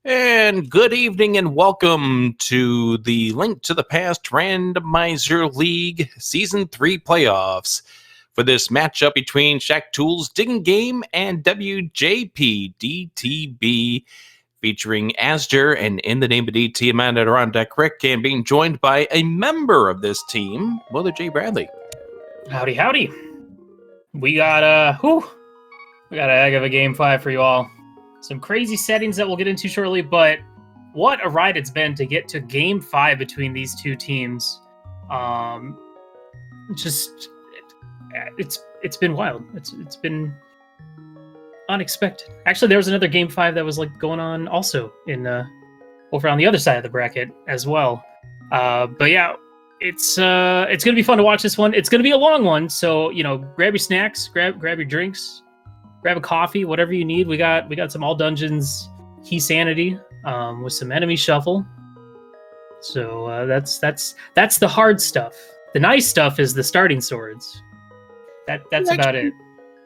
And good evening and welcome to the Link to the Past Randomizer League Season 3 playoffs for this matchup between Shack Tools Digging Game and WJPDTB featuring Azder and In the Name of DT. Amanda are on deck, Rick, and being joined by a member of this team, Mother J. Bradley. Howdy, howdy. We got a heck of a game 5 for you all. Some crazy settings that we'll get into shortly, but what a ride it's been to get to game 5 between these two teams. It's been wild. It's been unexpected. Actually, there was another game 5 that was like going on also in over on the other side of the bracket as well. But yeah, it's gonna be fun to watch this one. It's gonna be a long one, so grab your snacks, grab your drinks. Grab a coffee, whatever you need. We got some all dungeons key sanity with some enemy shuffle. So that's the hard stuff. The nice stuff is the starting swords. That's about it.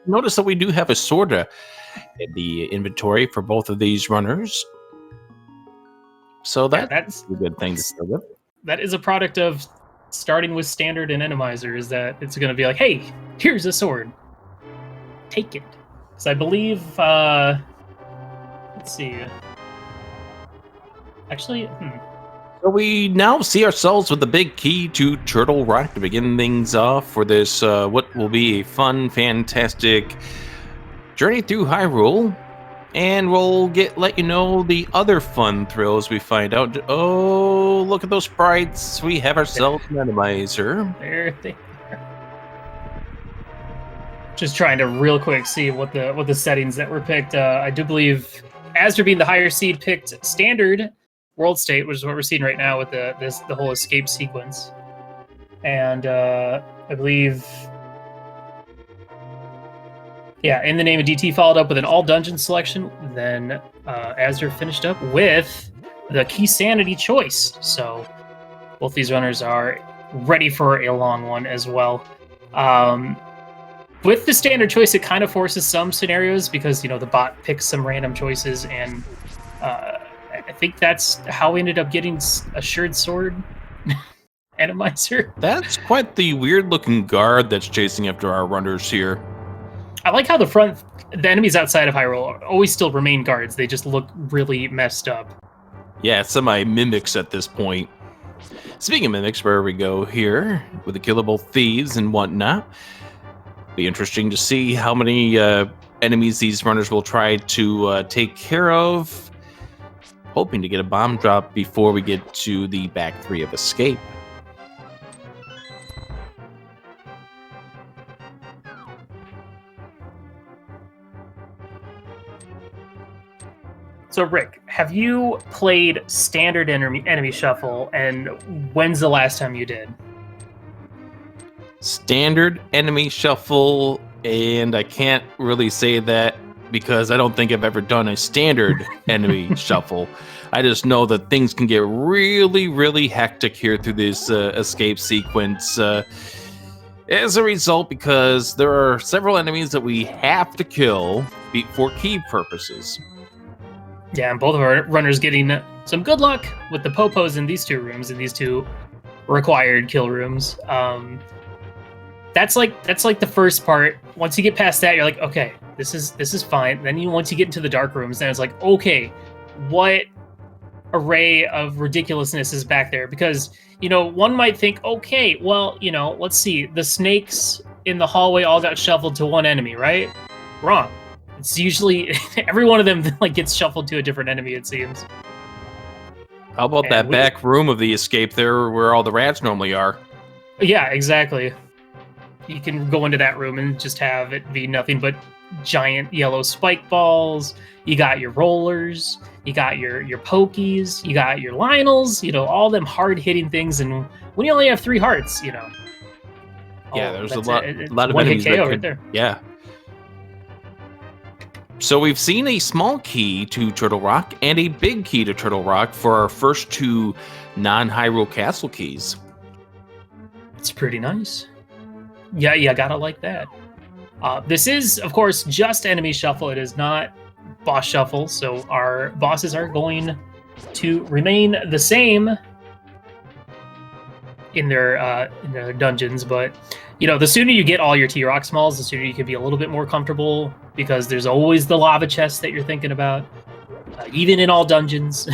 Notice that we do have a sword in the inventory for both of these runners. So that's a good thing to start with. That is a product of starting with standard and Randomizer, is that it's going to be like, hey, here's a sword. Take it. So I believe, let's see. Actually, So we now see ourselves with the big key to Turtle Rock to begin things off for this, what will be a fun, fantastic journey through Hyrule. And we'll let you know the other fun thrills we find out. Oh, look at those sprites. We have ourselves an Randomizer. There they are. Just trying to real quick see what the settings that were picked. I do believe Azder being the higher seed picked standard world state, which is what we're seeing right now with the whole escape sequence. And I believe, yeah, In the Name of DT followed up with an all dungeon selection. Then Azder finished up with the key sanity choice. So both these runners are ready for a long one as well. With the standard choice, it kind of forces some scenarios because, the bot picks some random choices, and I think that's how we ended up getting Assured Sword Randomizer. That's quite the weird-looking guard that's chasing after our runners here. I like how the enemies outside of Hyrule always still remain guards. They just look really messed up. Yeah, semi-mimics at this point. Speaking of mimics, where we go here with the killable thieves and whatnot. Be interesting to see how many enemies these runners will try to take care of, hoping to get a bomb drop before we get to the back 3 of escape. So Rick, have you played standard enemy shuffle, and when's the last time you did? Standard enemy shuffle, and I can't really say that because I don't think I've ever done a standard enemy shuffle. I just know that things can get really, really hectic here through this escape sequence. As a result, because there are several enemies that we have to kill for key purposes. Yeah, and both of our runners getting some good luck with the popos in these two rooms, in these two required kill rooms. That's like the first part. Once you get past that, you're like, okay, this is fine. Then once you get into the dark rooms, then it's like, okay, what array of ridiculousness is back there? Because one might think, okay, well, let's see, the snakes in the hallway all got shuffled to one enemy, right? Wrong. It's usually every one of them gets shuffled to a different enemy, it seems. How about that back room of the escape there, where all the rats normally are? Yeah, exactly. You can go into that room and just have it be nothing but giant yellow spike balls. You got your rollers, you got your pokies, you got your Lionels, all them hard-hitting things. And when you only have 3 hearts, Yeah, there's a lot of one enemies hit KO that right there. Yeah. So we've seen a small key to Turtle Rock and a big key to Turtle Rock for our first 2 non-Hyrule Castle keys. It's pretty nice. Yeah, you gotta like that. This is, of course, just enemy shuffle. It is not boss shuffle, so our bosses are going to remain the same in their dungeons, but the sooner you get all your T-Rock smalls, the sooner you can be a little bit more comfortable, because there's always the lava chest that you're thinking about, even in all dungeons.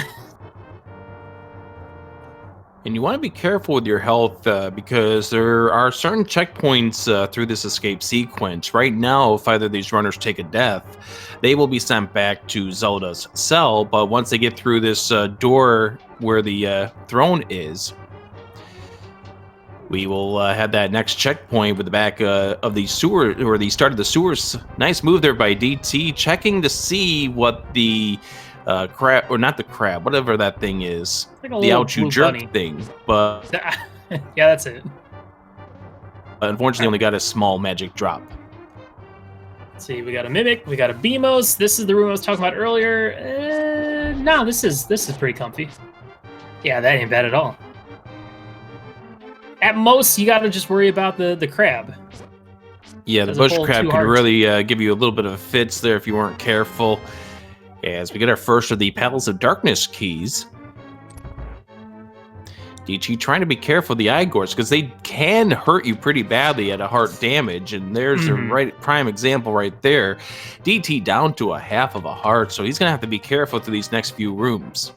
And you want to be careful with your health because there are certain checkpoints through this escape sequence. Right now, if either of these runners take a death, they will be sent back to Zelda's cell, but once they get through this door where the throne is, we will have that next checkpoint with the back of the sewer, or the start of the sewers. Nice move there by DT, checking to see what the crab, or not the crab, whatever that thing is, Like the out you jerk bunny thing. But yeah, that's it. Unfortunately, only got a small magic drop. Let's see, we got a Mimic, we got a Beamos. This is the room I was talking about earlier. No, this is pretty comfy. Yeah, that ain't bad at all. At most, you gotta just worry about the crab. Yeah, the bush crab could really give you a little bit of a fits there if you weren't careful. As we get our first of the Palace of Darkness keys. DT trying to be careful of the Igors, because they can hurt you pretty badly at a heart damage, and there's a prime example right there. DT down to a half of a heart, so he's going to have to be careful through these next few rooms.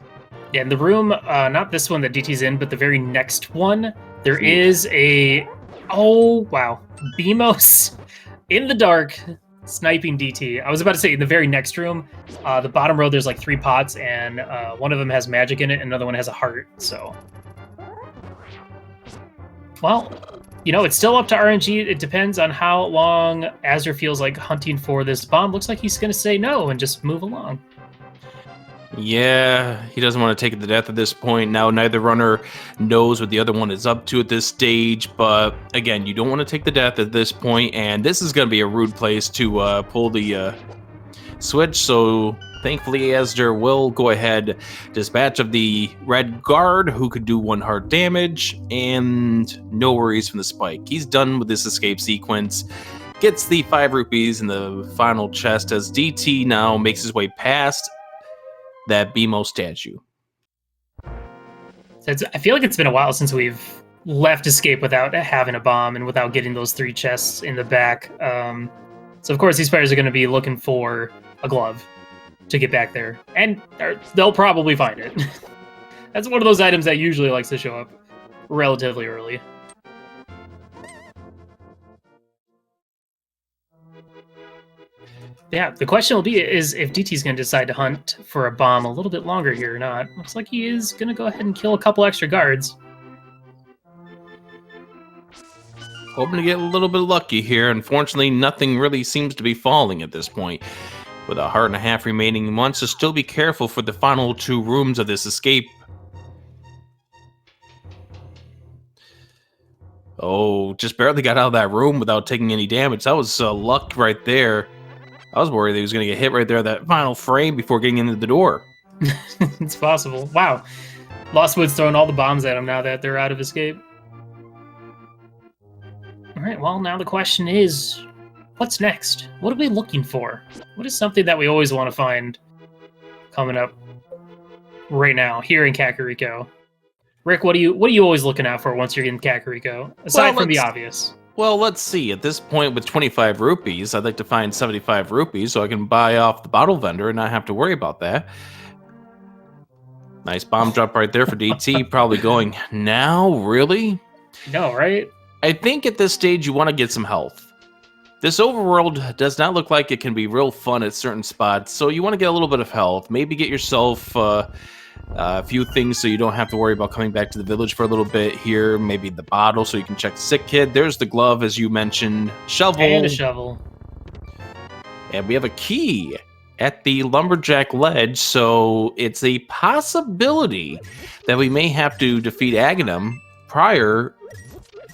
Yeah, in the room, not this one that DT's in, but the very next one, there is a... Oh, wow. Beamos in the dark, sniping DT. I was about to say, in the very next room, the bottom row, there's like 3 pots, and one of them has magic in it, and another one has a heart, so... Well, it's still up to RNG. It depends on how long Azder feels like hunting for this bomb. Looks like he's going to say no and just move along. Yeah, he doesn't want to take the death at this point. Now, neither runner knows what the other one is up to at this stage, but again, you don't want to take the death at this point, and this is going to be a rude place to pull the switch, so thankfully Azder will go ahead, dispatch of the red guard, who could do 1 heart damage, and no worries from the spike. He's done with this escape sequence, gets the 5 rupees in the final chest as DT now makes his way past that BMO statue. I feel like it's been a while since we've left escape without having a bomb and without getting those 3 chests in the back. So of course these players are going to be looking for a glove to get back there, and they'll probably find it. That's one of those items that usually likes to show up relatively early. Yeah, the question will be is if DT's going to decide to hunt for a bomb a little bit longer here or not. Looks like he is going to go ahead and kill a couple extra guards. Hoping to get a little bit lucky here. Unfortunately, nothing really seems to be falling at this point. With a heart and a half remaining, he wants to still be careful for the final 2 rooms of this escape. Oh, just barely got out of that room without taking any damage. That was luck right there. I was worried that he was going to get hit right there, that final frame before getting into the door. It's possible. Wow. Lostwood's throwing all the bombs at him now that they're out of escape. All right, well, now the question is, what's next? What are we looking for? What is something that we always want to find coming up right now here in Kakariko? Rick, what are you always looking out for once you're in Kakariko, aside from the obvious? Well, let's see. At this point, with 25 rupees, I'd like to find 75 rupees so I can buy off the bottle vendor and not have to worry about that. Nice bomb drop right there for DT. Probably going, now? Really? No, right? I think at this stage, you want to get some health. This overworld does not look like it can be real fun at certain spots, so you want to get a little bit of health. Maybe get yourself a few things so you don't have to worry about coming back to the village for a little bit here. Maybe the bottle so you can check the sick kid. There's the glove, as you mentioned. Shovel. And a shovel. And we have a key at the lumberjack ledge, so it's a possibility that we may have to defeat Aghanim prior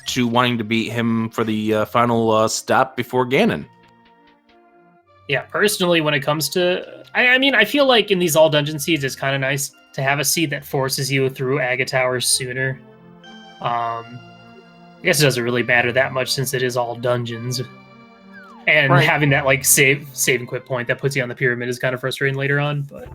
to wanting to beat him for the final stop before Ganon. Yeah, personally, when it comes to... I mean, I feel like in these all dungeon seeds, it's kind of nice to have a seed that forces you through Aga Towers sooner. I guess it doesn't really matter that much since it is all dungeons. And Right. having that like save and quit point that puts you on the pyramid is kind of frustrating later on. But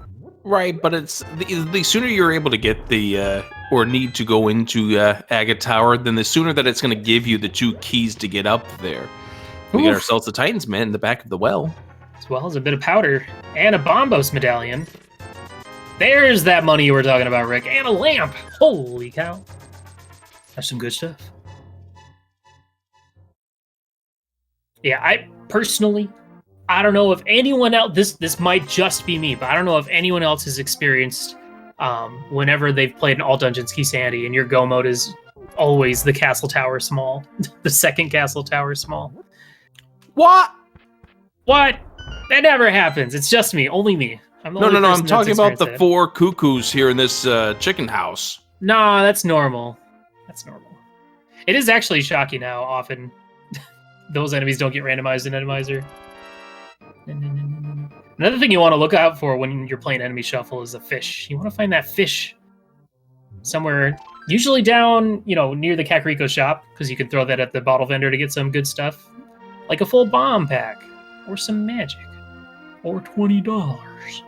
Right, but it's the sooner you're able to get the or need to go into Agate Tower, then the sooner that it's going to give you the 2 keys to get up there. We get ourselves the Titan's Man in the back of the well, as well as a bit of powder and a Bombos medallion. There's that money you were talking about, Rick, and a lamp. Holy cow! That's some good stuff. Yeah, I personally, I don't know if anyone else, this might just be me, but I don't know if anyone else has experienced whenever they've played an All Dungeons Key Sanity and your go mode is always the castle tower small, the second castle tower small. What? That never happens. It's just me, only me. I'm the No, only no, no, person I'm that's talking about the experienced 4 cuckoos here in this chicken house. Nah, that's normal. That's normal. It is actually shocking how often those enemies don't get randomized in Randomizer. Another thing you want to look out for when you're playing enemy shuffle is a fish. You want to find that fish somewhere, usually down, near the Kakariko shop, because you can throw that at the bottle vendor to get some good stuff, like a full bomb pack, or some magic, or $20.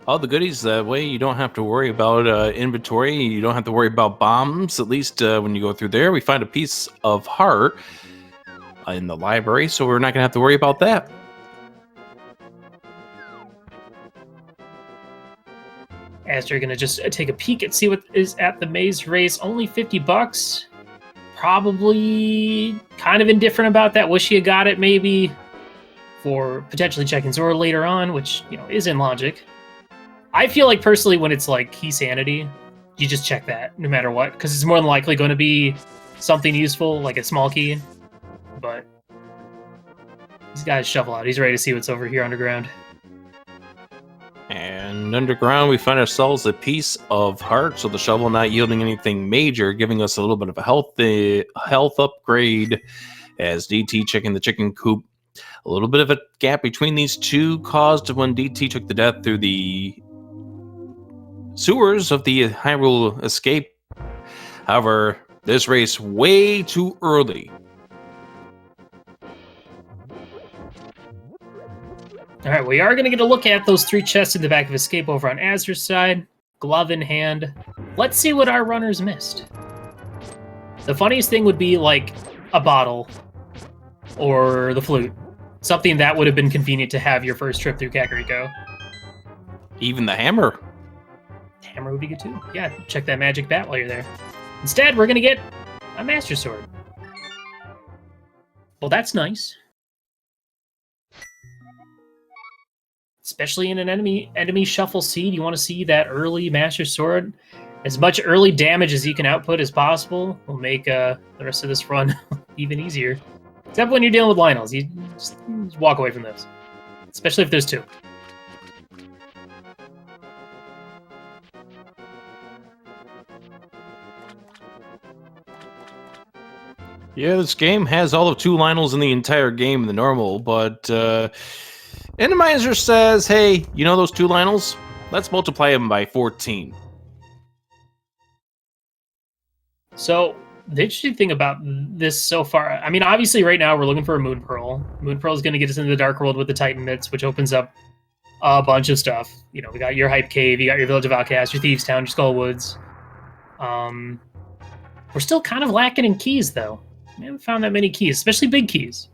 All the goodies, that way you don't have to worry about inventory, you don't have to worry about bombs, at least when you go through there. We find a piece of heart in the library, so we're not going to have to worry about that. As you're going to just take a peek and see what is at the maze race. Only $50. Probably kind of indifferent about that. Wish you got it maybe for potentially checking Zora later on, which, is in logic. I feel like personally when it's like Key Sanity, you just check that no matter what, because it's more than likely going to be something useful, like a small key. But these guys shovel out. He's ready to see what's over here underground. And underground, we find ourselves a piece of heart, so the shovel not yielding anything major, giving us a little bit of a health upgrade as DT checking the chicken coop. A little bit of a gap between these two caused when DT took the death through the sewers of the Hyrule escape. However, this race way too early. All right, we are going to get a look at those 3 chests in the back of Escape over on Azder's side, glove in hand. Let's see what our runners missed. The funniest thing would be like a bottle or the flute. Something that would have been convenient to have your first trip through Kakariko. Even the hammer. Hammer would be good too. Yeah, check that magic bat while you're there. Instead, we're going to get a Master Sword. Well, that's nice. Especially in an enemy shuffle seed, you want to see that early Master Sword. As much early damage as you can output as possible will make the rest of this run even easier. Except when you're dealing with Lionels, you just walk away from those. Especially if there's 2. Yeah, this game has all of 2 Lionels in the entire game in the normal, but Randomizer says, hey, you know those 2 Lionels? Let's multiply them by 14. So, the interesting thing about this so far, I mean, obviously right now we're looking for a Moon Pearl. Moon Pearl is going to get us into the Dark World with the Titan Myths, which opens up a bunch of stuff. We got your Hype Cave, you got your Village of Outcasts, your Thieves Town, your Skull Woods. We're still kind of lacking in keys, though. We haven't found that many keys, especially big keys.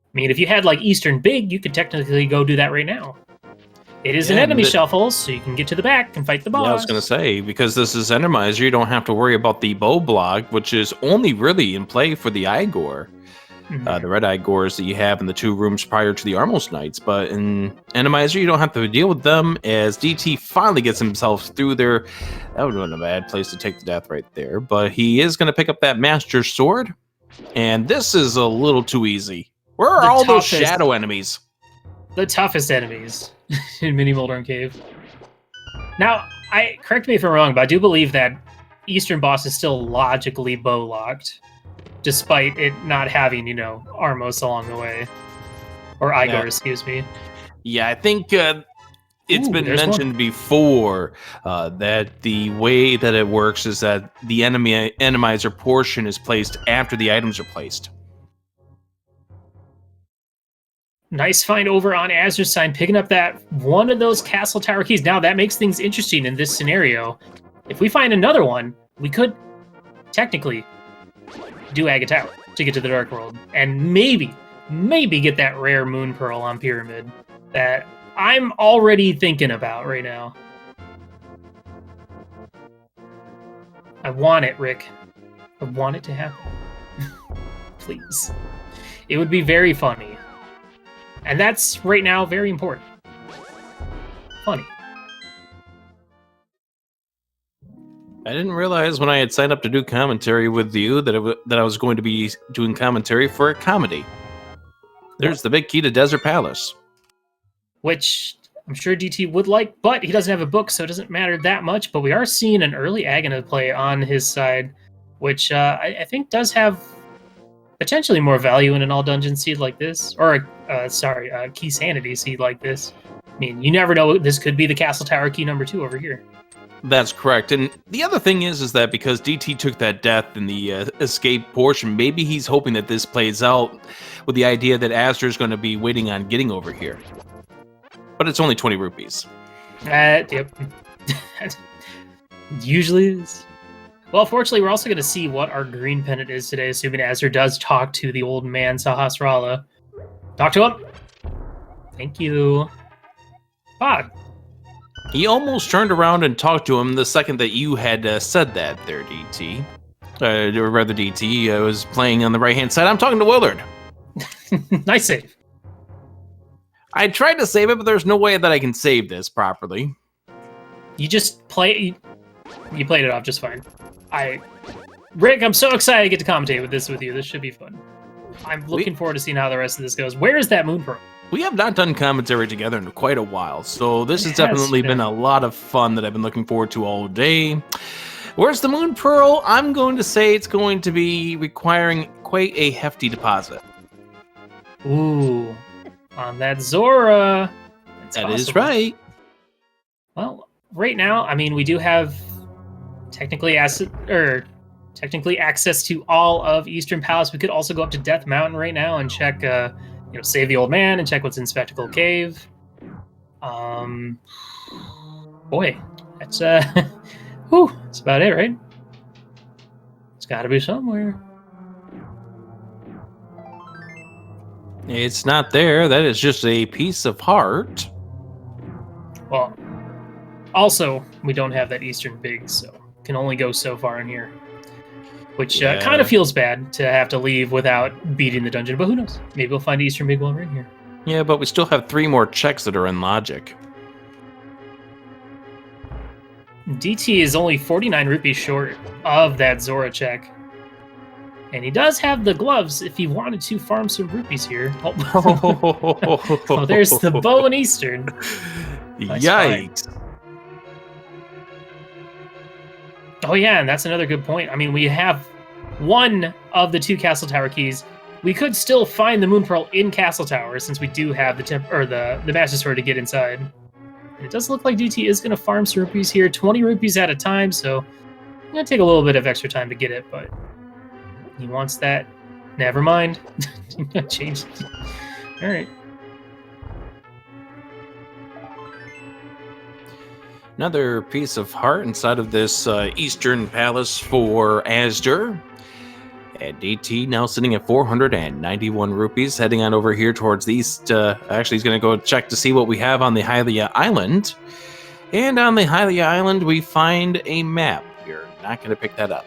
I mean, if you had, like, Eastern Big, you could technically go do that right now. It is an enemy shuffle, so you can get to the back and fight the boss. Yeah, I was going to say, because this is Randomizer, you don't have to worry about the bow block, which is only really in play for the Igor. The red Igors that you have in the 2 rooms prior to the Armos Knights. But in Randomizer, you don't have to deal with them as DT finally gets himself through there. That would have been a bad place to take the death right there. But he is going to pick up that Master Sword. And this is a little too easy. Where are all those shadow enemies? The toughest enemies in Mini Moldorm Cave. Now, correct me if I'm wrong, but I do believe that Eastern boss is still logically bow locked, despite it not having, Armos along the way. Or Igor, excuse me. Yeah, I think it's Ooh, been there's one. mentioned before that the way that it works is that the enemizer portion is placed after the items are placed. Nice find over on Azur's side, picking up that one of those castle tower keys. Now that makes things interesting in this scenario. If we find another one, we could technically do Aga Tower to get to the Dark World, and maybe get that rare Moon Pearl on Pyramid that I'm already thinking about right now. I want it, Rick. I want it to happen. Please. It would be very funny. And that's, right now, very important. Funny. I didn't realize when I had signed up to do commentary with you that I was going to be doing commentary for a comedy. There's the big key to Desert Palace. Which I'm sure DT would like, but he doesn't have a book, so it doesn't matter that much. But we are seeing an early Aghanim play on his side, which I think does have potentially more value in an all dungeon seed like this, or key sanity seed like this. I mean, you never know. This could be the Castle Tower key number 2 over here. That's correct. And the other thing is that because DT took that death in the escape portion, maybe he's hoping that this plays out with the idea that Azder is going to be waiting on getting over here. But it's only 20 rupees. Yep. Usually is. Well, fortunately, we're also going to see what our green pennant is today, assuming Azder does talk to the old man, Sahasrara. Talk to him. Thank you. Pod. He almost turned around and talked to him the second that you had said that there, DT. Or rather, DT, I was playing on the right-hand side. I'm talking to Willard. Nice save. I tried to save it, but there's no way that I can save this properly. You just play... You played it off just fine. Rick, I'm so excited to get to commentate with you. This should be fun. I'm looking forward to seeing how the rest of this goes. Where is that Moon Pearl? We have not done commentary together in quite a while, so this has definitely been a lot of fun that I've been looking forward to all day. Where's the Moon Pearl? I'm going to say it's going to be requiring quite a hefty deposit. Ooh, on that Zora. That is right. Well, right now, I mean, we do have technically access to all of Eastern Palace. We could also go up to Death Mountain right now and check, save the old man and check what's in Spectacle Cave. Boy, that's that's about it, right? It's got to be somewhere. It's not there. That is just a piece of heart. Well, also, we don't have that Eastern Big, so can only go so far in here. Which kind of feels bad to have to leave without beating the dungeon, but who knows? Maybe we'll find Eastern Big while we're in here. Yeah, but we still have 3 more checks that are in logic. DT is only 49 rupees short of that Zora check. And he does have the gloves if he wanted to farm some rupees here. Oh, there's the bow and Eastern. Nice Yikes. Fight. Oh yeah, and that's another good point. I mean, we have one of the 2 Castle Tower keys. We could still find the Moon Pearl in Castle Tower since we do have the Master Sword to get inside. And it does look like DT is going to farm some rupees here, 20 rupees at a time, so it's going to take a little bit of extra time to get it, but he wants that. Never mind. Change it. All right. Another piece of heart inside of this Eastern Palace for Azder. And DT now sitting at 491 rupees, heading on over here towards the east. Actually, he's going to go check to see what we have on the Hylia Island. And on the Hylia Island, we find a map. We're not going to pick that up.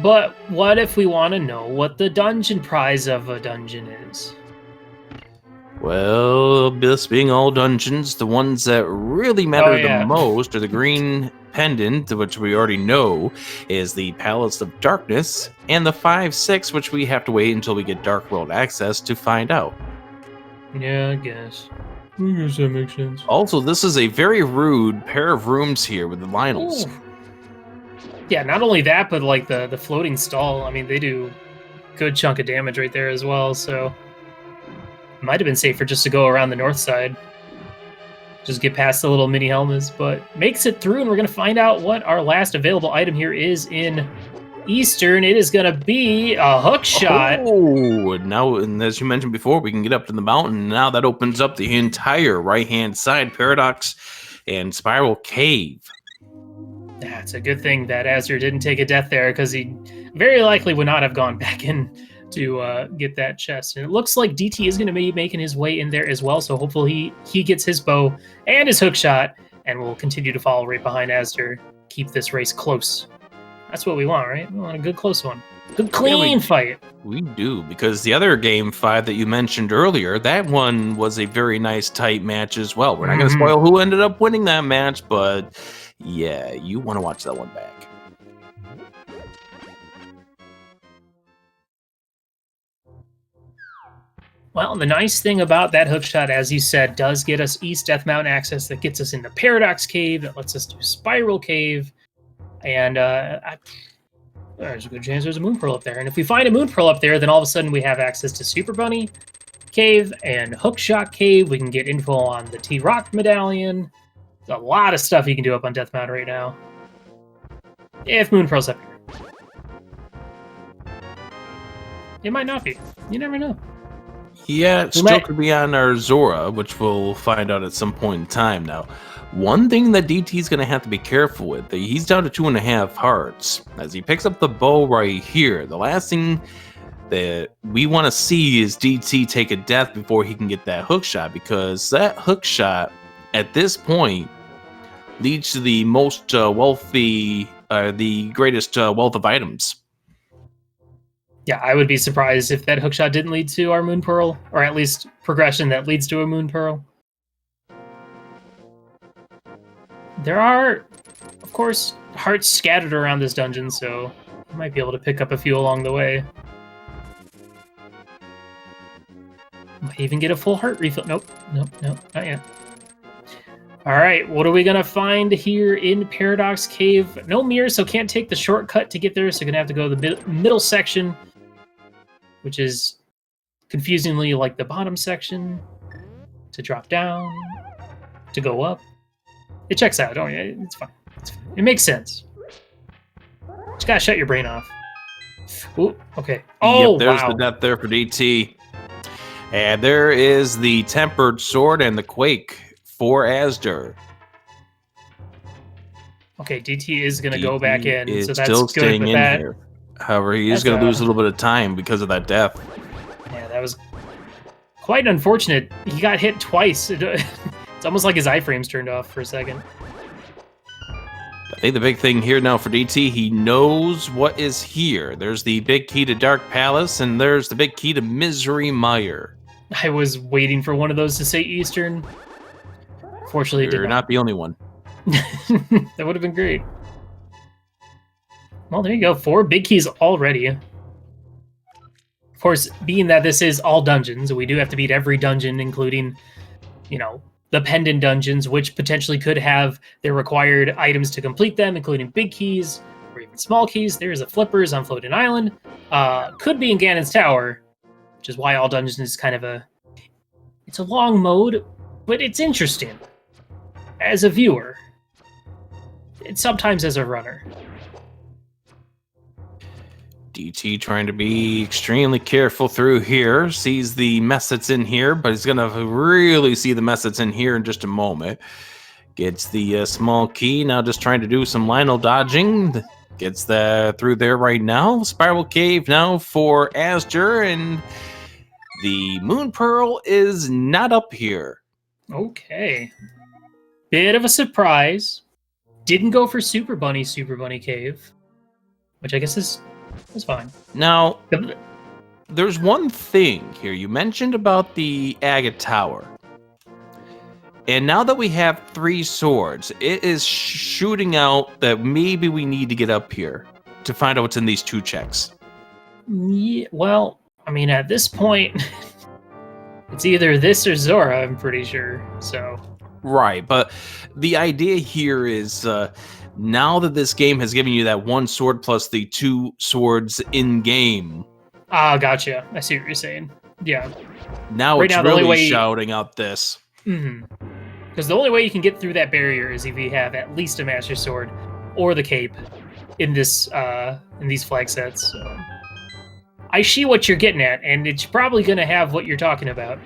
But what if we want to know what the dungeon prize of a dungeon is? Well, this being all dungeons, the ones that really matter the most are the green pendant, which we already know is the Palace of Darkness, and the 5-6, which we have to wait until we get Dark World access to find out. Yeah, I guess that makes sense. Also, this is a very rude pair of rooms here with the Lionels. Ooh. Yeah, not only that, but like the floating stall. I mean, they do a good chunk of damage right there as well, so... might have been safer just to go around the north side. Just get past the little mini helmets, but makes it through, and we're going to find out what our last available item here is in Eastern. It is going to be a hook shot. Oh, now, and as you mentioned before, we can get up to the mountain. Now that opens up the entire right-hand side, Paradox and Spiral Cave. That's a good thing that azder didn't take a death there, because he very likely would not have gone back in to get that chest. And it looks like DT is going to be making his way in there as well, so hopefully he gets his bow and his hook shot, and will continue to follow right behind azder. Keep this race close. That's what we want, right? We want a good close one. Good clean fight. We do, because the other game 5 that you mentioned earlier, that one was a very nice tight match as well. We're not going to spoil who ended up winning that match, but yeah, you want to watch that one back. Well, the nice thing about that hookshot, as you said, does get us East Death Mountain access. That gets us into Paradox Cave. That lets us do Spiral Cave. And there's a good chance there's a Moon Pearl up there. And if we find a Moon Pearl up there, then all of a sudden we have access to Super Bunny Cave and Hookshot Cave. We can get info on the T-Rock Medallion. There's a lot of stuff you can do up on Death Mountain right now. If Moon Pearl's up here. It might not be. You never know. Yeah, it still could be on our Zora, which we'll find out at some point in time. Now, one thing that DT's going to have to be careful with, he's down to 2.5 hearts. As he picks up the bow right here, the last thing that we want to see is DT take a death before he can get that hook shot, because that hook shot, at this point, leads to the most wealthy, the greatest wealth of items. Yeah, I would be surprised if that hookshot didn't lead to our Moon Pearl, or at least progression that leads to a Moon Pearl. There are, of course, hearts scattered around this dungeon, so you might be able to pick up a few along the way. Might even get a full heart refill. Nope, not yet. All right, what are we going to find here in Paradox Cave? No mirror, so can't take the shortcut to get there, so going to have to go to the middle section, which is confusingly like the bottom section, to drop down, to go up. It checks out, don't you? It's fine. It makes sense. Just gotta shut your brain off. Ooh, okay. Oh, yep, there's wow. the death there for DT. And there is the Tempered Sword and the Quake for azder. Okay, DT is going to go back in, so that's still good staying with in that. here. However, he is going to lose a little bit of time because of that death. Yeah, that was quite unfortunate. He got hit twice. It's almost like his iframes turned off for a second. I think the big thing here now for DT, he knows what is here. There's the big key to Dark Palace, and there's the big key to Misery Mire. I was waiting for one of those to say Eastern. Fortunately, it did You're not the only one. That would have been great. Well, there you go. 4 big keys already. Of course, being that this is all dungeons, we do have to beat every dungeon, including, you know, the pendant dungeons, which potentially could have their required items to complete them, including big keys or even small keys. There's a Flippers on Floating Island. Could be in Ganon's Tower, which is why all dungeons is kind of it's a long mode, but it's interesting as a viewer. And sometimes as a runner. DT trying to be extremely careful through here. Sees the mess that's in here, but he's going to really see the mess that's in here in just a moment. Gets the small key. Now just trying to do some Lionel dodging. Gets through there right now. Spiral Cave now for azder, and the Moon Pearl is not up here. Okay. Bit of a surprise. Didn't go for Super Bunny Cave, which I guess is fine. Now, there's one thing here. You mentioned about the Agate Tower. And now that we have 3 swords, it is shooting out that maybe we need to get up here to find out what's in these 2 checks. Yeah, well, I mean, at this point, it's either this or Zora, I'm pretty sure, so... Right, but the idea here is now that this game has given you that 1 sword plus the 2 swords in-game. Ah, gotcha. I see what you're saying. Yeah. Now Right it's now, the only really way- shouting out this. Because the only way you can get through that barrier is if you have at least a Master Sword or the Cape in this in these flag sets. So I see what you're getting at, and it's probably going to have what you're talking about.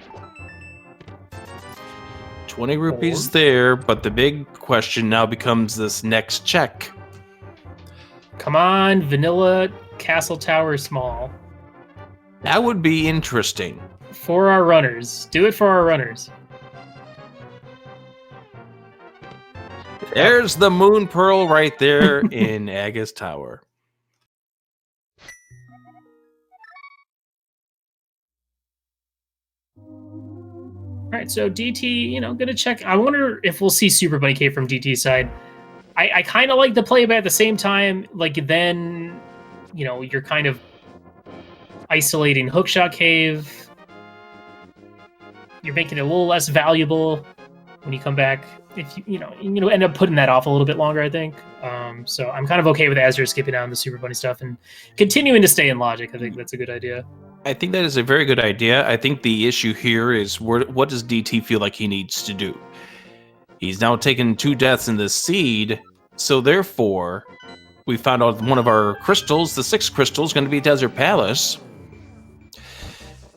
20 rupees there, but the big question now becomes this next check. Come on, Vanilla Castle Tower Small. That would be interesting. For our runners. Do it for our runners. There's the Moon Pearl right there in Aga's Tower. All right, so DT, gonna check. I wonder if we'll see Super Bunny Cave from DT's side. I kind of like the play, but at the same time, then, you're kind of isolating Hookshot Cave. You're making it a little less valuable when you come back. If you end up putting that off a little bit longer, I think. So I'm kind of okay with azder skipping out on the Super Bunny stuff and continuing to stay in Logic. I think that's a good idea. I think that is a very good idea. I think the issue here is what does DT feel like he needs to do? He's now taken 2 deaths in this seed, so therefore, we found out one of our crystals, the 6th crystal, is going to be Desert Palace.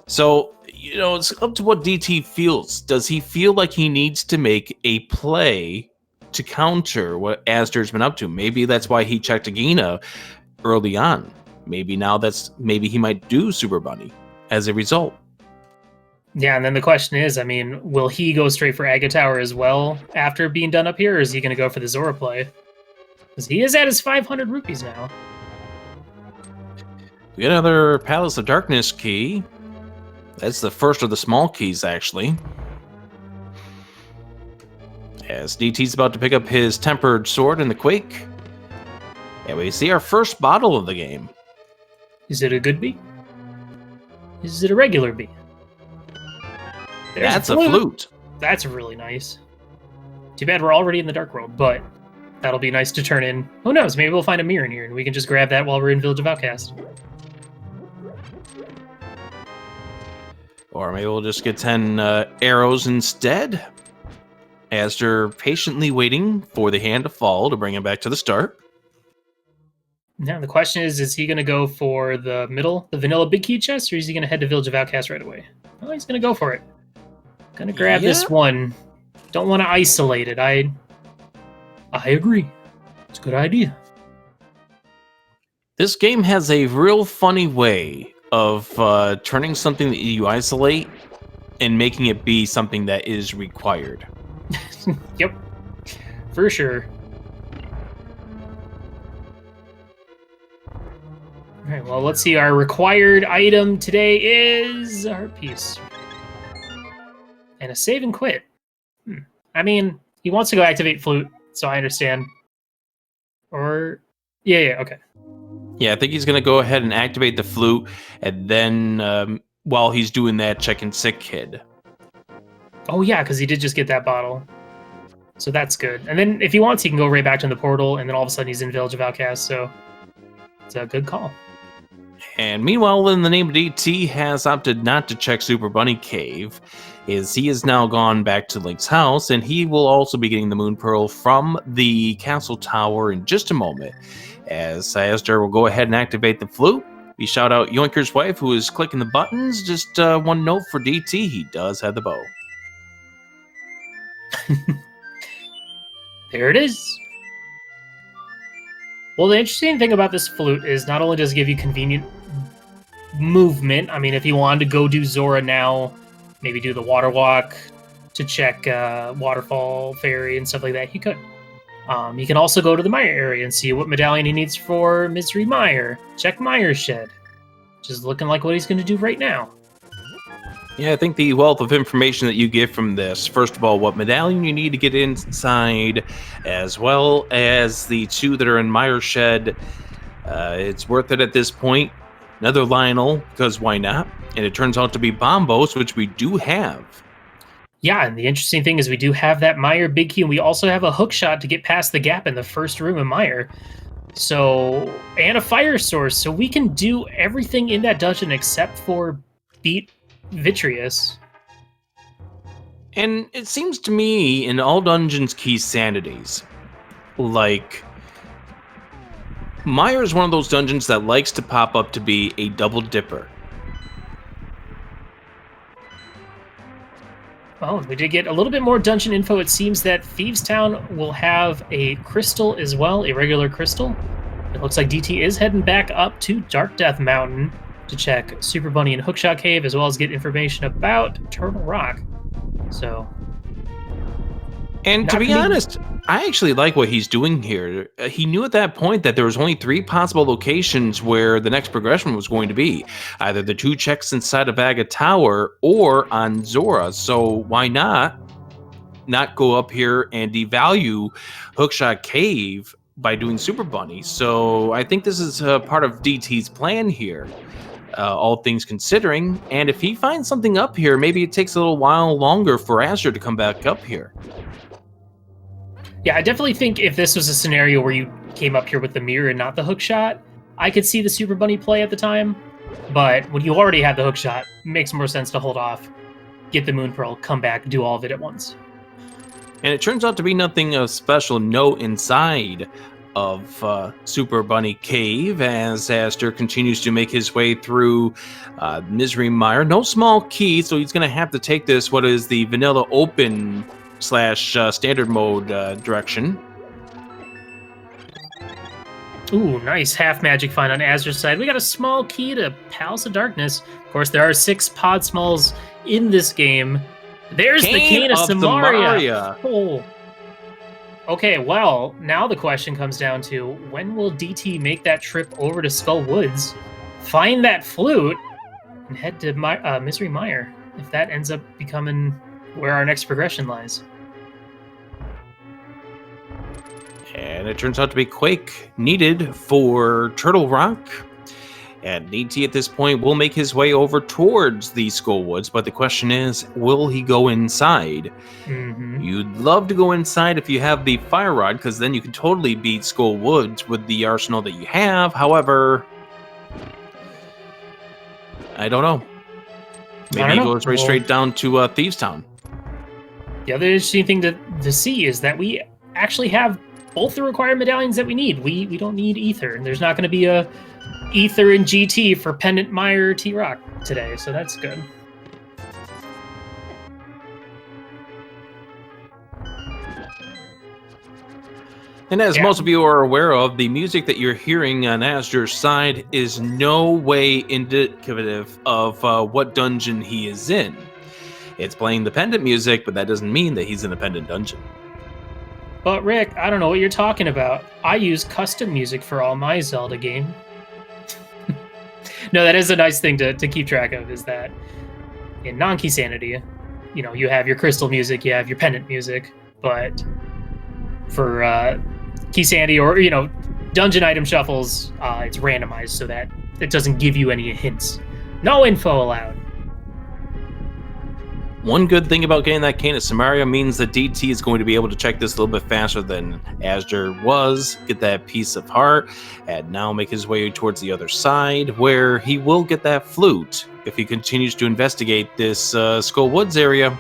So, it's up to what DT feels. Does he feel like he needs to make a play to counter what azder's been up to? Maybe that's why he checked Agina early on. Maybe he might do Super Bunny as a result. Yeah, and then the question is, will he go straight for Aga Tower as well after being done up here, or is he going to go for the Zora play? Because he is at his 500 rupees now. We got another Palace of Darkness key. That's the first of the small keys, actually. As DT's about to pick up his Tempered Sword in the Quake. And we see our first bottle of the game. Is it a good bee? Is it a regular bee? That's a flute. That's really nice. Too bad we're already in the Dark World, but that'll be nice to turn in. Who knows? Maybe we'll find a mirror in here and we can just grab that while we're in Village of Outcast. Or maybe we'll just get 10 arrows instead. Azder patiently waiting for the hand to fall to bring him back to the start. Now the question is he going to go for the middle, the vanilla big key chest, or is he going to head to Village of Outcast right away? Oh, he's going to go for it. Going to grab this one. Don't want to isolate it. I agree. It's a good idea. This game has a real funny way of turning something that you isolate and making it be something that is required. Yep, for sure. All right, well, let's see. Our required item today is our piece. And a save and quit. He wants to go activate flute, so I understand. Or, yeah, okay. Yeah, I think he's going to go ahead and activate the flute, and then while he's doing that, check in Sick Kid. Oh, yeah, because he did just get that bottle. So that's good. And then if he wants, he can go right back to the portal, and then all of a sudden he's in Village of Outcast, so it's a good call. And meanwhile, in the name of DT has opted not to check Super Bunny Cave, is he has now gone back to Link's house, and he will also be getting the Moon Pearl from the Castle Tower in just a moment. As azder will go ahead and activate the flute. We shout out Yoinker's wife, who is clicking the buttons. Just one note for DT, he does have the bow. There it is. Well, the interesting thing about this flute is not only does it give you convenient movement, if you wanted to go do Zora now, maybe do the water walk to check Waterfall Ferry and stuff like that, you could. You can also go to the Mire area and see what medallion he needs for Misery Mire. Check Mire's Shed. Just looking like what he's going to do right now. Yeah, I think the wealth of information that you get from this, first of all, what medallion you need to get inside, as well as the 2 that are in Mire's Shed, it's worth it at this point. Another Lionel, because why not? And it turns out to be Bombos, which we do have. Yeah, and the interesting thing is we do have that Mire big key, and we also have a hook shot to get past the gap in the first room in Mire. So, and a fire source, so we can do everything in that dungeon except for beat vitreous. And it seems to me in all dungeons key sanities, like Myra's one of those dungeons that likes to pop up to be a double dipper. Well, we did get a little bit more dungeon info. It seems that Thieves Town will have a crystal as well, a regular crystal. It looks like DT is heading back up to Dark Death Mountain to check Super Bunny and Hookshot Cave, as well as get information about Turtle Rock. So, and to be honest, I actually like what he's doing here. He knew at that point that there was only 3 possible locations where the next progression was going to be. Either the 2 checks inside of Aga Tower or on Zora. So why not go up here and devalue Hookshot Cave by doing Super Bunny? So I think this is part of DT's plan here. All things considering, and if he finds something up here, maybe it takes a little while longer for Azder to come back up here. Yeah, I definitely think if this was a scenario where you came up here with the mirror and not the hook shot, I could see the Super Bunny play at the time. But when you already have the hook shot, it makes more sense to hold off, get the Moon Pearl, come back, do all of it at once. And it turns out to be nothing of special note inside of Super Bunny Cave as Azder continues to make his way through Misery Mire. No small key, so he's going to have to take this, what is the vanilla open / standard mode direction. Ooh, nice half magic find on Azder's side. We got a small key to Palace of Darkness. Of course, there are 6 pod smalls in this game. There's the Cane of Samaria. Oh. Okay, well, now the question comes down to, when will DT make that trip over to Skull Woods, find that flute, and head to Misery Mire, if that ends up becoming where our next progression lies? And it turns out to be Quake needed for Turtle Rock. And DT at this point will make his way over towards the Skull Woods, but the question is, will he go inside? Mm-hmm. You'd love to go inside if you have the Fire Rod, because then you can totally beat Skull Woods with the arsenal that you have. However, I don't know. Maybe he goes right straight down to Thieves Town. The other interesting thing to see is that we actually have both the required medallions that we need. We don't need Ether, and there's not going to be a Ether and GT for Pendant Mire T-Rock today, so that's good. And as most of you are aware of, the music that you're hearing on Azder's side is no way indicative of what dungeon he is in. It's playing the pendant music, but that doesn't mean that he's in a pendant dungeon. But Rick, I don't know what you're talking about. I use custom music for all my Zelda game. No, that is a nice thing to keep track of, is that in non-key sanity, you know, you have your crystal music, you have your pendant music, but for key sanity or, you know, dungeon item shuffles, it's randomized so that it doesn't give you any hints. No info allowed. One good thing about getting that Cane of Samaria means that DT is going to be able to check this a little bit faster than Azder was, get that piece of heart, and now make his way towards the other side, where he will get that flute if he continues to investigate this Skull Woods area.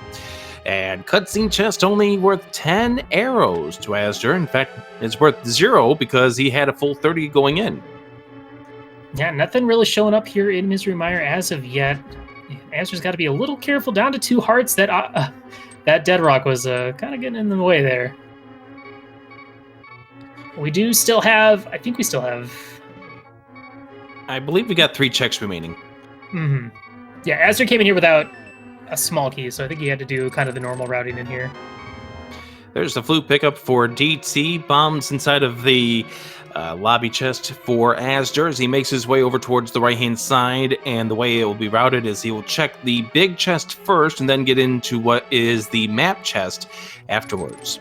And cutscene chest only worth 10 arrows to Azder. In fact, it's worth 0 because he had a full 30 going in. Yeah, nothing really showing up here in Misery Mire as of yet. Azder's got to be a little careful. Down to 2 hearts. That Dead Rock was kind of getting in the way there. We do still have... I think we still have... I believe we got 3 checks remaining. Mm-hmm. Yeah, Azder came in here without a small key, so I think he had to do kind of the normal routing in here. There's the flute pickup for DT. Bombs inside of the lobby chest for Azder as he makes his way over towards the right-hand side, and the way it will be routed is he will check the big chest first and then get into what is the map chest afterwards.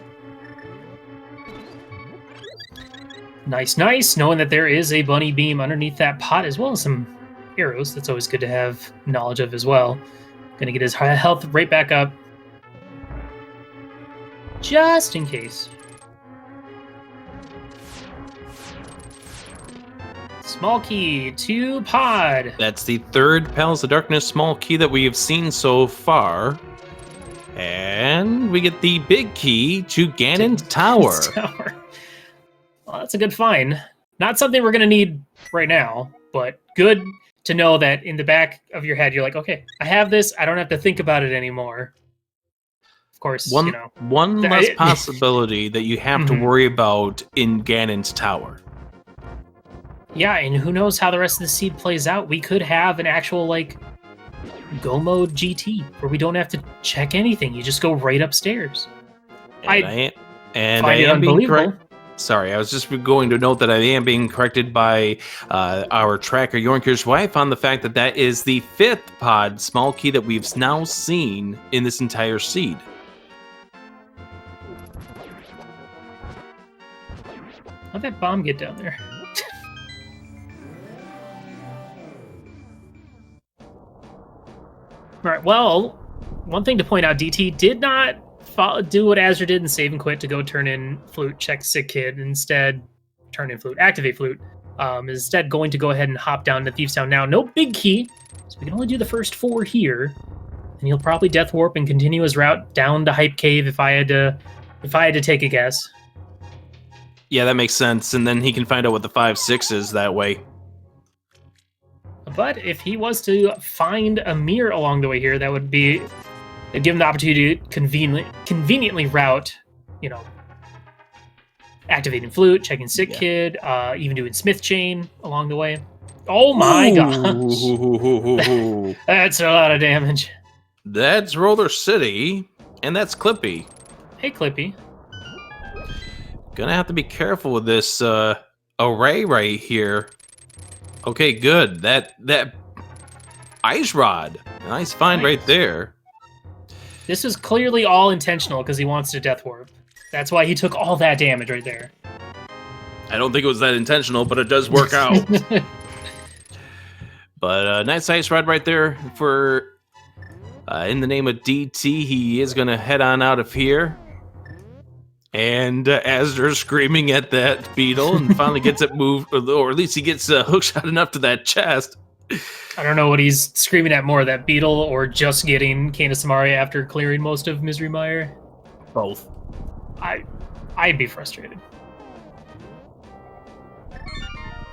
Nice, nice. Knowing that there is a bunny beam underneath that pot, as well as some arrows. That's always good to have knowledge of as well. Gonna get his health right back up. Just in case. Let's Small key to pod. That's the third Palace of Darkness small key that we have seen so far. And we get the big key to Ganon's Tower. Well, that's a good find. Not something we're going to need right now, but good to know that in the back of your head, you're like, okay, I have this. I don't have to think about it anymore. Of course, one less possibility that you have to worry about in Ganon's Tower. Yeah, and who knows how the rest of the seed plays out. We could have an actual, like, Go Mode GT, where we don't have to check anything. You just go right upstairs. I am being correct. Sorry, I was just going to note that I am being corrected by our tracker Yornkir's wife on the fact that that is the 5th pod small key that we've now seen in this entire seed. How'd that bomb get down there? All right, well, one thing to point out, DT did not do what Azder did and save and quit to go turn in Flute, check Sick Kid, instead turn in Flute, activate Flute. Instead going to go ahead and hop down to Thieves Town now. No big key, so we can only do the first 4 here. And he'll probably Death Warp and continue his route down to Hype Cave if I had to take a guess. Yeah, that makes sense. And then he can find out what the 5-6 is that way. But if he was to find a mirror along the way here, that would be give him the opportunity to conveniently route, activating Flute, checking Sick Kid, even doing Smith Chain along the way. Oh my gosh. That's a lot of damage. That's Roller City, and that's Clippy. Hey, Clippy. Gonna have to be careful with this array right here. Okay, good. That Ice Rod. Nice find right there. This was clearly all intentional because he wants to Death Warp. That's why he took all that damage right there. I don't think it was that intentional, but it does work out. But nice Ice Rod right there for in the name of DT. He is going to head on out of here. And Azder screaming at that beetle and finally gets it moved, or at least he gets hookshot enough to that chest. I don't know what he's screaming at more, that beetle or just getting Kane of Samaria after clearing most of Misery Mire. Both. I'd be frustrated.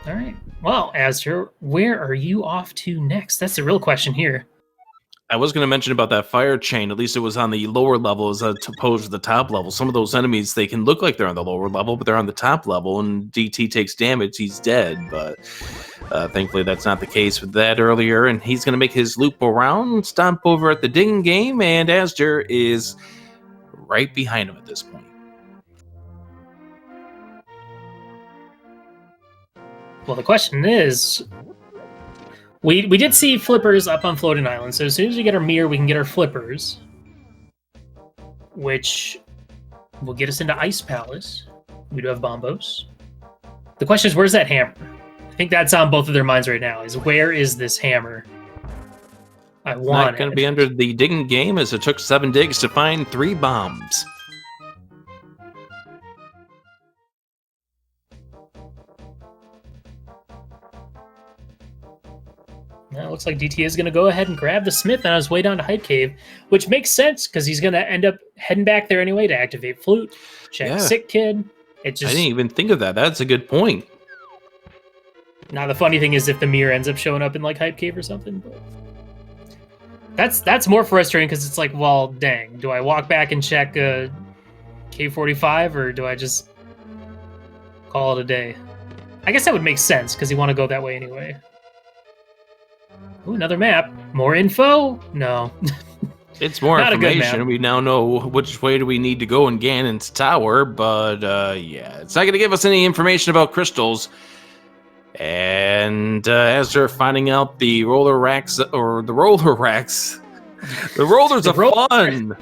All right. Well, Azder, where are you off to next? That's the real question here. I was going to mention about that fire chain. At least it was on the lower level as opposed to the top level. Some of those enemies, they can look like they're on the lower level, but they're on the top level, and DT takes damage. He's dead, but thankfully that's not the case with that earlier, and he's going to make his loop around, stomp over at the ding game, and Azder is right behind him at this point. Well, the question is, we did see flippers up on Floating Island, so as soon as we get our mirror, we can get our flippers, which will get us into Ice Palace. We do have Bombos. The question is, where's that hammer? I think that's on both of their minds right now, is where is this hammer? I want it. Not going to be under the digging game, as it took 7 digs to find 3 bombs. Now it looks like DT is going to go ahead and grab the Smith on his way down to Hype Cave, which makes sense because he's going to end up heading back there anyway to activate Flute, check Sick Kid. I didn't even think of that. That's a good point. Now the funny thing is if the mirror ends up showing up in like Hype Cave or something, but that's more frustrating because it's like, well, dang, do I walk back and check K45 or do I just call it a day? I guess that would make sense because you want to go that way anyway. Ooh, another map. More info? No. It's more information. We now know which way do we need to go in Ganon's Tower, but yeah, it's not going to give us any information about crystals. And as they're finding out the roller racks, or the roller racks, the rollers are fun. I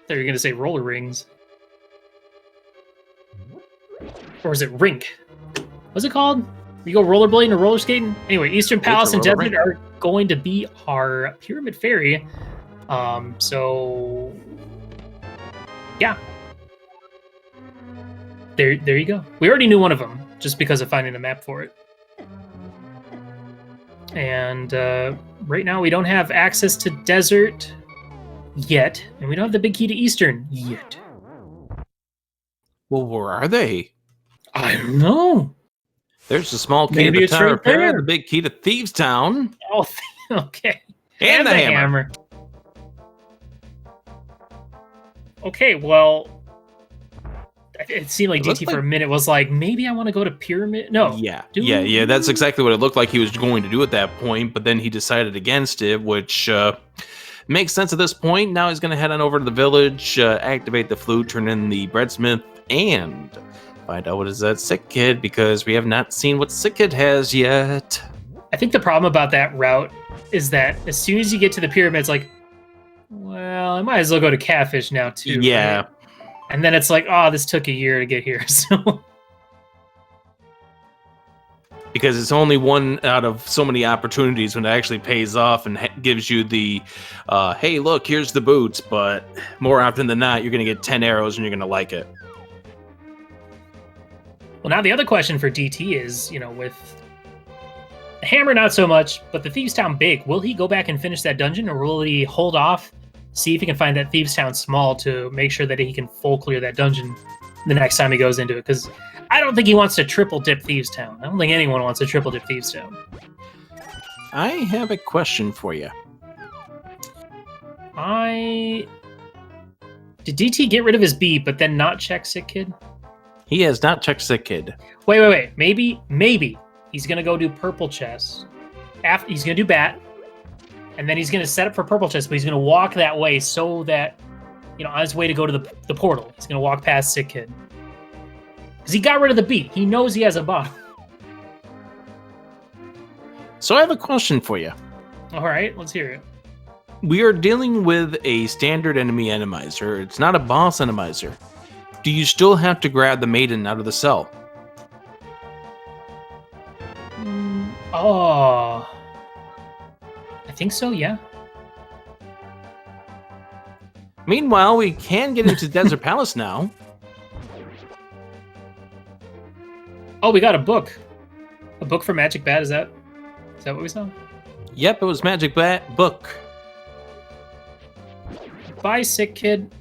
thought you were going to say roller rings. Or is it rink? What's it called? You go rollerblading or roller skating? Anyway, Eastern Palace and Desert are going to be our Pyramid Ferry. So yeah. There you go. We already knew one of them. just because of finding a map for it. And right now we don't have access to desert yet, and we don't have the big key to Eastern yet. Well, where are they? I don't know. There's the small key Maybe to it's the Tower right of Terror, there. the big key to Thieves Town, Oh, okay. and the hammer. Okay, well, it seemed like It looks DT for a minute was like, maybe I want to go to Pyramid. No. Yeah. That's exactly what it looked like he was going to do at that point, but then he decided against it, which makes sense at this point. Now he's going to head on over to the village, activate the flute, turn in the breadsmith, and find out what is that sick kid, because we have not seen what sick kid has yet. I think the problem about that route is that as soon as you get to the pyramid, it's like, well, I might as well go to Catfish now too. Yeah. Right? And then it's like, oh, this took a year to get here. So because it's only one out of so many opportunities when it actually pays off and gives you the, hey, look, here's the boots, but more often than not, you're going to get 10 arrows and you're going to like it. well, now the other question for DT is, with the hammer, not so much, but the Thieves Town big, will he go back and finish that dungeon, or will he hold off, see if he can find that Thieves Town small to make sure that he can full clear that dungeon the next time he goes into it? Because I don't think he wants to triple dip Thieves Town. I don't think anyone wants to triple dip Thieves Town. I have a question for you. Did DT get rid of his B, but then not check Sick Kid? He has not checked sick kid. Wait. Maybe he's gonna go do purple chest. After he's gonna do bat, and then he's gonna set up for purple chest, but he's gonna walk that way so that on his way to go to the portal, he's gonna walk past Sick Kid. Because he got rid of the B. He knows he has a bottle. So I have a question for you. All right, let's hear it. We are dealing with a standard enemy enemizer. It's not a boss enemizer. Do you still have to grab the maiden out of the cell? Oh, I think so, yeah. Meanwhile, we can get into Desert Palace now. Oh, we got a book. A book for Magic Bat, is that what we saw? Yep, it was Magic Bat book. Bye, Sick Kid.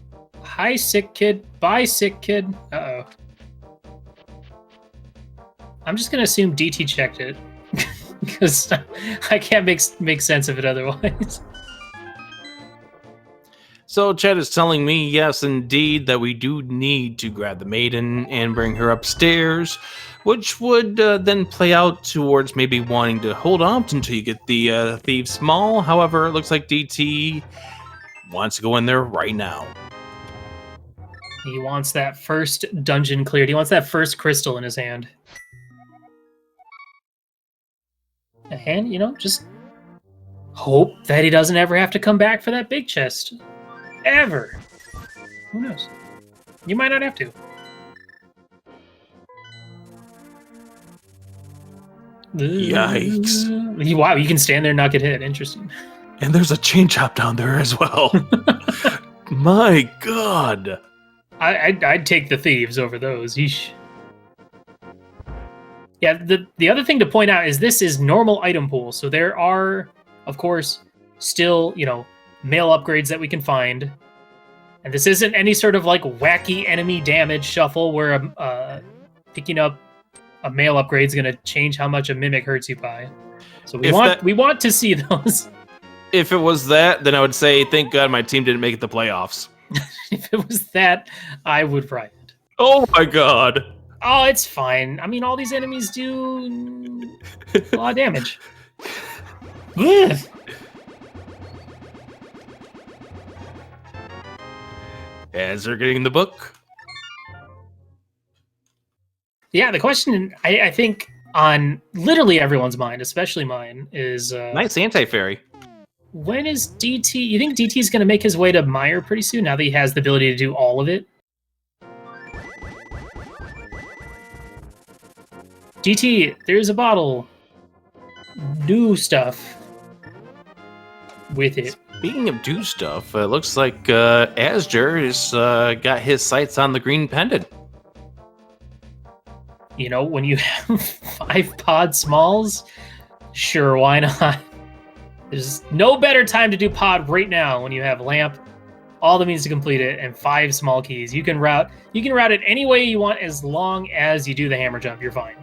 Hi, Sick Kid. Bye, Sick Kid. Uh-oh. I'm just gonna assume DT checked it. Because I can't make sense of it otherwise. So Chad is telling me, yes, indeed, that we do need to grab the maiden and bring her upstairs, which would then play out towards maybe wanting to hold off until you get the Thieves Small. However, it looks like DT wants to go in there right now. He wants that first dungeon cleared. He wants that first crystal in his hand. And, just hope that he doesn't ever have to come back for that big chest. Ever. Who knows? You might not have to. Yikes. Wow, you can stand there and not get hit. Interesting. And there's a chain chop down there as well. My God. I'd take the thieves over those. Yeesh. Yeah, the other thing to point out is this is normal item pool. So there are, of course, still, male upgrades that we can find. And this isn't any sort of wacky enemy damage shuffle where picking up a male upgrade is going to change how much a mimic hurts you by. So we want to see those. If it was that, then I would say, thank God my team didn't make it the playoffs. If it was that, I would riot. Oh my God. Oh, it's fine. I mean, all these enemies do a lot of damage. As they're getting the book. Yeah, the question I think on literally everyone's mind, especially mine, is nice anti-fairy. When is DT? You think DT is going to make his way to Meyer pretty soon? Now that he has the ability to do all of it. DT, there's a bottle. Do stuff with it. Speaking of do stuff, it looks like azder has got his sights on the green pendant. you know, when you have 5 pod smalls, sure, why not? There's no better time to do pod right now when you have lamp, all the means to complete it, and 5 small keys. You can route it any way you want as long as you do the hammer jump. You're fine.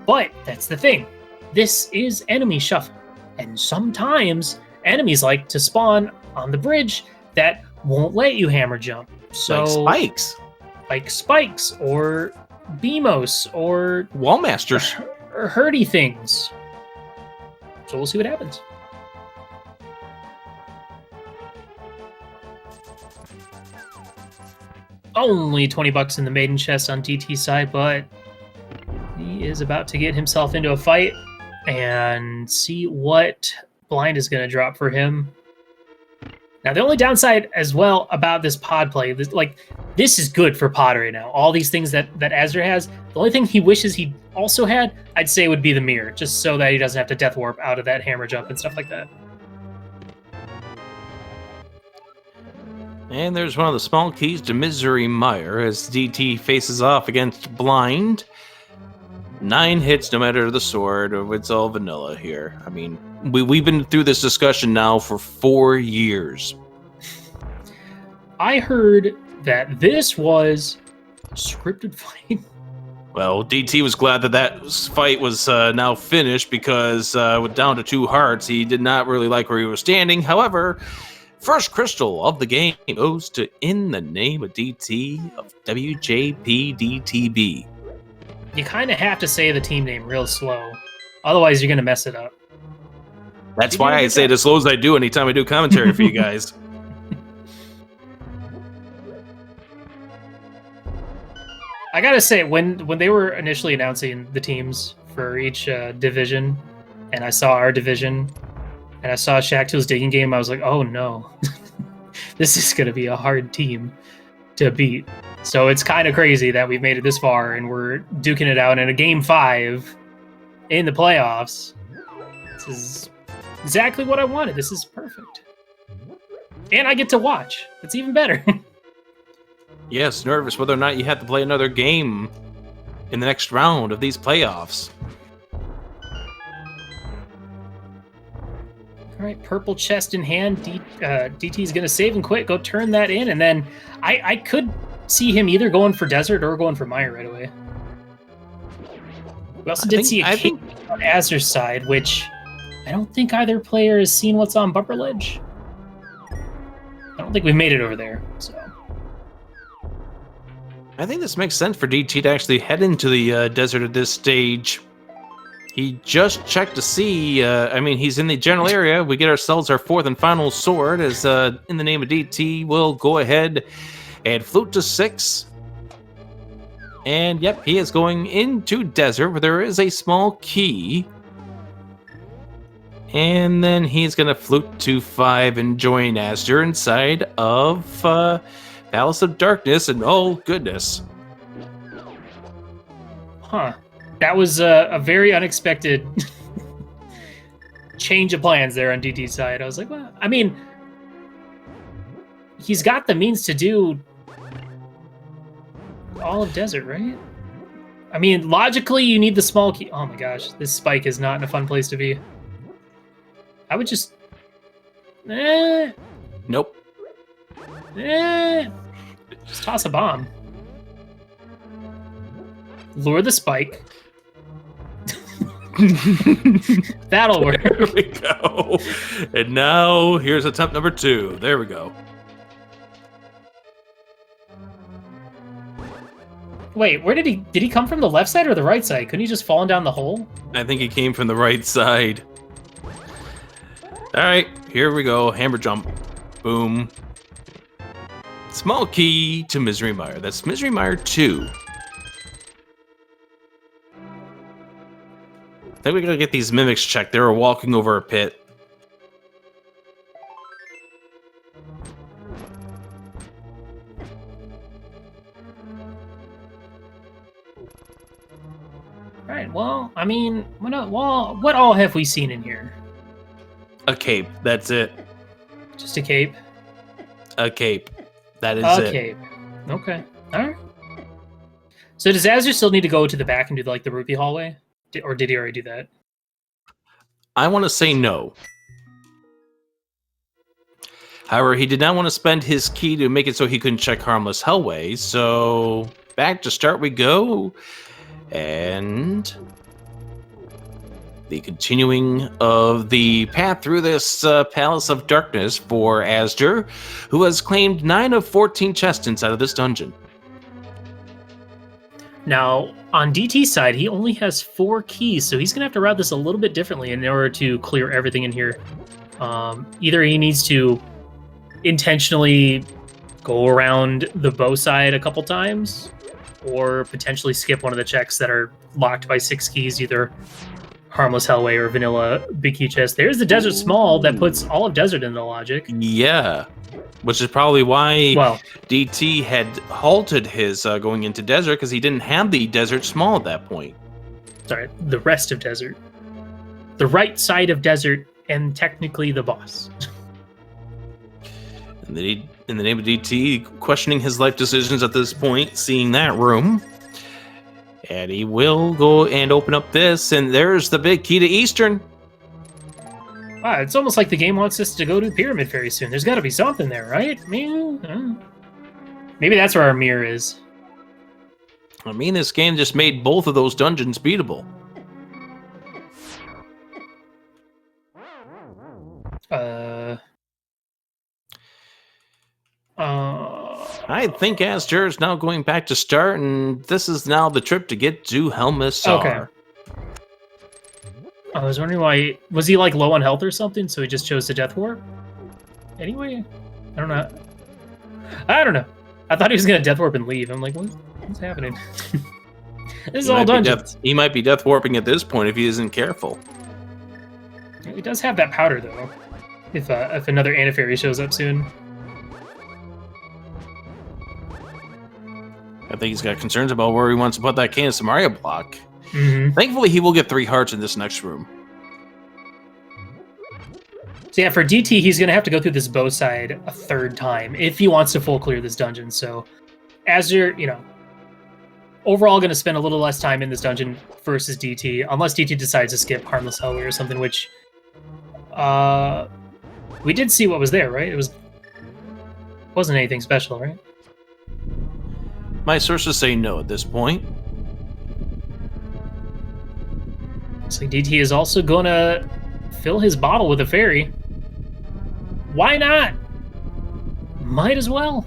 But that's the thing. This is enemy shuffle, and sometimes enemies like to spawn on the bridge that won't let you hammer jump. So like spikes or Beamos or Wallmasters or hurdy things. So we'll see what happens. Only 20 bucks in the maiden chest on DT's side, but he is about to get himself into a fight and see what blind is going to drop for him. Now, the only downside as well about this pod play, this is good for pod right now. All these things that azder has, the only thing he wishes he also had, I'd say, would be the mirror, just so that he doesn't have to death warp out of that hammer jump and stuff like that. And there's one of the small keys to Misery Mire as DT faces off against Blind. 9 hits no matter the sword, or it's all vanilla here. I mean, we've been through this discussion now for 4 years. I heard that this was a scripted fight. Well, DT was glad that fight was now finished because with down to 2 hearts, he did not really like where he was standing. However, first crystal of the game goes to In the Name of DT of WJPDTB. You kind of have to say the team name real slow. Otherwise, you're going to mess it up. That's why I say it as slow as I do anytime I do commentary for you guys. I got to say, when they were initially announcing the teams for each division, and I saw our division, and I saw Shaq2's digging game, I was like, oh no. This is going to be a hard team to beat. So it's kind of crazy that we've made it this far and we're duking it out in a game 5 in the playoffs. This is exactly what I wanted. This is perfect. And I get to watch. It's even better. Yes, nervous whether or not you have to play another game in the next round of these playoffs. All right, purple chest in hand. DT's going to save and quit. Go turn that in. And then I could see him either going for Desert or going for Mire right away. We also did see a kick on azder's side, which I don't think either player has seen what's on Bumper Ledge. I don't think we've made it over there, so... I think this makes sense for DT to actually head into the desert at this stage. He just checked to see, I mean, he's in the general area. We get ourselves our 4th and final sword as In the Name of DT will go ahead and flute to 6. And yep, he is going into desert where there is a small key. And then he's going to flute to 5 and join azder inside of Palace of Darkness, and oh goodness. Huh. That was a very unexpected change of plans there on DT's side. I was like, well, I mean, he's got the means to do all of desert, right? I mean, logically, you need the small key. Oh my gosh, this spike is not in a fun place to be. I would just... Nope. Just toss a bomb. Lure the spike. That'll work. There we go. And now, here's attempt number 2. There we go. Wait, where did he come from, the left side or the right side? Couldn't he just fallen down the hole? I think he came from the right side. All right, here we go. Hammer jump. Boom. Small key to Misery Mire. That's Misery Mire 2. I think we gotta get these mimics checked. They were walking over a pit. Alright, well, I mean, what all have we seen in here? A cape. That's it. Just a cape? A cape. That is a it. Cape. Okay. Alright. So does Azure still need to go to the back and do like the rupee hallway? Or did he already do that? I want to say no. However, he did not want to spend his key to make it so he couldn't check Harmless Hellway, so back to start we go. And the continuing of the path through this Palace of Darkness for Azder, who has claimed 9 of 14 chests inside of this dungeon. Now, on DT's side, he only has 4 keys, so he's going to have to route this a little bit differently in order to clear everything in here. Either he needs to intentionally go around the bow side a couple times, or potentially skip one of the checks that are locked by 6 keys, either Harmless Hellway or Vanilla Big Key Chest. There's the Desert Small that puts all of Desert in the logic. Yeah, which is probably why DT had halted his going into Desert, because he didn't have the Desert Small at that point. Sorry, the rest of Desert. The right side of Desert, and technically the boss. And then in the name of DT, questioning his life decisions at this point, seeing that room. And he will go and open up this, and there's the big key to Eastern. Wow, it's almost like the game wants us to go to Pyramid very soon. There's got to be something there, right? Maybe that's where our mirror is. I mean, this game just made both of those dungeons beatable. I think Azder is now going back to start, and this is now the trip to get to Helmisar. Okay. I was wondering why... Was he, like, low on health or something, so he just chose the Death Warp? Anyway? I don't know. I thought he was going to Death Warp and leave. I'm like, what's happening? This is all dungeons. He might be Death Warping at this point if he isn't careful. He does have that powder, though. If another Antifairy shows up soon. I think he's got concerns about where he wants to put that Cane of Samaria block. Mm-hmm. Thankfully, he will get 3 hearts in this next room. So yeah, for DT, he's going to have to go through this bow side a 3rd time if he wants to full clear this dungeon. So Azure, overall going to spend a little less time in this dungeon versus DT, unless DT decides to skip Harmless Hellway or something, which we did see what was there, right? Wasn't anything special, right? My sources say no at this point. So DT is also going to fill his bottle with a fairy. Why not? Might as well.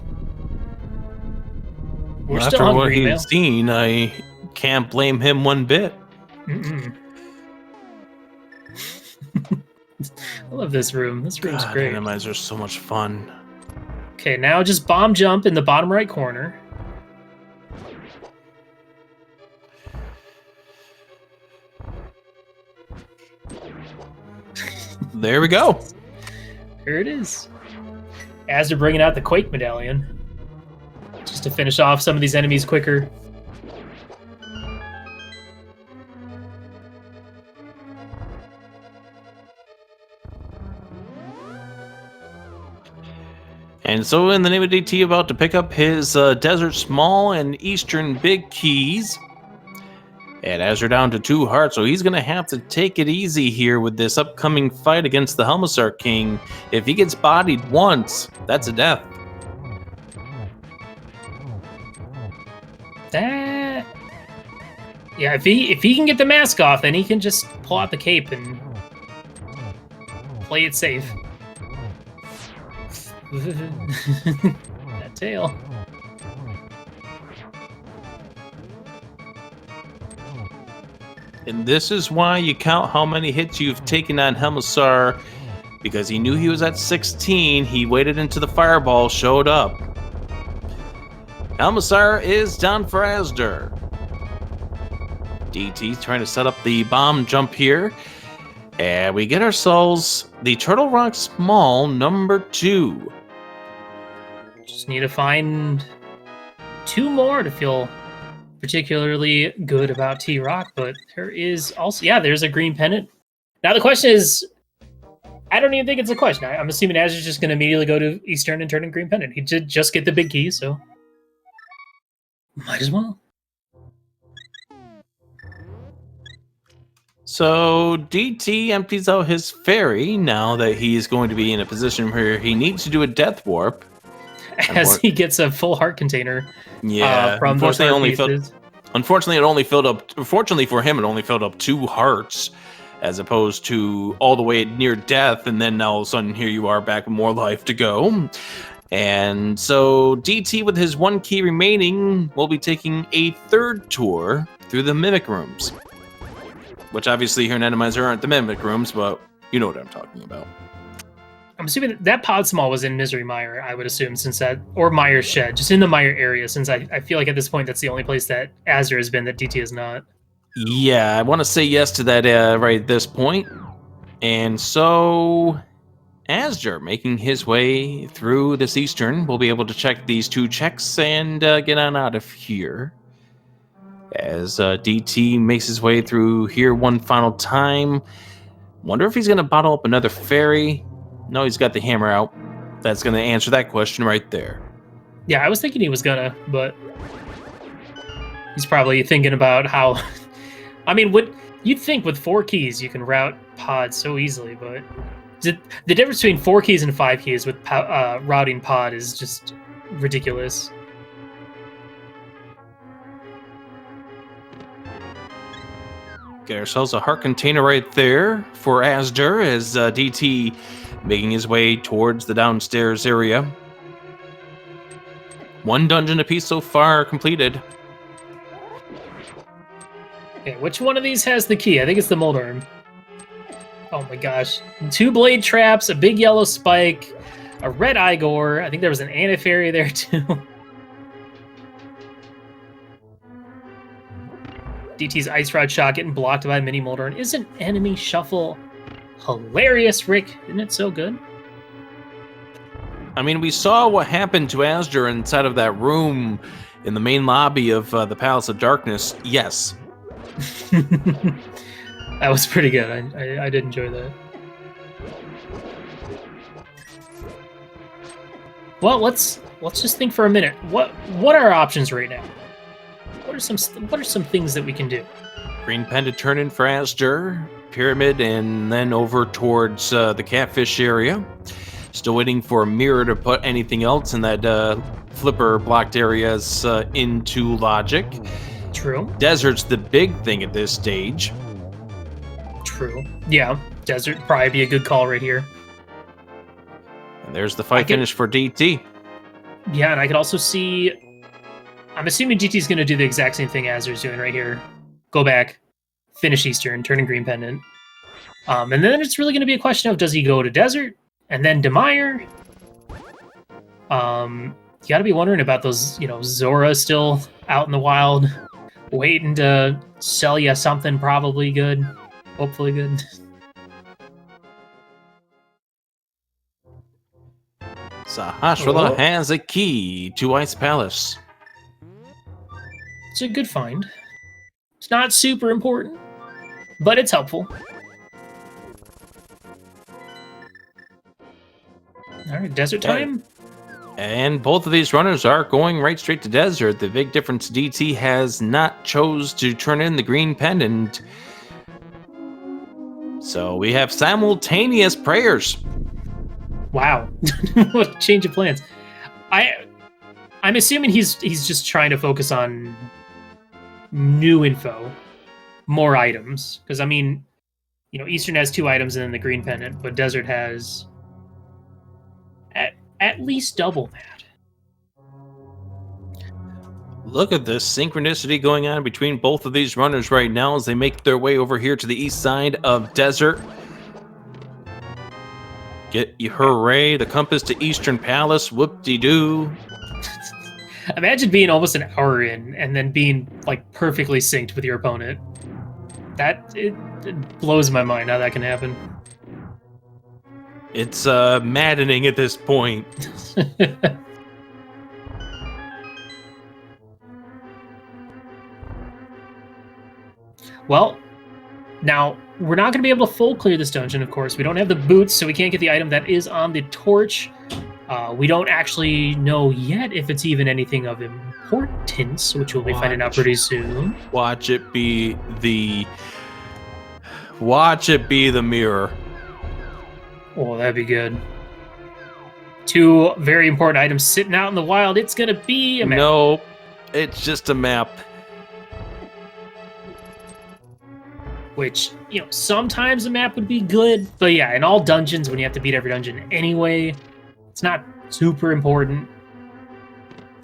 We're still after hungry, what he's seen, I can't blame him one bit. I love this room. This room's great. Randomizer is so much fun. Okay, now just bomb jump in the bottom right corner. There we go. Here it is. Azder bringing out the Quake Medallion. Just to finish off some of these enemies quicker. And so in the name of DT, about to pick up his Desert Small and Eastern Big Keys. And Azure down to 2 hearts, so he's going to have to take it easy here with this upcoming fight against the Helmisar King. If he gets bodied once, that's a death. Yeah, if he can get the mask off, then he can just pull out the cape and play it safe. That tail. And this is why you count how many hits you've taken on Helmisar, because he knew he was at 16. He waited until the fireball showed up. Helmisar is down for Azder. DT trying to set up the bomb jump here. And we get ourselves the Turtle Rock Small number 2. Just need to find 2 more to feel particularly good about T-Rock, but there is also, there's a green pennant. Now the question is, I don't even think it's a question. I'm assuming Azur's just going to immediately go to Eastern and turn in green pennant. He did just get the big key, so might as well. So DT empties out his fairy now that he's going to be in a position where he needs to do a death warp. As he gets a full heart container. Yeah, From those heart unfortunately, it only filled up. Fortunately for him, it only filled up 2 hearts, as opposed to all the way near death. And then now all of a sudden, here you are back with more life to go. And so DT, with his 1 key remaining, will be taking a 3rd tour through the Mimic Rooms. Which obviously here in Randomizer aren't the Mimic Rooms, but you know what I'm talking about. I'm assuming that Pod Small was in Misery Mire, I would assume, since that, or Mire's Shed, just in the Mire area, since I feel like at this point that's the only place that Azder has been that DT is not. Yeah, I want to say yes to that right at this point. And so Azder, making his way through this Eastern, will be able to check these 2 checks and get on out of here. As DT makes his way through here one final time. Wonder if he's going to bottle up another fairy. No, he's got the hammer out. That's going to answer that question right there. Yeah, I was thinking he was gonna, but he's probably thinking about how... I mean, what you'd think with 4 keys you can route Pod so easily, but the difference between 4 keys and 5 keys with routing Pod is just ridiculous. Get ourselves a heart container right there for Azder as DT making his way towards the downstairs area. 1 dungeon apiece so far completed. Okay, which one of these has the key? I think it's the Moldarm. Oh my gosh. 2 blade traps, a big yellow spike, a red Igor. I think there was an Antifairy there too. DT's Ice Rod shot getting blocked by Mini Moldarn. Isn't enemy shuffle hilarious, Rick? Isn't it so good? I mean, we saw what happened to Azder inside of that room in the main lobby of the Palace of Darkness. Yes. That was pretty good. I did enjoy that. Well, let's just think for a minute. What are our options right now? What are some things that we can do? Green Pendant turn in for Azder, Pyramid, and then over towards the Catfish area. Still waiting for a mirror to put anything else in that flipper blocked areas into logic. True. Desert's the big thing at this stage. True. Yeah, Desert probably be a good call right here. And there's the fight finish for DT. Yeah, and I could also see... I'm assuming DT's going to do the exact same thing Azder's doing right here. Go back, finish Eastern, turn in Green Pendant. And then it's really going to be a question of, does he go to Desert and then to Mire? You got to be wondering about those, Zora still out in the wild, waiting to sell you something probably good, hopefully good. Sahasrahla has a key to Ice Palace. It's a good find. It's not super important, but it's helpful. All right, Desert time. And both of these runners are going right straight to Desert. The big difference, DT has not chose to turn in the Green Pendant. So we have simultaneous prayers. Wow. What a change of plans. I'm assuming he's just trying to focus on new info, more items. Because, I mean, Eastern has 2 items and then the Green Pendant, but Desert has at least double that. Look at this synchronicity going on between both of these runners right now as they make their way over here to the east side of Desert. Get you hooray, the compass to Eastern Palace, whoop-de-doo. Imagine being almost an hour in and then being like perfectly synced with your opponent. It blows my mind how that can happen. It's maddening at this point. Well, now we're not going to be able to full clear this dungeon, of course. We don't have the boots, so we can't get the item that is on the torch. We don't actually know yet if it's even anything of importance, which we'll be finding out pretty soon. Watch it be the Watch it be the mirror. Oh, that'd be good. 2 very important items sitting out in the wild. It's gonna be a map. Nope. It's just a map. Which, sometimes a map would be good. But yeah, in all dungeons, when you have to beat every dungeon anyway, it's not super important.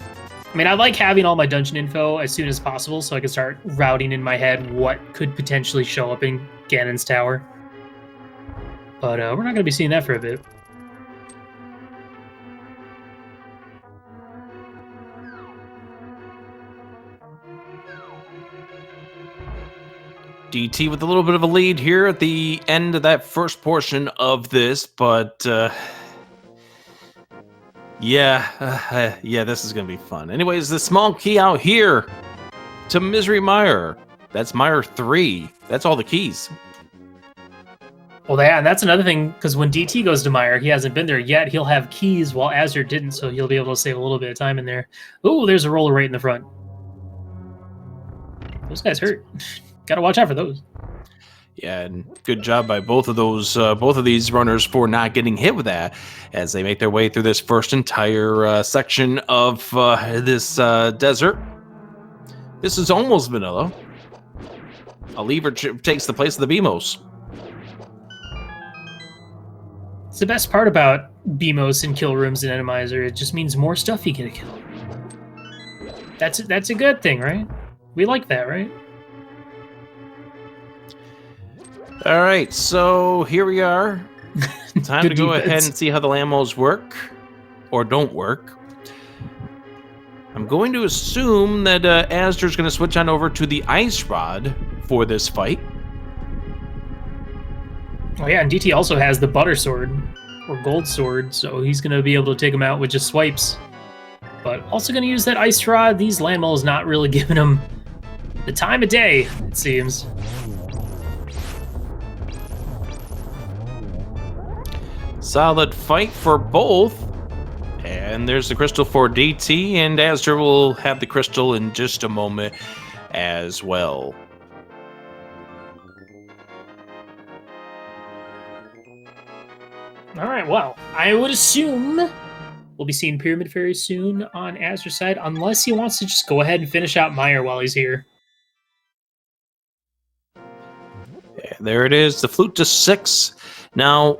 I mean, I like having all my dungeon info as soon as possible so I can start routing in my head what could potentially show up in Ganon's Tower. But we're not going to be seeing that for a bit. DT with a little bit of a lead here at the end of that first portion of this, but yeah, this is going to be fun. Anyways, the small key out here to Misery Mire. That's Mire 3. That's all the keys. Well, yeah, and that's another thing, because when DT goes to Mire, he hasn't been there yet. He'll have keys while azder didn't, so he'll be able to save a little bit of time in there. Ooh, there's a roller right in the front. Those guys hurt. Gotta watch out for those. Yeah, and good job by both of these runners for not getting hit with that as they make their way through this first entire section of this desert. This is almost vanilla. A lever takes the place of the BMOS. It's the best part about BMOS and kill rooms and Randomizer. It just means more stuff you get to kill. That's a good thing, right? We like that, right? All right, so here we are. Time to go ahead and see how the Lambos work or don't work. I'm going to assume that azder's going to switch on over to the Ice Rod for this fight. Oh yeah, and DT also has the Butter Sword, or Gold Sword, so he's going to be able to take him out with just swipes. But also going to use that Ice Rod. These landmills not really giving him the time of day, it seems. Solid fight for both. And there's the crystal for DT, and azder will have the crystal in just a moment as well. All right, well, I would assume we'll be seeing Pyramid Fairy soon on azder's side, unless he wants to just go ahead and finish out Mire while he's here. Yeah, there it is, the flute to 6. Now,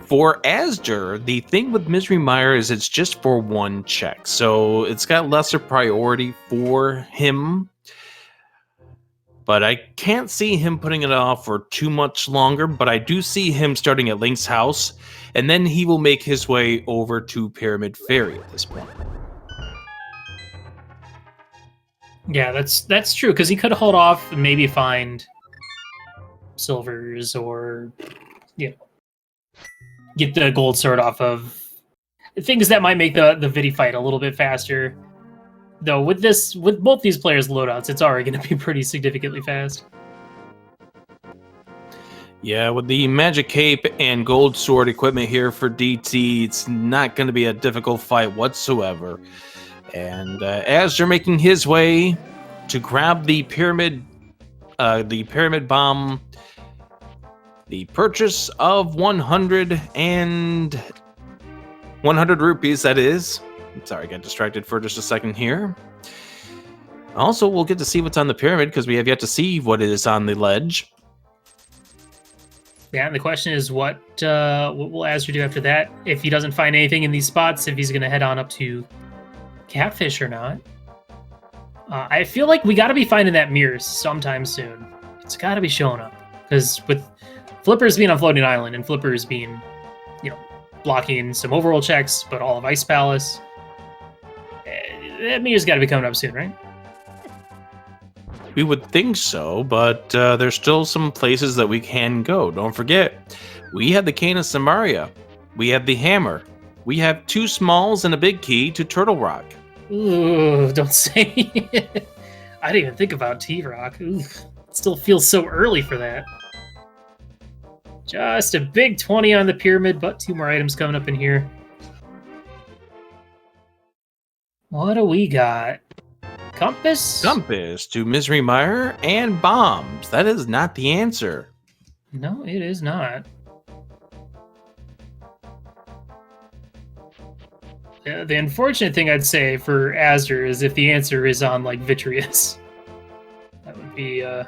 for azder, the thing with Misery Mire is it's just for 1 check, so it's got lesser priority for him. But I can't see him putting it off for too much longer, but I do see him starting at Link's house, and then he will make his way over to Pyramid Fairy at this point. Yeah, that's true, because he could hold off and maybe find silvers or, get the gold sword off of things that might make the Vidi fight a little bit faster. Though with both these players' loadouts, it's already going to be pretty significantly fast. Yeah, with the Magic Cape and Gold Sword equipment here for DT, it's not going to be a difficult fight whatsoever. And azder making his way to grab the pyramid bomb. The purchase of 100 rupees, that is. Sorry, I got distracted for just a second here. Also, we'll get to see what's on the pyramid because we have yet to see what is on the ledge. Yeah, and the question is what will azder do after that? If he doesn't find anything in these spots, if he's going to head on up to Catfish or not. I feel like we got to be finding that mirrors sometime soon. It's got to be showing up. Because with Flippers being on Floating Island and Flippers being, blocking some overworld checks, but all of Ice Palace, that mirror's got to be coming up soon, right? We would think so, but there's still some places that we can go. Don't forget, we have the Cane of Samaria. We have the Hammer. We have 2 smalls and a big key to Turtle Rock. Ooh, don't say it. I didn't even think about T-Rock. Ooh, it still feels so early for that. Just a big 20 on the pyramid, but 2 more items coming up in here. What do we got? Compass? Compass to Misery Mire and bombs. That is not the answer. No, it is not. The unfortunate thing I'd say for Azder is if the answer is on like Vitreous. That would be I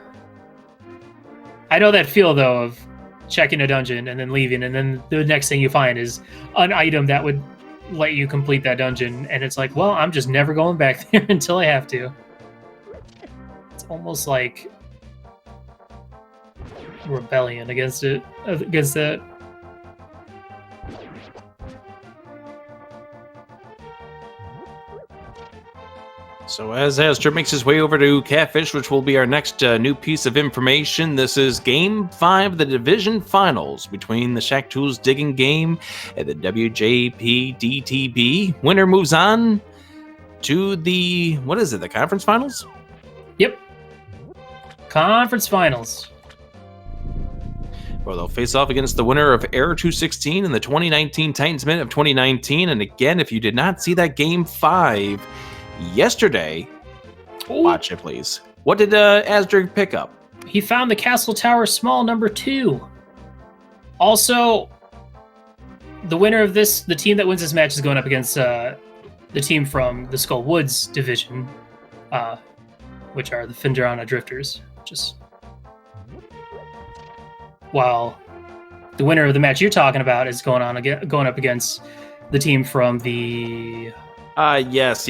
know that feel though of checking a dungeon and then leaving, and then the next thing you find is an item that would let you complete that dungeon, and it's like, well, I'm just never going back there until I have to. It's almost like rebellion against it, against that. So as Azder makes his way over to Catfish, which will be our next new piece of information, this is Game 5 of the Division Finals between the Shack Tools Digging Game and the WJPDTB. Winner moves on to the, what is it, the Conference Finals? Yep. Conference Finals. Where they'll face off against the winner of Error 216 and the 2019 Titans Minute of 2019. And again, if you did not see that Game 5 yesterday, watch it, please. What did Azder pick up? He found the Castle Tower Small number 2. Also, the winner of this, the team that wins this match is going up against the team from the Skull Woods division, which are the Finderana Drifters. While the winner of the match you're talking about is going up against the team from the... Yes.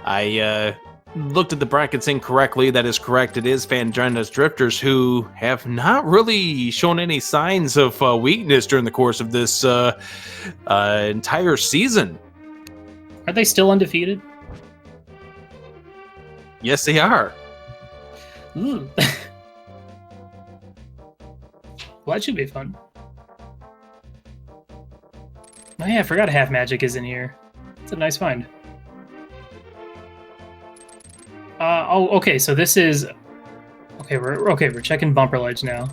I looked at the brackets incorrectly. That is correct. It is Finderana's Drifters, who have not really shown any signs of weakness during the course of this entire season. Are they still undefeated? Yes, they are. Ooh. Well, that should be fun. Oh yeah, I forgot Half Magic is in here. It's a nice find. Okay, so this is... We're checking Bumper Ledge now.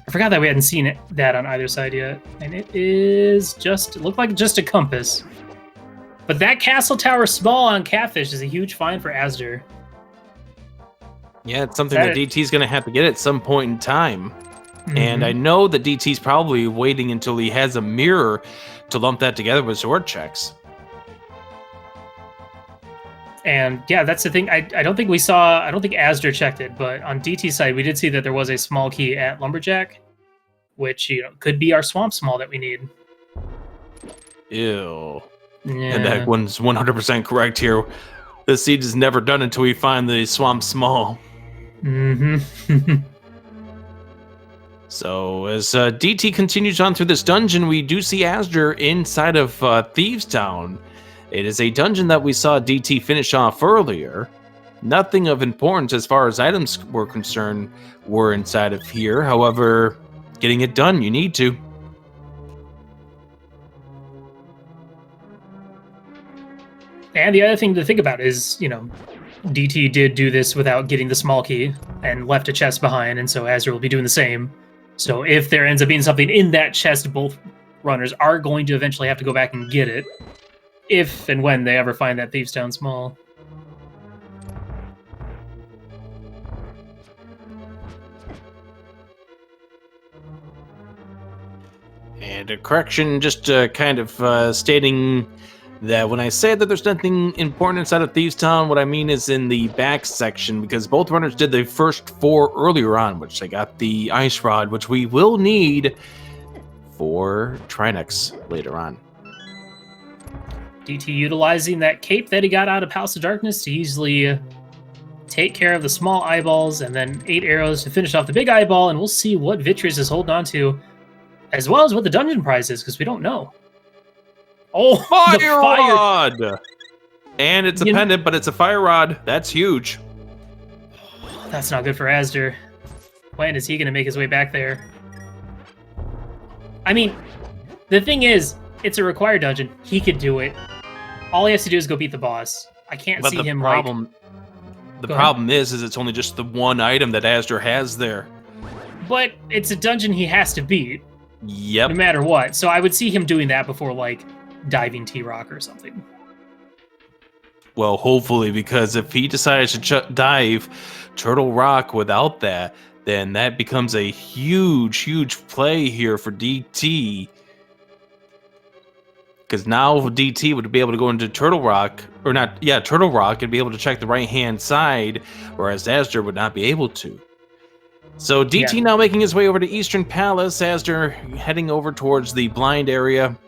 I forgot that we hadn't seen that on either side yet. And it is just... It looked like just a compass. But that Castle Tower Small on Catfish is a huge find for Azder. Yeah, it's something that DT's going to have to get at some point in time. Mm-hmm. And I know that DT's probably waiting until he has a mirror to lump that together with sword checks. And yeah, that's the thing. I don't think Azder checked it, but on DT's side, we did see that there was a small key at Lumberjack, which, could be our Swamp Small that we need. Ew. Yeah. And that one's 100% correct here. The siege is never done until we find the Swamp Small. Mm-hmm. So as DT continues on through this dungeon, we do see Azder inside of Thieves Town. It is a dungeon that we saw DT finish off earlier. Nothing of importance as far as items were concerned were inside of here. However, getting it done, you need to. And the other thing to think about is, DT did do this without getting the small key and left a chest behind, and so Azder will be doing the same. So if there ends up being something in that chest, both runners are going to eventually have to go back and get it, if and when they ever find that Thieves Town Small. And a correction, just kind of stating that when I say that there's nothing important inside of Thieves Town, what I mean is in the back section, because both runners did the first 4 earlier on, which they got the Ice Rod, which we will need for Trinex later on. DT utilizing that cape that he got out of House of Darkness to easily take care of the small eyeballs, and then 8 arrows to finish off the big eyeball, and we'll see what Vitreous is holding on to, as well as what the dungeon prize is, because we don't know. Oh, fire rod! And it's a pendant, but it's a fire rod. That's huge. That's not good for Azder. When is he going to make his way back there? I mean, the thing is, it's a required dungeon. He could do it. All he has to do is go beat the boss. I can't see him The problem is it's only just the one item that Azder has there. But it's a dungeon he has to beat. Yep. No matter what. So I would see him doing that before, diving T-Rock or something. Well, hopefully, because if he decides to dive Turtle Rock without that, then that becomes a huge play here for DT. Because now DT would be able to go into Turtle Rock, or not, yeah, Turtle Rock, and be able to check the right-hand side, whereas azder would not be able to. So DT now making his way over to Eastern Palace, azder heading over towards the blind area.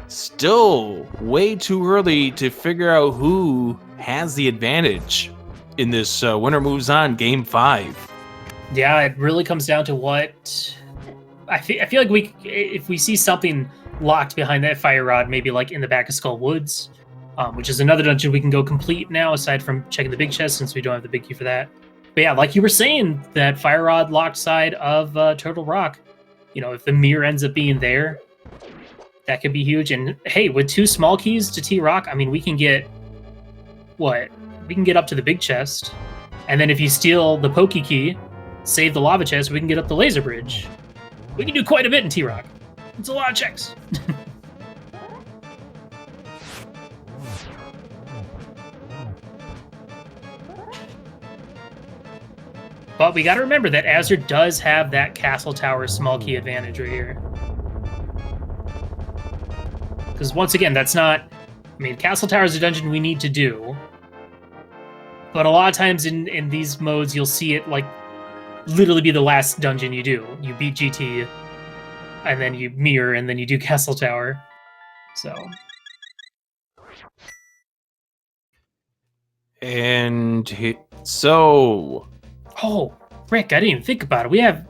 Still way too early to figure out who has the advantage in this winner moves on game 5. Yeah, it really comes down to what I feel like if we see something locked behind that fire rod, maybe like in the back of Skull Woods, which is another dungeon we can go complete now, aside from checking the big chest since we don't have the big key for that. But yeah, like you were saying, that fire rod locked side of Turtle Rock, if the mirror ends up being there, that could be huge. And hey, with 2 small keys to T-Rock, I mean, we can get what? We can get up to the big chest, and then if you steal the pokey key, save the lava chest, we can get up the laser bridge. We can do quite a bit in T-Rock. It's a lot of checks. But we got to remember that azder does have that castle tower small key advantage right here. Because once again, that's not... I mean, castle tower is a dungeon we need to do. But a lot of times in these modes, you'll see it like literally be the last dungeon you do. You beat GT, and then you mirror, and then you do castle tower. So... Oh, Rick, I didn't even think about it. We have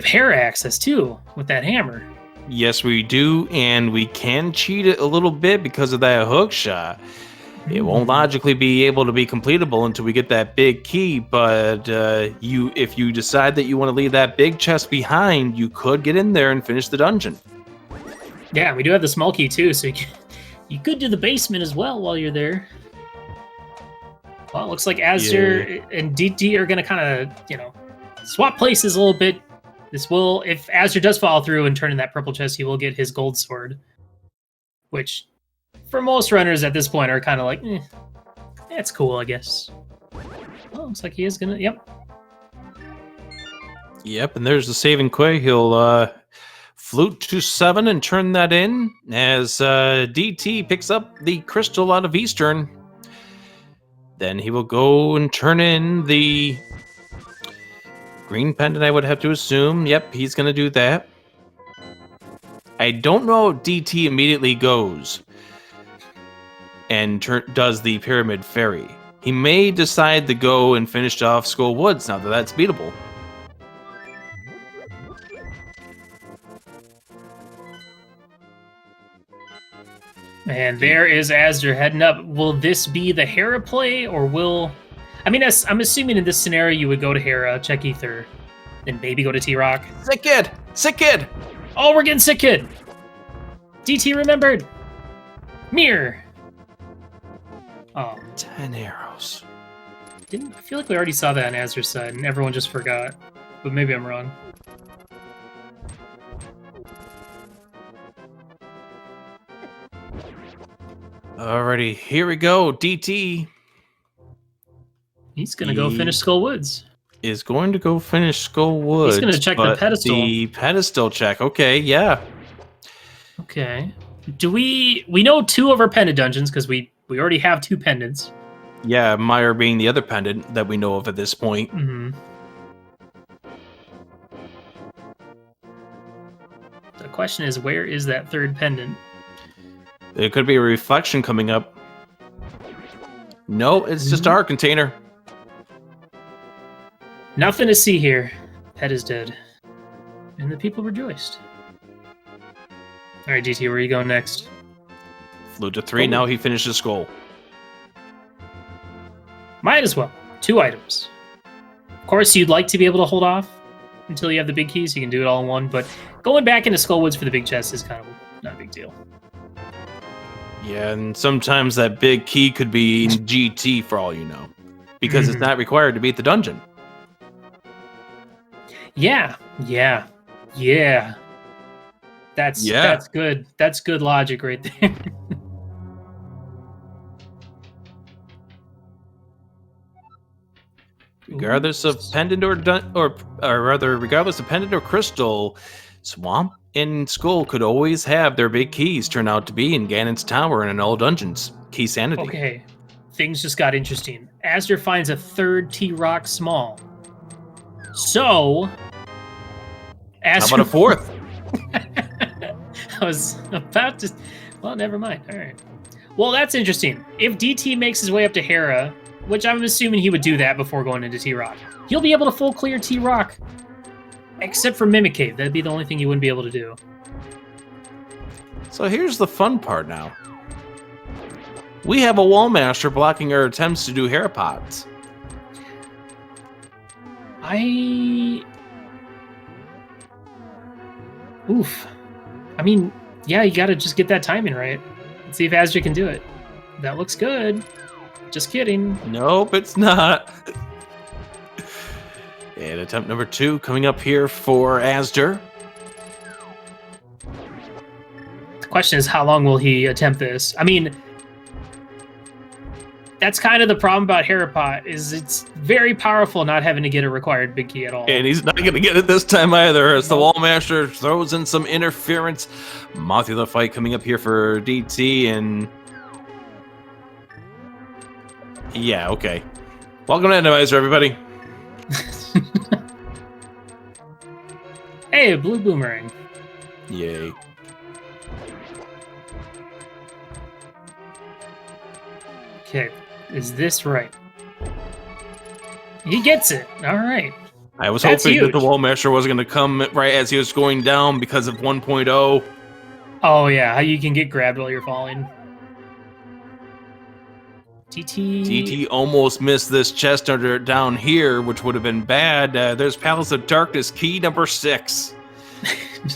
hair access too with that hammer. Yes, we do, and we can cheat it a little bit because of that hook shot. It won't logically be able to be completable until we get that big key, but if you decide that you want to leave that big chest behind, you could get in there and finish the dungeon. Yeah, we do have the small key too, so you could do the basement as well while you're there. Well, it looks like azder and DT are going to kind of, swap places a little bit. This will, if azder does follow through and turn in that purple chest, he will get his gold sword, which for most runners at this point are kind of like, that's cool, I guess. Oh, looks like he is going to, Yep, and there's the saving Quay. He'll flute to 7 and turn that in as DT picks up the crystal out of Eastern. Then he will go and turn in the green pendant, I would have to assume. Yep, he's going to do that. I don't know if DT immediately goes and does the Pyramid Ferry. He may decide to go and finish off Skull Woods now that that's beatable. And there is azder heading up. Will this be the Hera play, or will... I mean, I'm assuming in this scenario you would go to Hera, check Ether, then maybe go to T-Rock. Sick kid! Sick kid! Oh, we're getting sick kid! DT remembered! Mirror! Oh. 10 arrows. I feel like we already saw that on azder's side, and everyone just forgot. But maybe I'm wrong. Alrighty, here we go. DT. He's going to go finish Skull Woods. Is going to go finish Skull Woods. He's going to check the pedestal. The pedestal check. Okay, yeah. Okay. Do we know 2 of our pendant dungeons because we already have 2 pendants. Yeah, Meyer being the other pendant that we know of at this point. Mm-hmm. The question is, where is that 3rd pendant? There could be a reflection coming up. No, it's just our container. Nothing to see here. Pet is dead. And the people rejoiced. Alright, DT, where are you going next? Flew to 3, now he finishes Skull. Might as well. 2 items. Of course, you'd like to be able to hold off until you have the big keys. You can do it all in one, but going back into Skull Woods for the big chest is kind of not a big deal. Yeah, and sometimes that big key could be in GT for all you know. Because it's not required to beat the dungeon. Yeah. That's good. That's good logic right there. Regardless of pendant or rather, regardless of pendant or crystal, Swamp and Skull could always have their big keys turn out to be in Ganon's tower and in all dungeons. Key sanity. Okay, things just got interesting. Azder finds a third T-Rock small. So, How about a fourth? I was about to... Well, never mind. All right. Well, that's interesting. If DT makes his way up to Hera, which I'm assuming he would do that before going into T-Rock, he'll be able to full clear T-Rock. Except for Mimic Cave. That'd be the only thing he wouldn't be able to do. So here's the fun part now. We have a Wall Master blocking our attempts to do Hera pods. Oof. I mean, yeah, you gotta just get that timing right. Let's see if Azder can do it. That looks good. Just kidding. Nope, it's not. And attempt number 2 coming up here for Azder. The question is, how long will he attempt this? I mean, that's kind of the problem about Herapot, is it's very powerful not having to get a required big key at all. And he's not going to get it this time either, as the Wall Master throws in some interference. Mothula fight coming up here for DT, and... yeah, okay. Welcome to Randomizer, everybody. Hey, a blue boomerang. Yay. Okay, is this right? He gets it. All right. I was That's hoping that huge. the Wall Master was going to come right as he was going down because of 1.0. Oh, yeah, how you can get grabbed while you're falling. DT almost missed this chest under down here, which would have been bad. There's Palace of Darkness, key number 6.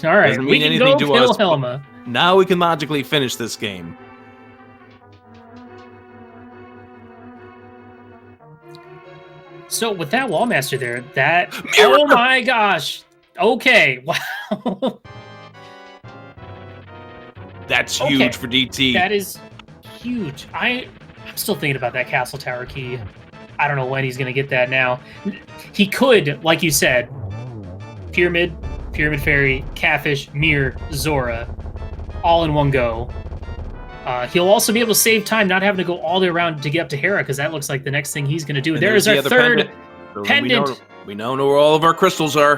All right, Doesn't we mean can anything go to kill us, Helma. Now we can logically finish this game. So with that Wallmaster there, that... Mirror! Oh my gosh! Okay, wow. That's Okay. huge for DT. That is huge. I'm still thinking about that Castle Tower key. I don't know when he's going to get that now. He could, like you said, Pyramid, Pyramid Fairy, Catfish, Mirror, Zora, all in one go. He'll also be able to save time not having to go all the way around to get up to Hera, because that looks like the next thing he's going to do. And There is there's our the third other So pendant. We now know where all of our crystals are.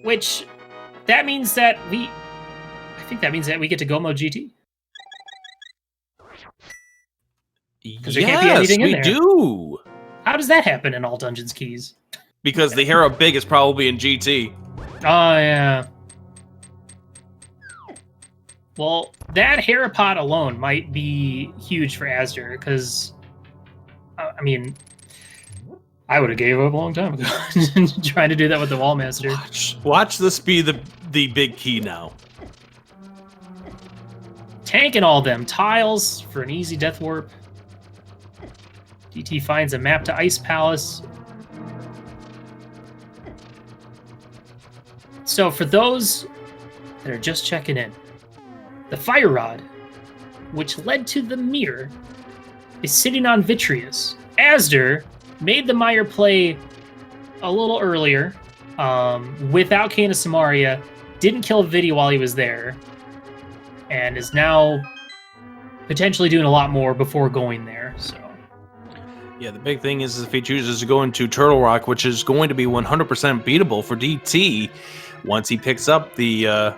Which, that means that I think that means that we get to go mode GT. Yes, there can't be anything in we there. do. How does that happen in all Dungeons keys? Because the Hera Big is probably in GT. Oh, yeah. Well, that Herapod alone might be huge for Azder, because, I mean, I would have gave up a long time ago trying to do that with the Wallmaster. Watch this be the big key now. Tanking all them tiles for an easy death warp. DT finds a map to Ice Palace. So for those that are just checking in, the Fire Rod, which led to the Mirror, is sitting on Vitreous. Azder made the Mire play a little earlier without Kane of Samaria, didn't kill Vidi while he was there, and is now potentially doing a lot more before going there. So Yeah, the big thing is if he chooses to go into Turtle Rock, which is going to be 100% beatable for DT once he picks up the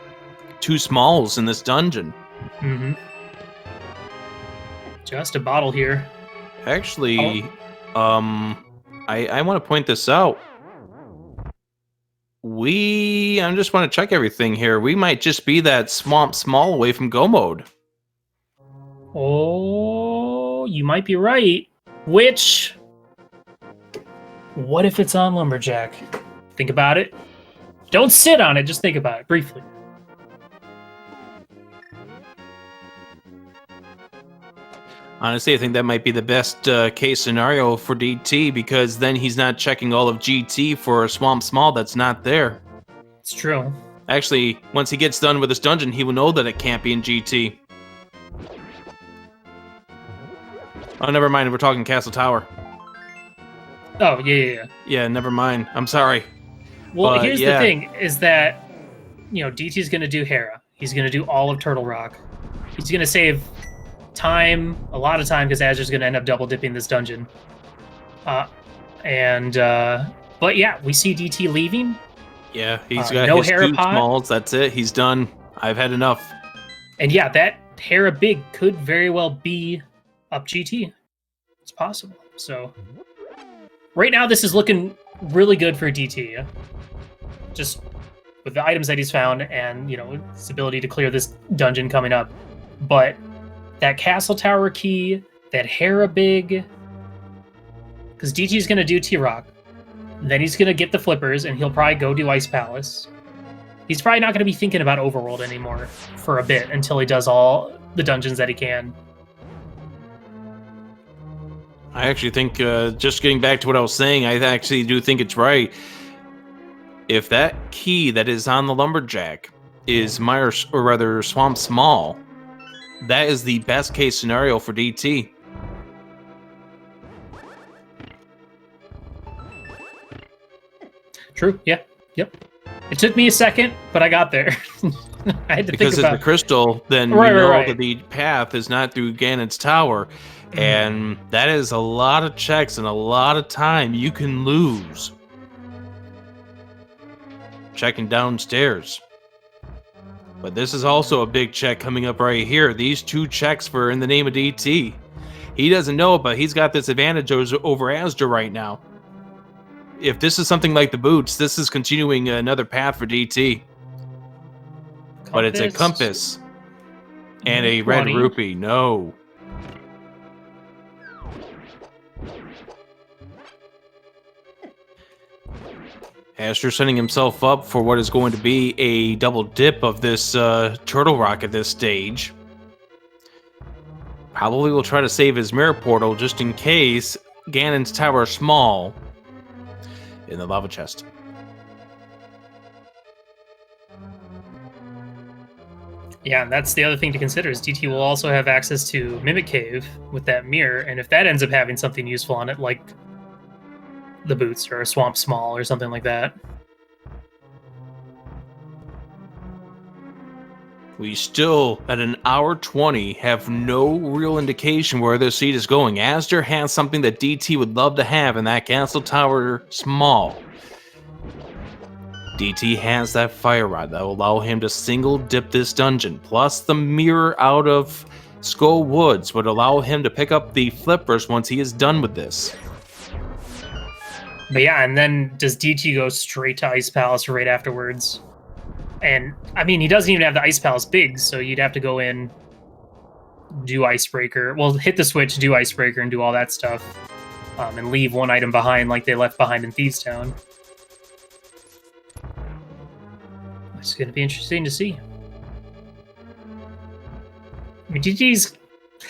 2 smalls in this dungeon. mm-hmm. Just a bottle here. Actually, I want to point this out. I just want to check everything here. We might just be that swamp small away from go mode. Oh, you might be right. Which, what if it's on Lumberjack? Think about it. Don't sit on it, just think about it briefly. Honestly, I think that might be the best case scenario for DT, because then he's not checking all of GT for a swamp small that's not there. It's true. Actually, once he gets done with this dungeon, he will know that it can't be in GT. Oh, never mind. We're talking Castle Tower. Oh, yeah. Yeah, never mind. I'm sorry. Well, But, here's yeah. the thing, is that, DT's going to do Hera. He's going to do all of Turtle Rock. He's going to save time, a lot of time, because Azur's going to end up double dipping this dungeon. But yeah, we see DT leaving. Yeah, he's got no his Hera two pot. smalls. That's it. He's done. I've had enough. And yeah, that Hera big could very well be up GT. It's possible. So right now, this is looking really good for DT. Just with the items that he's found and, his ability to clear this dungeon coming up. But that Castle Tower key, that Hera big, because DT's going to do T-Rock. Then he's going to get the flippers, and he'll probably go do Ice Palace. He's probably not going to be thinking about Overworld anymore for a bit until he does all the dungeons that he can. I actually think, just getting back to what I was saying, I actually do think it's right. If that key that is on the Lumberjack is Swamp Small, that is the best case scenario for DT. True, yeah. Yep. It took me a second, but I got there. I had to because think about it's the crystal, then right. that the path is not through Ganon's tower. And that is a lot of checks and a lot of time you can lose checking downstairs. But this is also a big check coming up right here. These two checks for In the Name of DT. He doesn't know it, but he's got this advantage over Azder right now. If this is something like the boots, this is continuing another path for DT. But it's a compass and a red rupee. No. Azder setting himself up for what is going to be a double dip of this Turtle Rock at this stage. Probably will try to save his mirror portal just in case Ganon's tower is small in the lava chest. Yeah, and that's the other thing to consider is DT will also have access to Mimic Cave with that mirror, and if that ends up having something useful on it, like the boots or a Swamp Small or something like that. We still, at an hour 20, have no real indication where this seed is going. Azder has something that DT would love to have in that Castle Tower Small. DT has that fire rod that will allow him to single dip this dungeon, plus the mirror out of Skull Woods would allow him to pick up the flippers once he is done with this. But yeah, and then does DT go straight to Ice Palace right afterwards? And, I mean, he doesn't even have the Ice Palace big, so you'd have to go in, do Icebreaker. Well, hit the switch, do Icebreaker, and do all that stuff. And leave one item behind like they left behind in Thieves Town. It's going to be interesting to see. I mean, DT's...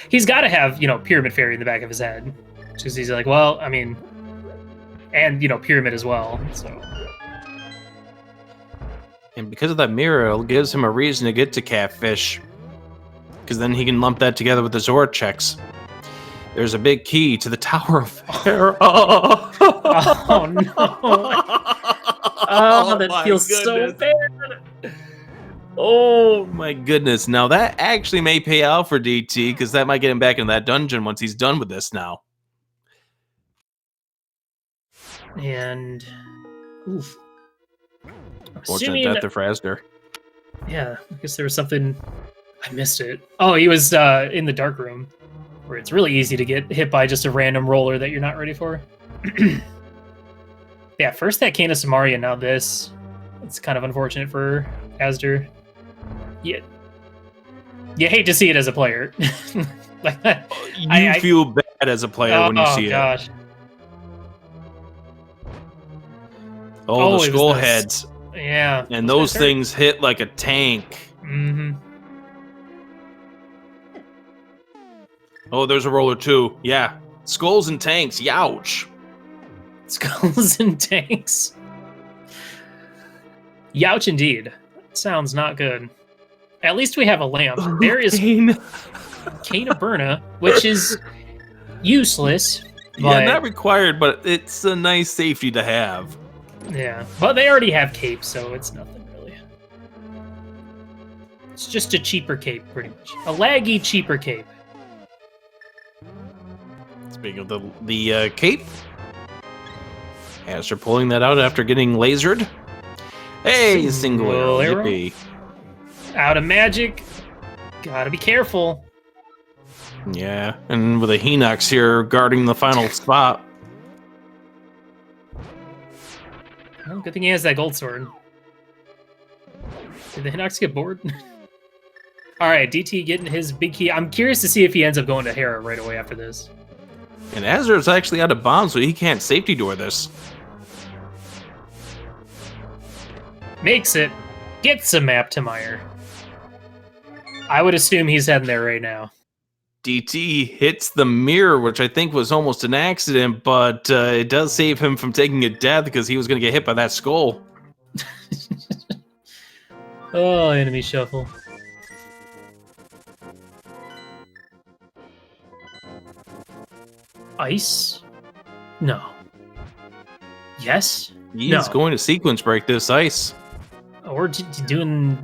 He's got to have, Pyramid Fairy in the back of his head. Because he's like, well, I mean... And, Pyramid as well, so... And because of that mirror, it gives him a reason to get to Catfish. Because then he can lump that together with the Zora checks. There's a big key to the Tower of Fire. Oh, oh no. Oh, that feels so bad. Oh my goodness. Now that actually may pay out for DT, because that might get him back in that dungeon once he's done with this now. And... Oof. Fortunate death for Azder. Yeah, I guess there was something... I missed it. Oh, he was in the dark room, where it's really easy to get hit by just a random roller that you're not ready for. Yeah, first that Canis Amaria, now this. It's kind of unfortunate for Azder. Yeah. You hate to see it as a player. You feel bad as a player when you see gosh. it. Oh, the skull heads. Yeah. And those things hit like a tank. Mm-hmm. Oh, there's a roller too. Yeah. Skulls and tanks. Youch. Skulls and tanks. Youch indeed. Sounds not good. At least we have a lamp. There is Cane of Burna, which is useless Yeah, not required, but it's a nice safety to have. Yeah, but they already have capes, so it's nothing really. It's just a cheaper cape, pretty much. A laggy, cheaper cape. Speaking of the cape, as they're pulling that out after getting lasered. Hey, single arrow. Yippee. Out of magic. Gotta be careful. Yeah, and with a Hinox here guarding the final spot. Well, good thing he has that gold sword. Did the Hinox get bored? Alright, DT getting his big key. I'm curious to see if he ends up going to Hera right away after this. And Azder's actually out of bombs, so he can't safety door this. Makes it. Gets a map to Meyer. I would assume he's heading there right now. DT hits the mirror, which I think was almost an accident, but it does save him from taking a death because he was going to get hit by that skull. Oh, enemy shuffle. Ice? No. Yes? He's going to sequence break this ice. Or doing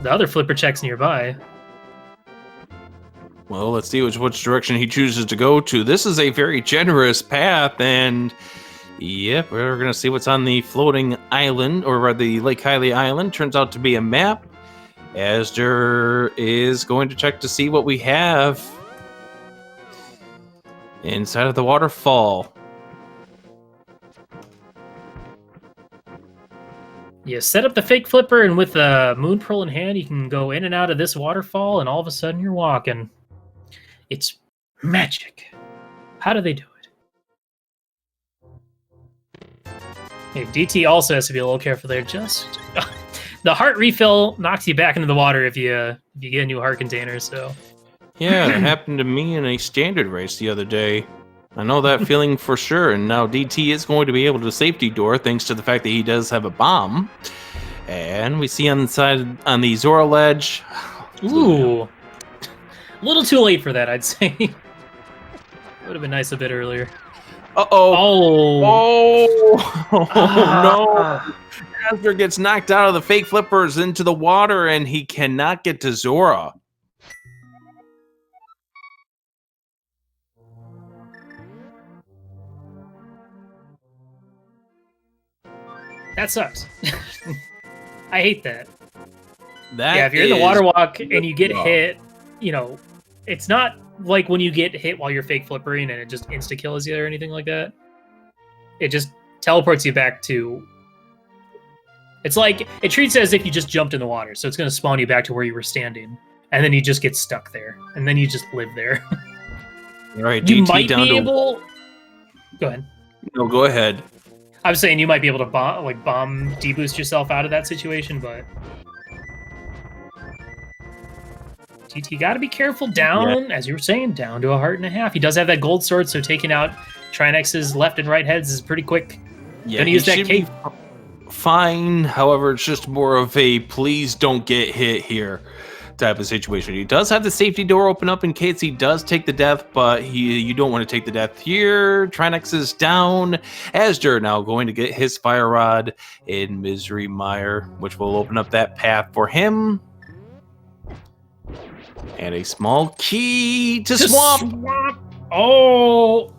the other flipper checks nearby. Well, let's see which direction he chooses to go to. This is a very generous path, and yep, we're going to see what's on the floating island, or the Lake Hylia Island. Turns out to be a map. Azder is going to check to see what we have inside of the waterfall. You set up the fake flipper, and with a moon pearl in hand, you can go in and out of this waterfall, and all of a sudden you're walking. It's magic. How do they do it? Hey, DT also has to be a little careful there. Just the heart refill knocks you back into the water if you get a new heart container. So yeah, it happened to me in a standard race the other day. I know that feeling for sure. And now DT is going to be able to safety door thanks to the fact that he does have a bomb. And we see on the side on the Zora ledge. Ooh. A little too late for that, I'd say. Would have been nice a bit earlier. Uh-oh. Oh, no. Azder gets knocked out of the fake flippers into the water, and he cannot get to Zora. That sucks. I hate that. Yeah, if you're in the water walk and you get hit, you know, it's not like when you get hit while you're fake flippering and it just insta-kills you or anything like that. It just teleports you back to... It's like, it treats it as if you just jumped in the water, so it's going to spawn you back to where you were standing. And then you just get stuck there. And then you just live there. All right, you DT might down be able... Go ahead. No, go ahead. I was saying you might be able to bomb deboost yourself out of that situation, but... DT got to be careful down, as you were saying, down to a heart and a half. He does have that gold sword, so taking out Trinex's left and right heads is pretty quick. Yeah, gonna use that cape. Fine. However, it's just more of a please don't get hit here type of situation. He does have the safety door open up in case he does take the death, but you don't want to take the death here. Trinex is down. Azder now going to get his fire rod in Misery Mire, which will open up that path for him. And a small key to swamp. Oh,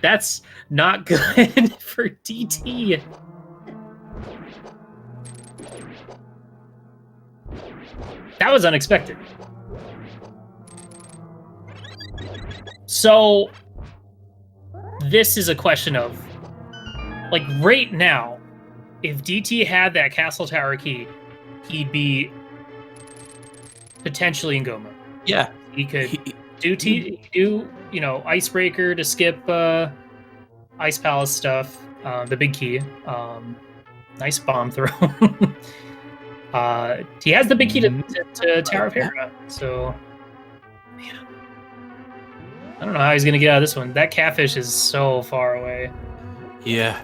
that's not good for DT. That was unexpected. So, this is a question of, like, right now, if DT had that castle tower key, he'd be potentially in go mode. Yeah. He could do you know, Icebreaker to skip Ice Palace stuff, the big key. Nice bomb throw. He has the big key to Tower of Hera, so man. I don't know how he's gonna get out of this one. That catfish is so far away. Yeah.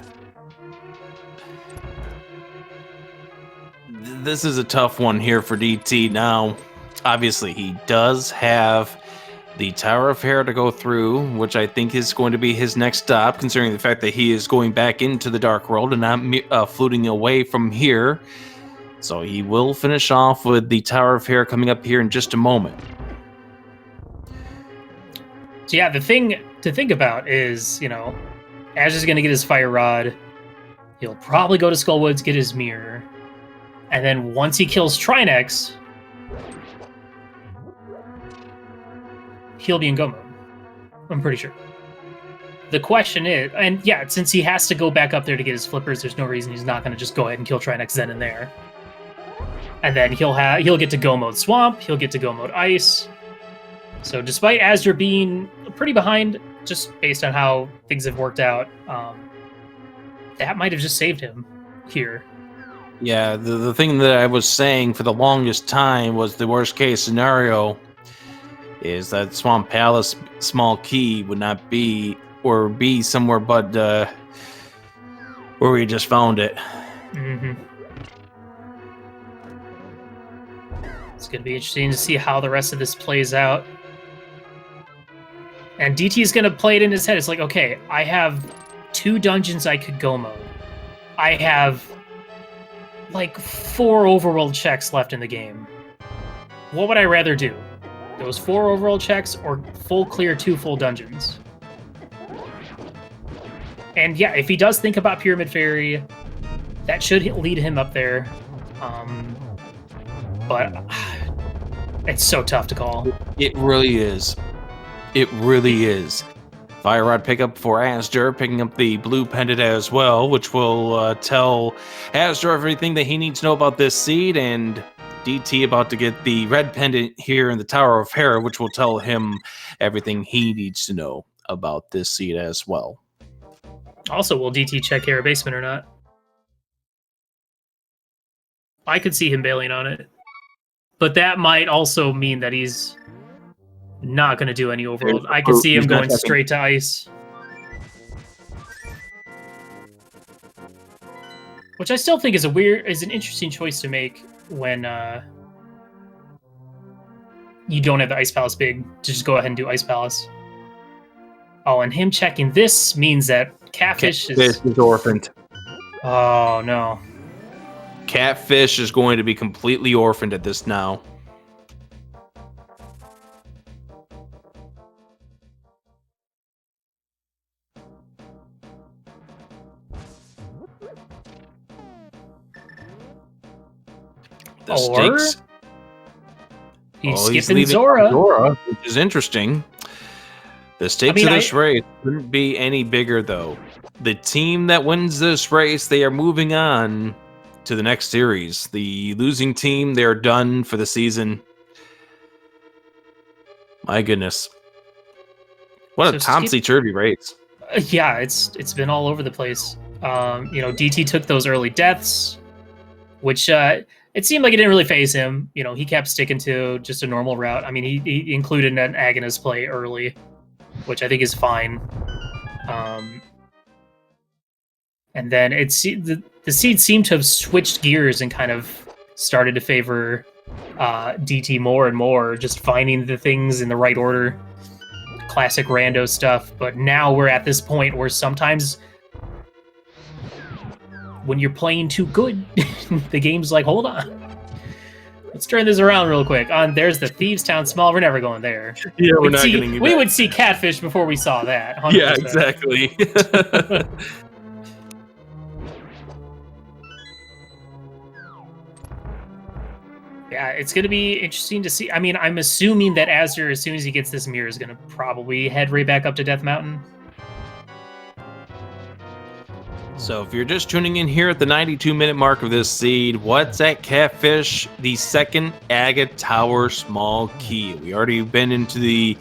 This is a tough one here for DT now. Obviously, he does have the Tower of Hair to go through, which I think is going to be his next stop, considering the fact that he is going back into the Dark World and not floating away from here. So he will finish off with the Tower of Hair coming up here in just a moment. So yeah, the thing to think about is, Azder's going to get his Fire Rod. He'll probably go to Skullwoods, get his mirror. And then once he kills Trinex, he'll be in go mode. I'm pretty sure. The question is, and yeah, since he has to go back up there to get his flippers, there's no reason he's not going to just go ahead and kill Trinex then and there. And then he'll get to go mode Swamp, he'll get to go mode Ice. So despite Azder being pretty behind, just based on how things have worked out, that might have just saved him here. Yeah, the thing that I was saying for the longest time was the worst case scenario is that Swamp Palace small key would not be, or be somewhere but where we just found it. Mm-hmm. It's going to be interesting to see how the rest of this plays out. And DT's going to play it in his head. It's like, okay, I have 2 dungeons I could go mode. I have like 4 overworld checks left in the game. What would I rather do? Those 4 overworld checks or full clear 2 full dungeons? And yeah, if he does think about Pyramid Fairy, that should lead him up there. But it's so tough to call. It really is. It really is. Fire Rod pickup for Azder, picking up the blue pendant as well, which will tell Azder everything that he needs to know about this seed, and DT about to get the red pendant here in the Tower of Hair, which will tell him everything he needs to know about this seed as well. Also, will DT check Hair Basement or not? I could see him bailing on it. But that might also mean that he's not going to do any overworld. I could see him going straight to Ice. Which I still think is an interesting choice to make when you don't have the Ice Palace big, to just go ahead and do Ice Palace. Oh, and him checking this means that Catfish is orphaned. Oh, no. Catfish is going to be completely orphaned at this now. The stakes. He's skipping Zora, which is interesting. The stakes of this race couldn't be any bigger, though. The team that wins this race, they are moving on to the next series. The losing team, they're done for the season. My goodness. What a topsy-turvy race. Yeah, it's been all over the place. DT took those early deaths, which it seemed like it didn't really phase him. He kept sticking to just a normal route. I mean, he included an agonist play early, which I think is fine. And then the seeds seem to have switched gears and kind of started to favor DT more and more, just finding the things in the right order. Classic rando stuff. But now we're at this point where sometimes when you're playing too good, the game's like, hold on. Let's turn this around real quick. There's the Thieves Town Small. We're never going there. Yeah, we're not getting We would see Catfish before we saw that. 100%. Yeah, exactly. Yeah, it's going to be interesting to see. I mean, I'm assuming that Azder, as soon as he gets this mirror, is going to probably head right back up to Death Mountain. So if you're just tuning in here at the 92-minute mark of this seed, what's at Catfish? The second Agate Tower small key. We already been into the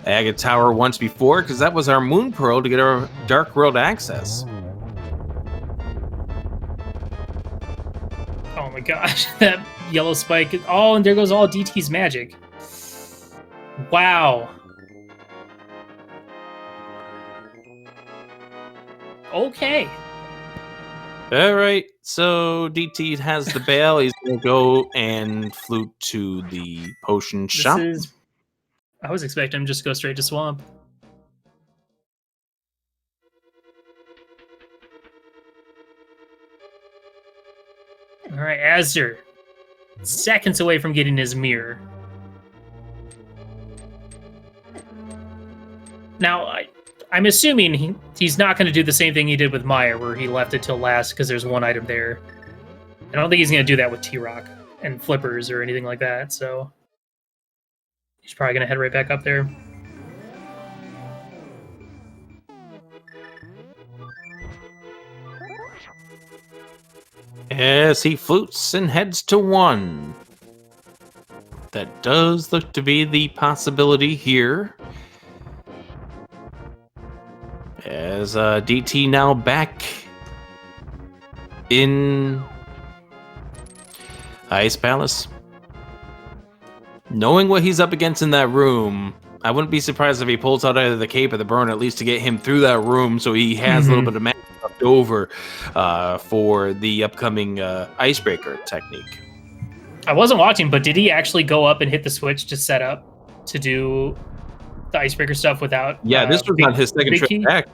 Agate Tower once before, because that was our Moon Pearl to get our Dark World access. Oh my gosh, that yellow spike. Oh, and there goes all DT's magic. Wow. Okay. All right, so DT has the bail. He's going to go and flute to the potion shop. I was expecting him just to go straight to swamp. All right, azder. Seconds away from getting his mirror. Now, I'm assuming he's not going to do the same thing he did with Maya, where he left it till last because there's one item there. I don't think he's going to do that with T-Rock and flippers or anything like that, so he's probably going to head right back up there. As he flutes and heads to 1. That does look to be the possibility here. As DT now back in Ice Palace. Knowing what he's up against in that room, I wouldn't be surprised if he pulls out either the cape or the burn, at least to get him through that room so he has a little bit of magic left over for the upcoming icebreaker technique. I wasn't watching, but did he actually go up and hit the switch to set up to do the icebreaker stuff without... Yeah, this was on his second trip back.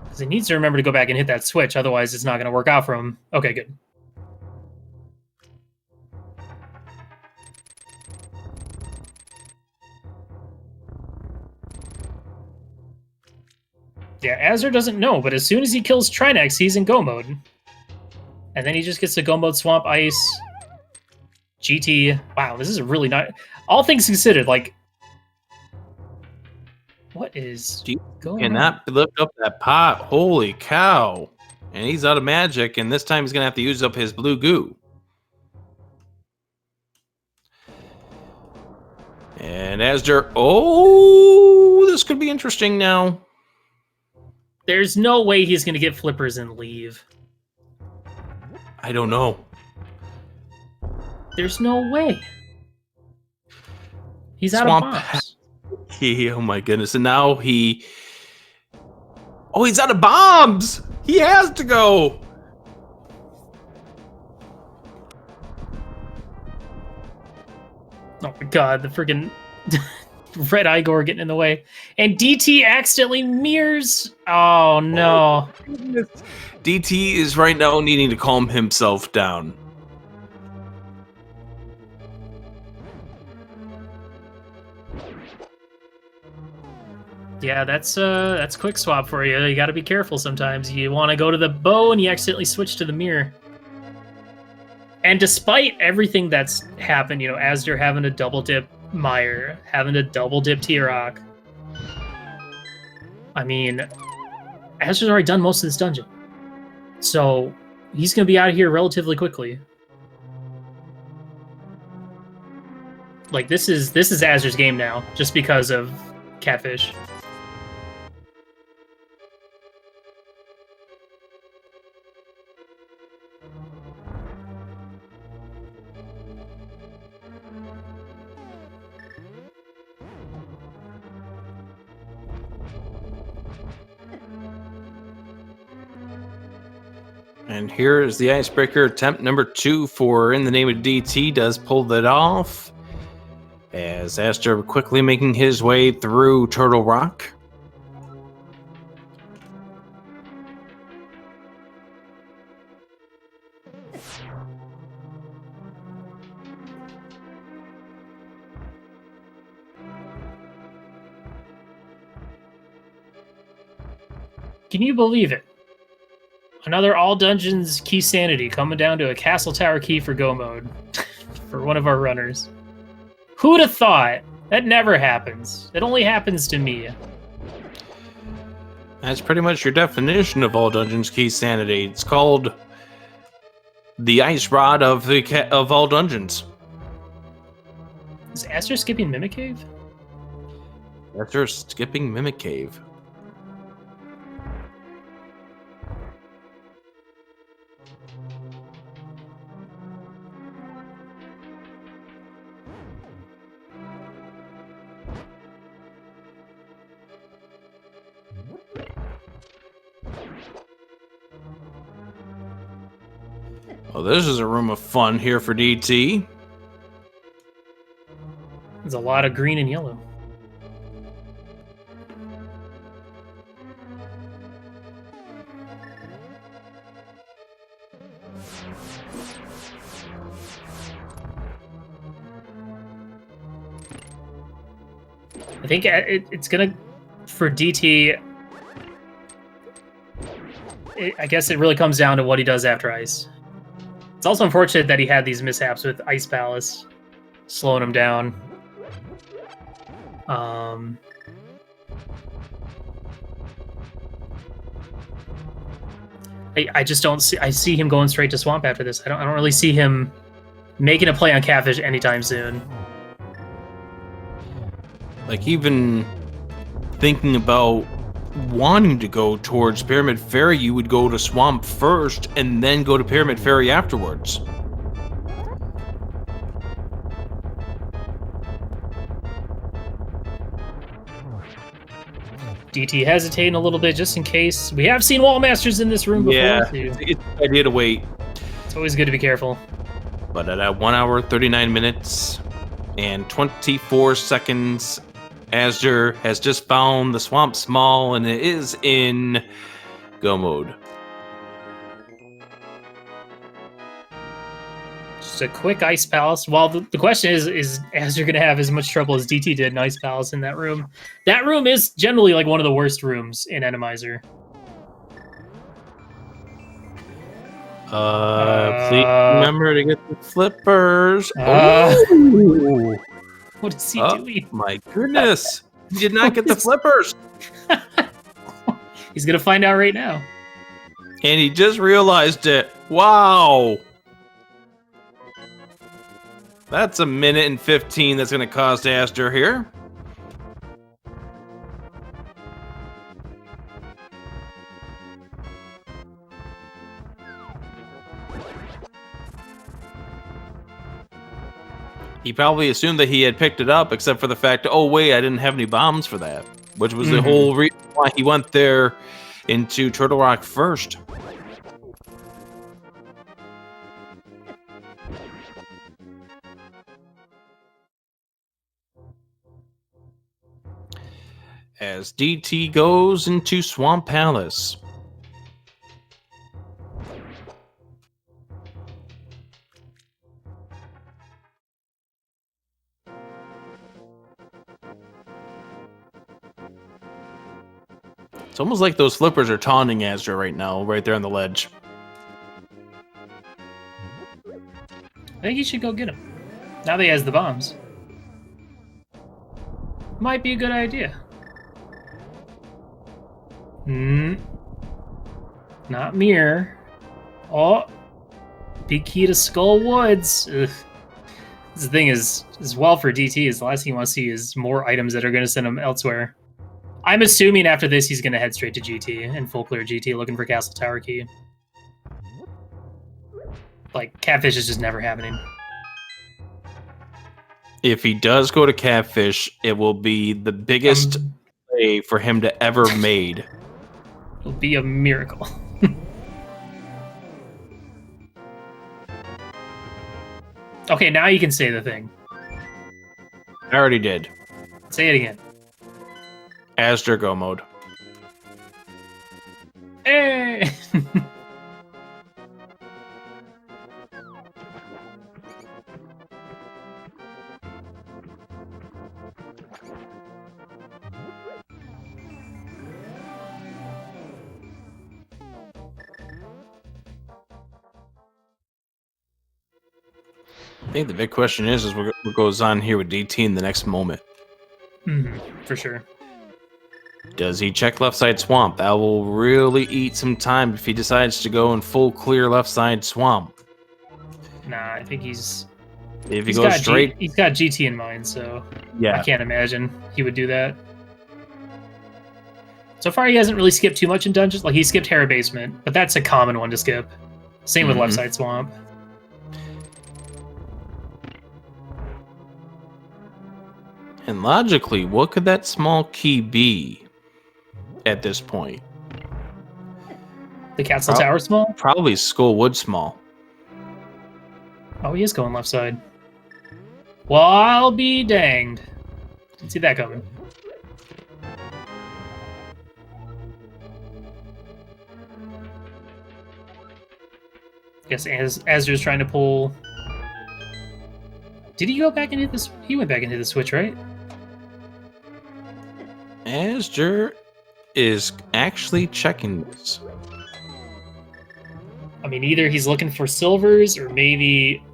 Because he needs to remember to go back and hit that switch, otherwise it's not going to work out for him. Okay, good. Yeah, azder doesn't know, but as soon as he kills Trinex, he's in go mode. And then he just gets to go mode Swamp Ice. GT. Wow, this is a really not... All things considered, like... What is going on? Cannot lift up that pot. Holy cow. And he's out of magic, and this time he's going to have to use up his blue goo. And azder... Oh, this could be interesting now. There's no way he's going to get flippers and leave. I don't know. There's no way. He's out of bombs. Oh my goodness. And now he... Oh, he's out of bombs! He has to go! Oh my god, the freaking Red Igor getting in the way. And DT accidentally mirrors. Oh no. Oh, DT is right now needing to calm himself down. Yeah, that's quick swap for you. You got to be careful sometimes. You want to go to the bow and you accidentally switch to the mirror. And despite everything that's happened, you know, azder having to double dip Meyer, having to double dip T-Rock. I mean, azder's already done most of this dungeon. So he's going to be out of here relatively quickly. Like, this is azder's game now, just because of Catfish. And here is the icebreaker attempt number 2 for In the Name of DT. Does pull that off. As azder quickly making his way through Turtle Rock. Can you believe it? Another all dungeons key sanity coming down to a castle tower key for go mode for one of our runners. Who'd have thought? That never happens. It only happens to me. That's pretty much your definition of all dungeons key sanity. It's called the ice rod of all dungeons. Is azder skipping Mimic Cave? Azder skipping Mimic Cave. Well, this is a room of fun here for DT. There's a lot of green and yellow. I think it's gonna, for DT, I guess it really comes down to what he does after ice. It's also unfortunate that he had these mishaps with Ice Palace, slowing him down. I just don't see. I see him going straight to Swamp after this. I don't really see him making a play on Catfish anytime soon. Like, even thinking about wanting to go towards Pyramid Fairy, you would go to Swamp first and then go to Pyramid Fairy afterwards. DT hesitating a little bit just in case. We have seen Wall Masters in this room before. Yeah, So it's an idea to wait. it's always good to be careful. But at 1 hour, 39 minutes, and 24 seconds, azder has just found the Swamp Small, and it is in go mode. Just a quick Ice Palace. Well, the question is azder going to have as much trouble as DT did in Ice Palace in that room? That room is generally like one of the worst rooms in Randomizer. Please remember to get the flippers. What is he doing? My goodness. He did not get the flippers. He's going to find out right now. And he just realized it. Wow. That's a minute and 15 that's going to cost azder here. He probably assumed that he had picked it up, except for the fact, oh wait, I didn't have any bombs for that. Which was the whole reason why he went there into Turtle Rock first. As DT goes into Swamp Palace. It's almost like those flippers are taunting azder right now, right there on the ledge. I think he should go get him. Now that he has the bombs. Might be a good idea. Not mirror. Oh, big key to Skull Woods. Ugh. The thing is, as well for DT, is the last thing you want to see is more items that are going to send him elsewhere. I'm assuming after this he's going to head straight to GT and full clear GT looking for Castle Tower Key. Like, Catfish is just never happening. If he does go to Catfish, it will be the biggest play for him to ever made. It'll be a miracle. Okay, now you can say the thing. I already did. Say it again. azder go mode. Hey! I think the big question is what goes on here with DT in the next moment. For sure. Does he check left side swamp? That will really eat some time if he decides to go in full clear left side swamp. Nah, I think he's goes straight, he's got GT in mind, so yeah, I can't imagine he would do that. So far, he hasn't really skipped too much in dungeons. Like, he skipped Hera Basement, but that's a common one to skip. Same with left side swamp. And logically, what could that small key be at this point? The Castle Tower small? Probably Skull Wood small. Oh, he is going left side. Well, I'll be danged. Didn't see that coming. Guess Azder's trying to pull. Did he go back and hit this? He went back and hit the switch, right? Azder is actually checking this. I mean, either he's looking for silvers or maybe.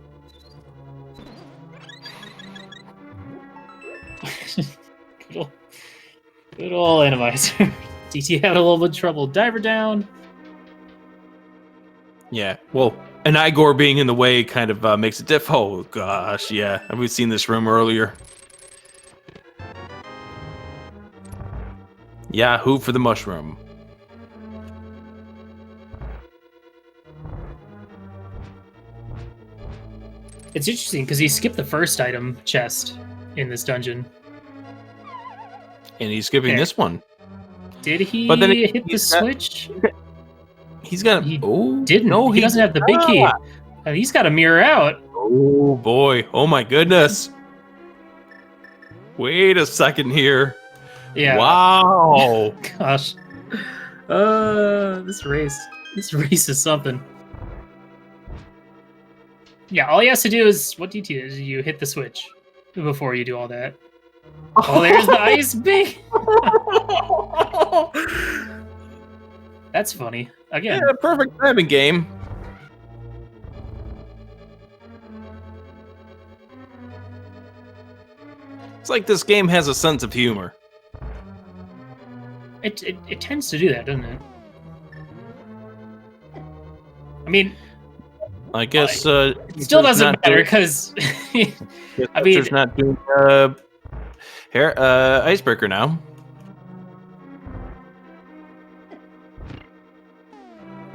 Good old Randomizer. DT had a little bit of trouble. Diver down. Yeah, well, an Igor being in the way kind of makes it diff. Oh, gosh, yeah. We've seen this room earlier. Yahoo for the mushroom. It's interesting because he skipped the first item chest in this dungeon. And he's skipping this one. Did he But then hit the switch? He's got He oh didn't. No, he doesn't have the big key. And he's got a mirror out. Oh boy! Oh my goodness! Wait a second here. Yeah. Wow. Gosh. This race is something. Yeah, all he has to do is what DT is you hit the switch before you do all that. Oh, there's the ice big. That's funny. Again. Yeah, perfect timing game. It's like this game has a sense of humor. It tends to do that, doesn't it? I mean, I guess it still doesn't matter because I mean, it's not doing icebreaker now.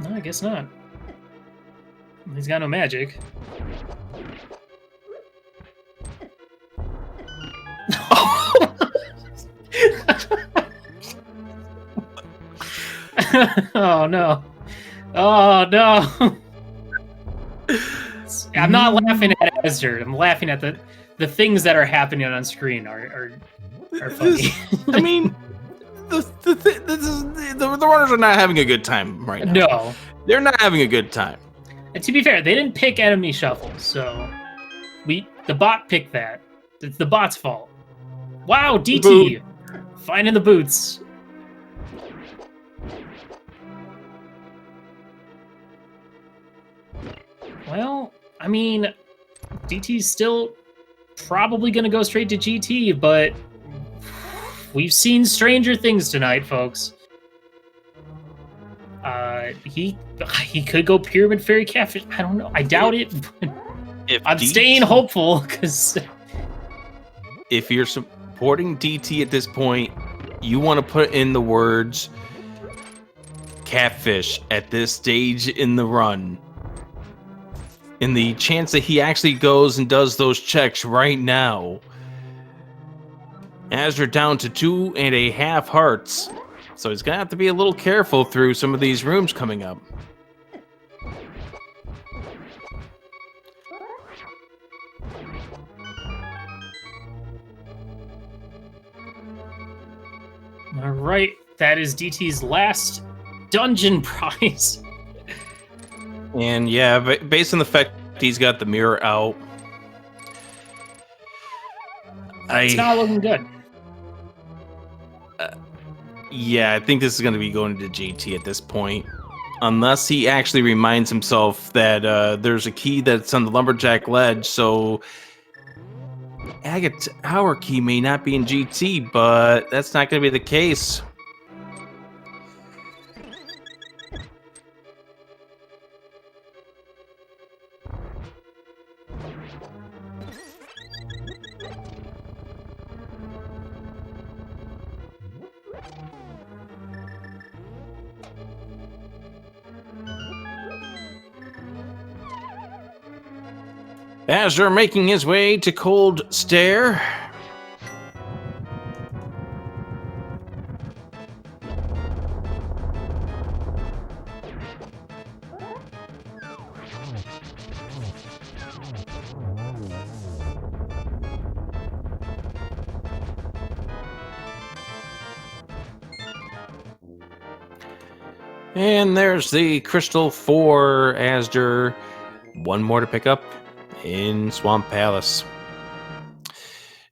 No, I guess not. He's got no magic. Oh no. Oh no. I'm not laughing at Azder. I'm laughing at the things that are happening on screen are funny. I mean, the runners are not having a good time right now. No. They're not having a good time. And to be fair, they didn't pick enemy shuffle, so the bot picked that. It's the bot's fault. Wow, DT finding the boots. Well, I mean, DT's still probably going to go straight to GT, but we've seen stranger things tonight, folks. He could go Pyramid Fairy Catfish. I don't know. I doubt it. But I'm staying hopeful because if you're supporting DT at this point, you want to put in the words catfish at this stage in the run. In the chance that he actually goes and does those checks right now. Azder down to 2.5 hearts. So he's gonna have to be a little careful through some of these rooms coming up. all right, that is DT's last dungeon prize. And yeah, based on the fact he's got the mirror out, It's not looking good. Yeah, I think this is going to be going to GT at this point. Unless he actually reminds himself that there's a key that's on the Lumberjack ledge, so Agate Tower key may not be in GT, but that's not going to be the case. Azder making his way to Cold Stair. And there's the crystal for Azder. One more to pick up in Swamp Palace.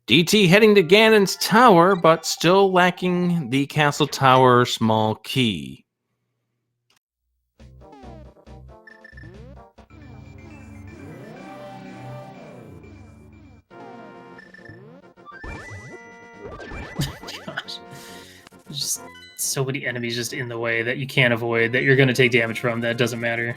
DT heading to Ganon's tower, but still lacking the castle tower small key. Gosh. There's just so many enemies just in the way that you can't avoid, that you're going to take damage from, that doesn't matter.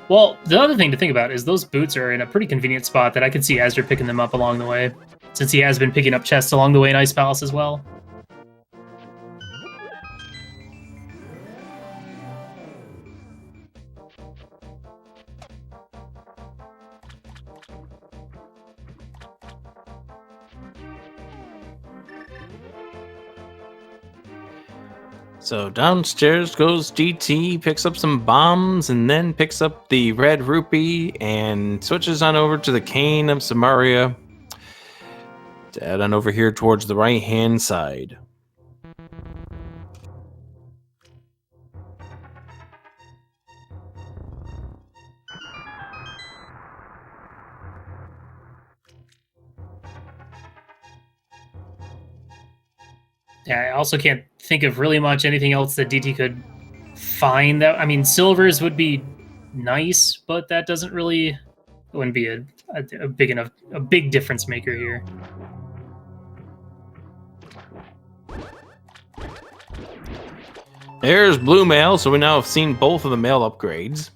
Well, the other thing to think about is those boots are in a pretty convenient spot that I could see Azder picking them up along the way, since he has been picking up chests along the way in Ice Palace as well. So downstairs goes DT, picks up some bombs, and then picks up the red rupee and switches on over to the cane of Samaria to head on over here towards the right-hand side. Yeah, I also can't think of really much anything else that DT could find. That, I mean, silvers would be nice, but that doesn't really, it wouldn't be a big difference maker here. There's blue mail, so we now have seen both of the mail upgrades.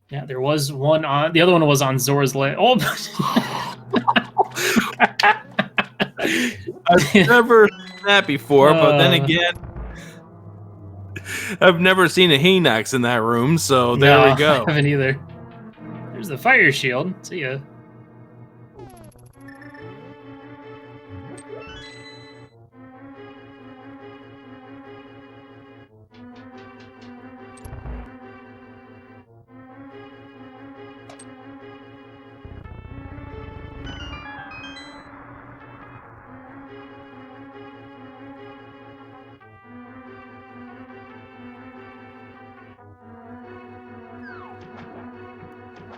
Yeah, there was one on, the other one was on Zora's leg. Oh! I've never seen that before, but then again, I've never seen a Hinox in that room, so there we go. I haven't either. There's the fire shield. See ya.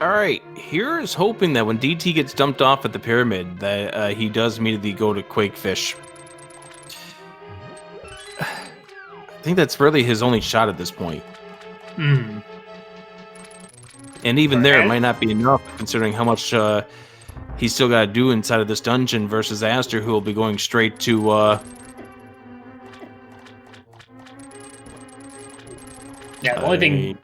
All right, here's hoping that when DT gets dumped off at the pyramid, that he does immediately go to Quakefish. I think that's really his only shot at this point. Hmm. And even there, it might not be enough, considering how much he's still got to do inside of this dungeon versus Azder, who will be going straight to... Yeah, the only thing...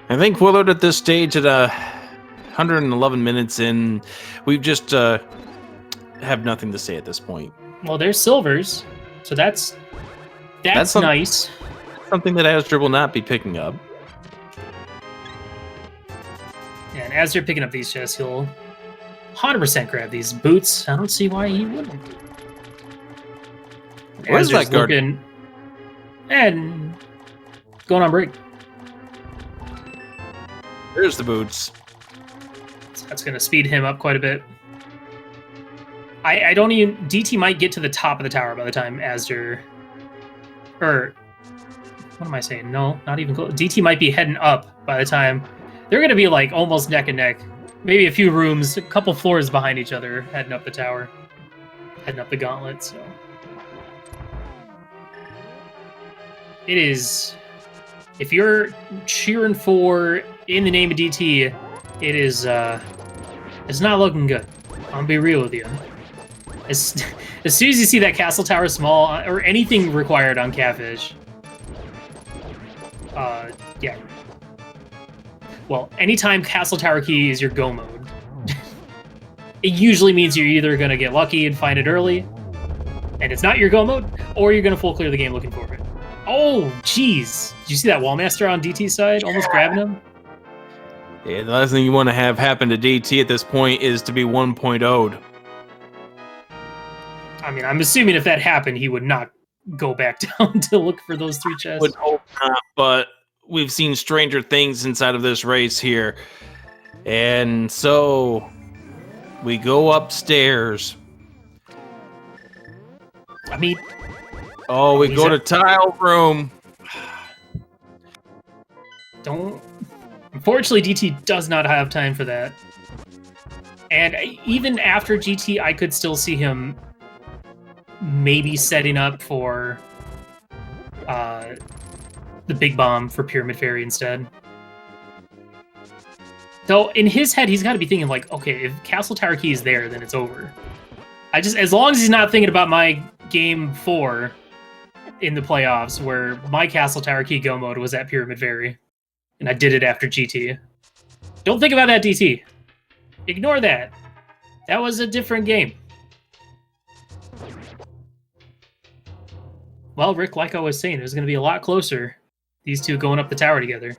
I think Willard at this stage at 111 minutes in, we've just have nothing to say at this point. Well, there's silvers, so that's nice. Something that Azder will not be picking up. Yeah, and as you're picking up these chests, he'll 100% grab these boots. I don't see why he wouldn't. Where's that guard? And going on break. There's the boots. So that's going to speed him up quite a bit. I don't even... DT might get to the top of the tower by the time Azder... Or... What am I saying? No, not even close. DT might be heading up by the time... They're going to be like almost neck and neck. Maybe a few rooms, a couple floors behind each other, heading up the tower. Heading up the gauntlet, so... It is... If you're cheering for In the Name of DT, it is, it's not looking good. I'll be real with you. As soon as you see that castle tower small, or anything required on Catfish, yeah. Well, anytime castle tower key is your go mode, it usually means you're either going to get lucky and find it early, and it's not your go mode, or you're going to full clear the game looking for it. Oh, jeez. Did you see that Wallmaster on DT's side? Almost grabbing him? Yeah, the last thing you want to have happen to DT at this point is to be 1.0'd. I mean, I'm assuming if that happened, he would not go back down to look for those 3 chests. Would hope not, but we've seen stranger things inside of this race here. And so We go upstairs. I mean... Oh, we go to tile room. Don't... Unfortunately, DT does not have time for that. And even after GT, I could still see him maybe setting up for the big bomb for Pyramid Fairy instead. Though in his head, he's got to be thinking like, okay, if Castle Tower Key is there, then it's over. As long as he's not thinking about my game 4 in the playoffs, where my Castle Tower Key go mode was at Pyramid Fairy, and I did it after GT. Don't think about that, DT. Ignore that. That was a different game. Well, Rick, like I was saying, it was going to be a lot closer. These two going up the tower together.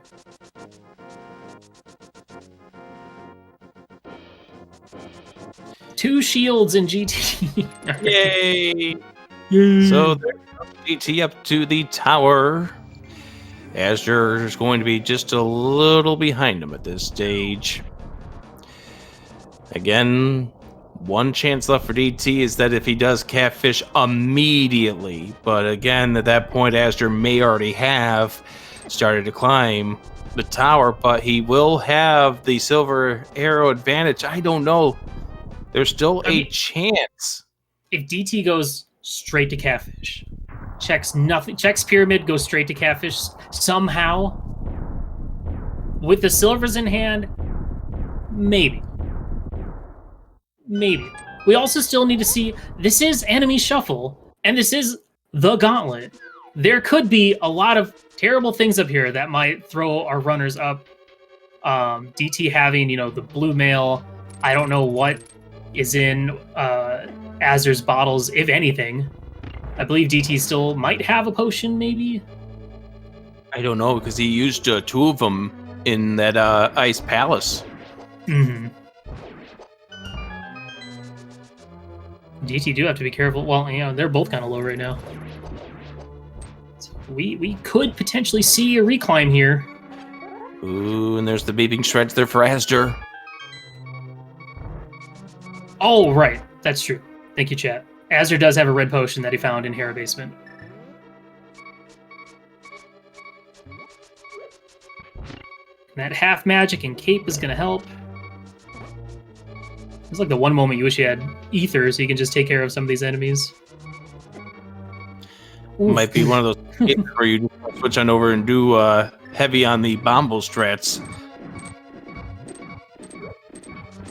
Two shields in GT. Yay! Yay! So there's GT up to the tower. Azder is going to be just a little behind him at this stage. Again, one chance left for DT is that if he does catfish immediately. But again, at that point, Azder may already have started to climb the tower, but he will have the silver arrow advantage. I don't know. There's still a chance. If DT goes straight to catfish, checks nothing, checks pyramid, goes straight to catfish somehow, with the silvers in hand, maybe. Maybe. We also still need to see, this is enemy shuffle, and this is the gauntlet. There could be a lot of terrible things up here that might throw our runners up. DT having, the blue mail. I don't know what is in Azder's bottles, if anything. I believe DT still might have a potion, maybe? I don't know, because he used 2 of them in that Ice Palace. Mm-hmm. DT do have to be careful. Well, they're both kind of low right now. So we could potentially see a reclimb here. Ooh, and there's the beeping shreds there for Azder. Oh, right. That's true. Thank you, chat. Azder does have a red potion that he found in Hera Basement. That half magic and cape is going to help. It's like the one moment you wish you had ether so you can just take care of some of these enemies. Oof. Might be one of those where you switch on over and do heavy on the Bombo strats.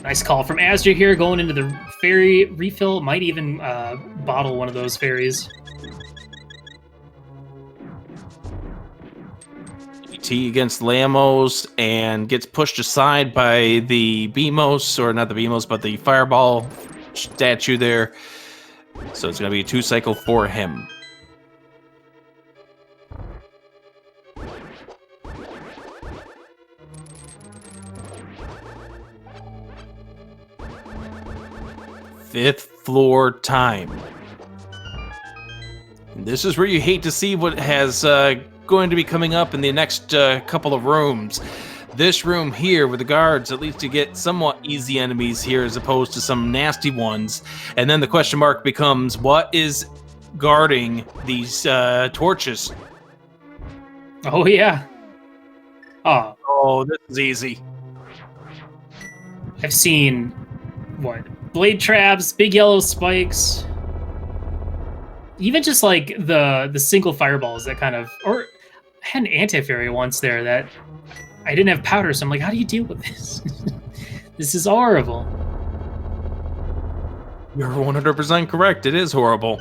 Nice call from Azder here, going into the fairy refill. Might even bottle one of those fairies. T against Lamos and gets pushed aside by the Beamos, or not the Beamos, but the Fireball statue there. So it's going to be a 2-cycle for him. Fifth floor time. And this is where you hate to see what has going to be coming up in the next couple of rooms. This room here with the guards, at least you get somewhat easy enemies here as opposed to some nasty ones. And then the question mark becomes, what is guarding these torches? Oh, yeah. Oh, this is easy. I've seen, blade traps, big yellow spikes. Even just like the single fireballs that kind of, or I had an anti-fairy once there that I didn't have powder, so I'm like, how do you deal with this? This is horrible. You're 100% correct. It is horrible.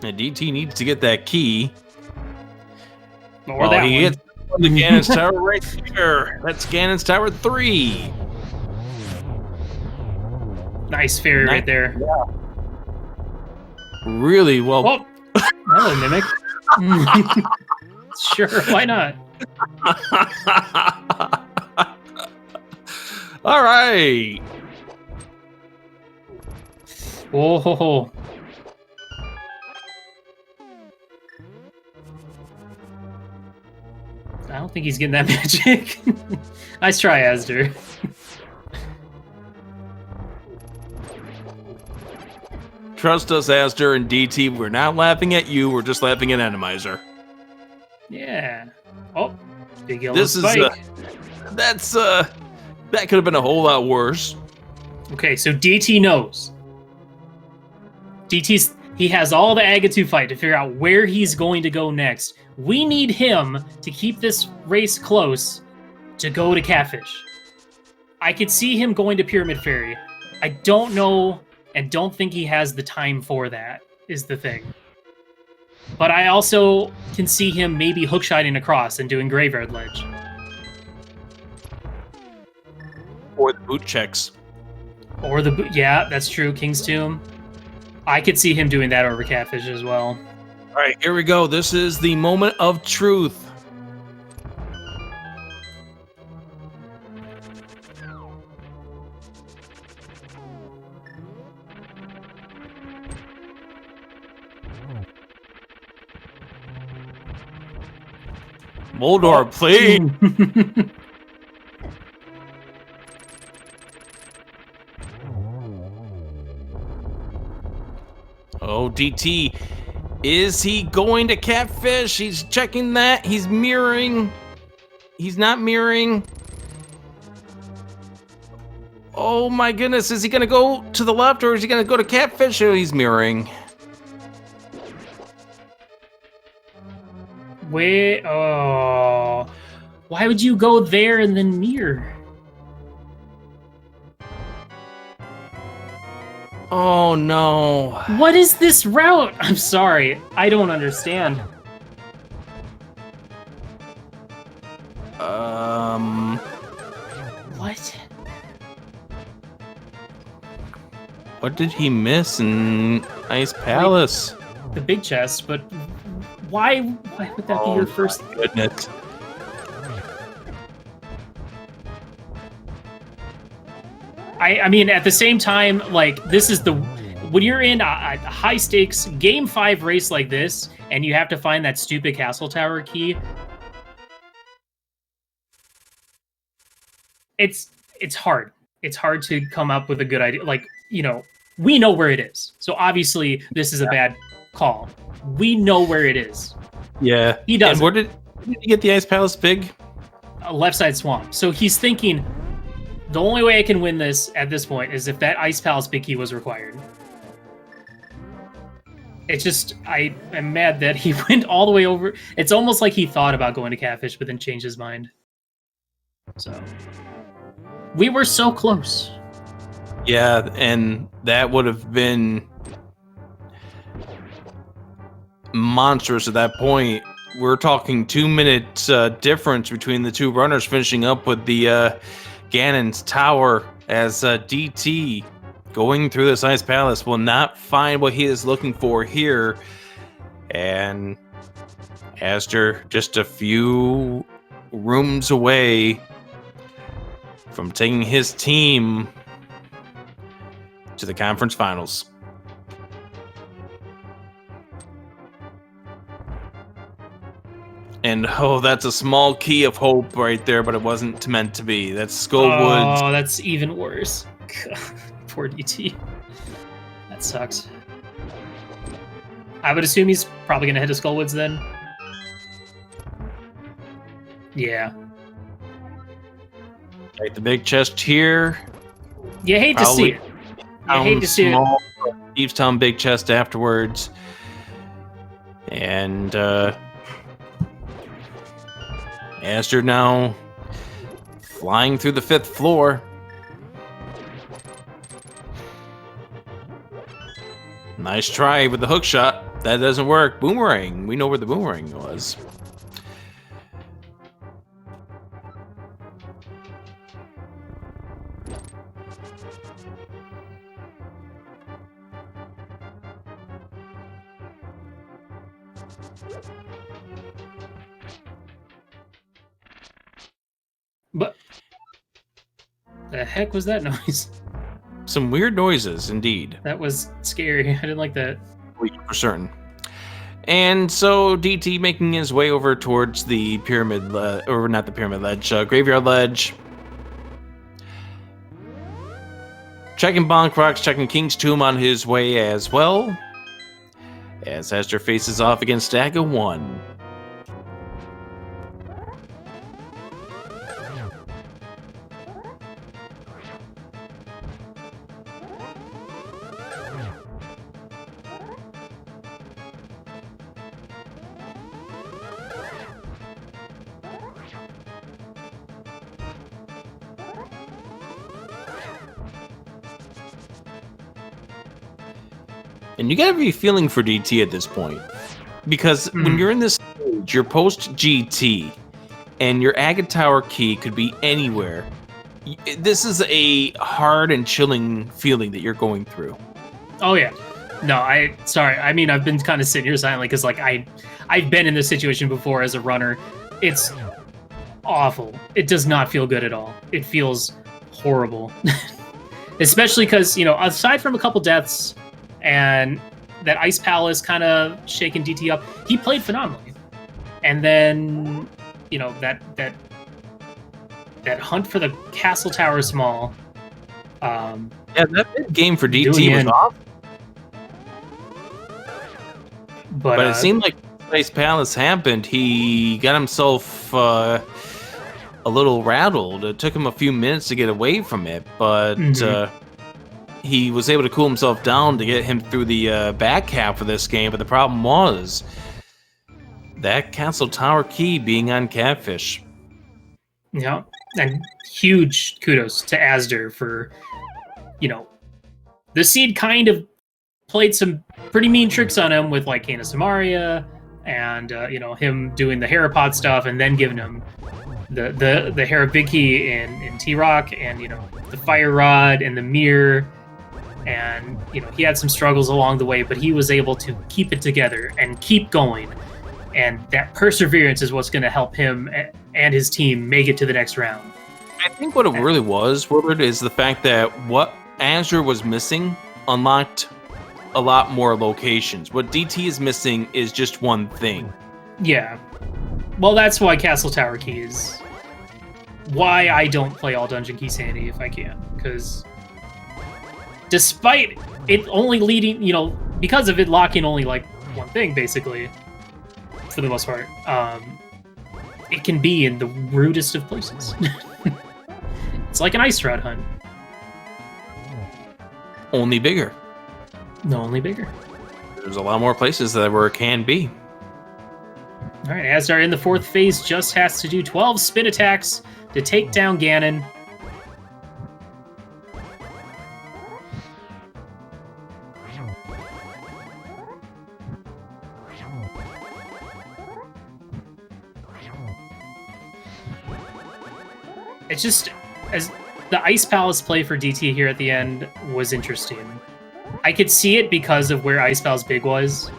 And DT needs to get that key. Or that he hits the Ganon's Tower right here. That's Ganon's Tower 3. Nice fairy right there. Yeah. Really well. Oh, hello, Mimic. Sure, why not? All right. Oh, ho, ho. I don't think he's getting that magic. Nice try, Azder. Trust us, Azder and DT. We're not laughing at you. We're just laughing at Randomizer. Yeah. Oh, big yellow This spike. That could have been a whole lot worse. Okay, so DT knows. He has all the Agatu fight to figure out where he's going to go next. We need him to keep this race close to go to Catfish. I could see him going to Pyramid Fairy. I don't know and don't think he has the time for that, is the thing. But I also can see him maybe hookshotting across and doing Graveyard Ledge. Or the boot checks. Or yeah, that's true, King's Tomb. I could see him doing that over Catfish as well. All right, here we go. This is the moment of truth. Moldor, please. Oh, DT. Is he going to Catfish? He's checking that. He's mirroring. He's not mirroring. Oh my goodness. Is he going to go to the left or is he going to go to Catfish? Oh, he's mirroring. Wait. Oh. Why would you go there and then mirror? Oh no. What is this route? I'm sorry. I don't understand. What? What did he miss in Ice Palace? The big chest, but why would that be your first? Goodness. I mean, at the same time, like, this is when you're in a high stakes game 5 race like this, and you have to find that stupid castle tower key. It's hard. It's hard to come up with a good idea. Like, you know, we know where it is. So obviously this is a bad call. We know where it is. Yeah. He does. And where did he get the Ice Palace big? Left side swamp. So he's thinking, the only way I can win this at this point is if that Ice Palace big key was required. It's just, I am mad that he went all the way over. It's almost like he thought about going to Catfish, but then changed his mind. So, we were so close. Yeah, and that would have been monstrous at that point. We're talking 2 minutes difference between the two runners finishing up with the Ganon's Tower, as DT going through this Ice Palace will not find what he is looking for here. And Azder just a few rooms away from taking his team to the conference finals. And oh, that's a small key of hope right there, but it wasn't meant to be. That's Skullwoods. Oh, that's even worse. Poor DT. That sucks. I would assume he's probably going to head to Skullwoods then. Yeah. Right, the big chest here. You hate to see it. You hate to see it. Steve's Town big chest afterwards. And Azder now flying through the 5th floor. Nice try with the hook shot. That doesn't work. Boomerang. We know where the boomerang was. But the heck was that noise? Some weird noises, indeed. That was scary. I didn't like that. For certain. And so DT making his way over towards the pyramid, or not the pyramid ledge, graveyard ledge. Checking Bonk Rocks, checking King's Tomb on his way as well. As azder faces off against Stagger 1. And you gotta be feeling for DT at this point. Because when you're in this stage, you're post GT, and your Agate Tower key could be anywhere. This is a hard and chilling feeling that you're going through. Oh yeah. No, sorry. I mean, I've been kind of sitting here silently because like I've been in this situation before as a runner. It's awful. It does not feel good at all. It feels horrible. Especially because, you know, aside from a couple deaths and that Ice Palace kind of shaking DT up, he played phenomenally. And then, you know, that hunt for the Castle Tower Small. Yeah, that game for DT was off. But it seemed like Ice Palace happened. He got himself a little rattled. It took him a few minutes to get away from it, but he was able to cool himself down to get him through the back half of this game. But the problem was that Castle Tower key being on Catfish. Yeah, and huge kudos to azder for, you know, the Seed kind of played some pretty mean tricks on him with like Canis Maria and you know, him doing the Herapod stuff and then giving him the Herabiki in T-Rock and, you know, the Fire Rod and the Mirror. And, you know, he had some struggles along the way, but he was able to keep it together and keep going. And that perseverance is what's going to help him and his team make it to the next round. I think what it really was, Willard, is the fact that what azder was missing unlocked a lot more locations. What DT is missing is just one thing. Yeah. Well, that's why Castle Tower Key is why I don't play all Dungeon Key Sanity if I can. Because despite it only leading, you know, because of it locking only like one thing, basically, for the most part, it can be in the rudest of places. It's like an ice rod hunt. Only bigger. No, only bigger. There's a lot more places where it can be. All right, azder in the fourth phase just has to do 12 spin attacks to take down Ganon. It's just, as the Ice Palace play for DT here at the end was interesting. I could see it because of where Ice Palace Big was.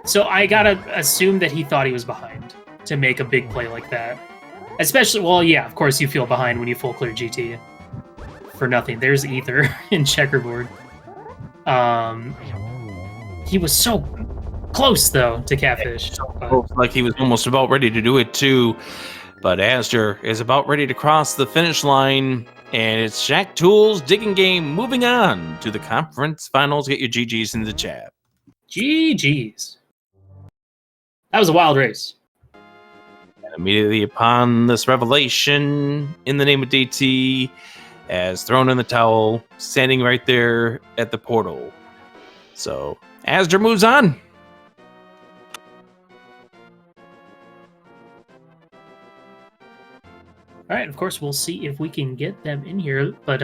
So I gotta assume that he thought he was behind to make a big play like that. Especially, well, yeah, of course you feel behind when you full clear GT. For nothing. There's Ether in checkerboard. He was so close, though, to Catfish. Like he was almost about ready to do it, too. But azder is about ready to cross the finish line, and it's Shaq Tool's digging game moving on to the conference finals. Get your GGs in the chat. GGs. That was a wild race. And immediately upon this revelation, in the name of DT, as thrown in the towel, standing right there at the portal. So azder moves on. All right, of course, we'll see if we can get them in here. But,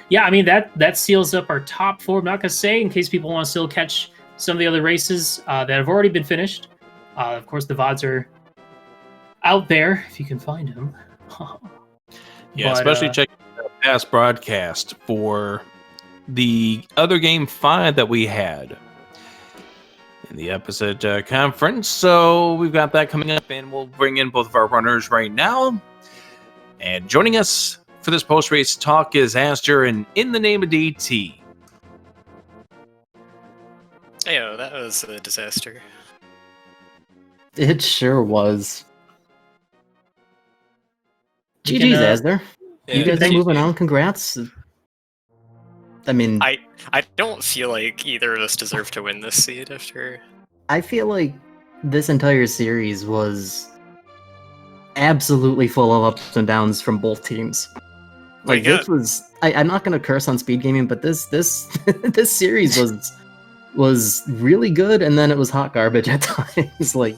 yeah, I mean, that seals up our top four. I'm not going to say, in case people want to still catch some of the other races that have already been finished. Of course, the VODs are out there, if you can find them. Yeah, but, especially check the past broadcast for the other Game 5 that we had in the episode conference. So we've got that coming up, and we'll bring in both of our runners right now. And joining us for this post-race talk is azder and In the Name of DT. Ayo, that was a disaster. It sure was. GG's, azder. Yeah, You guys are moving on. Congrats. I mean, I don't feel like either of us deserve to win this seed after. I feel like this entire series was absolutely full of ups and downs from both teams. Like, this was... I'm not gonna curse on SpeedGaming, but this this series was really good, and then it was hot garbage at times. Like,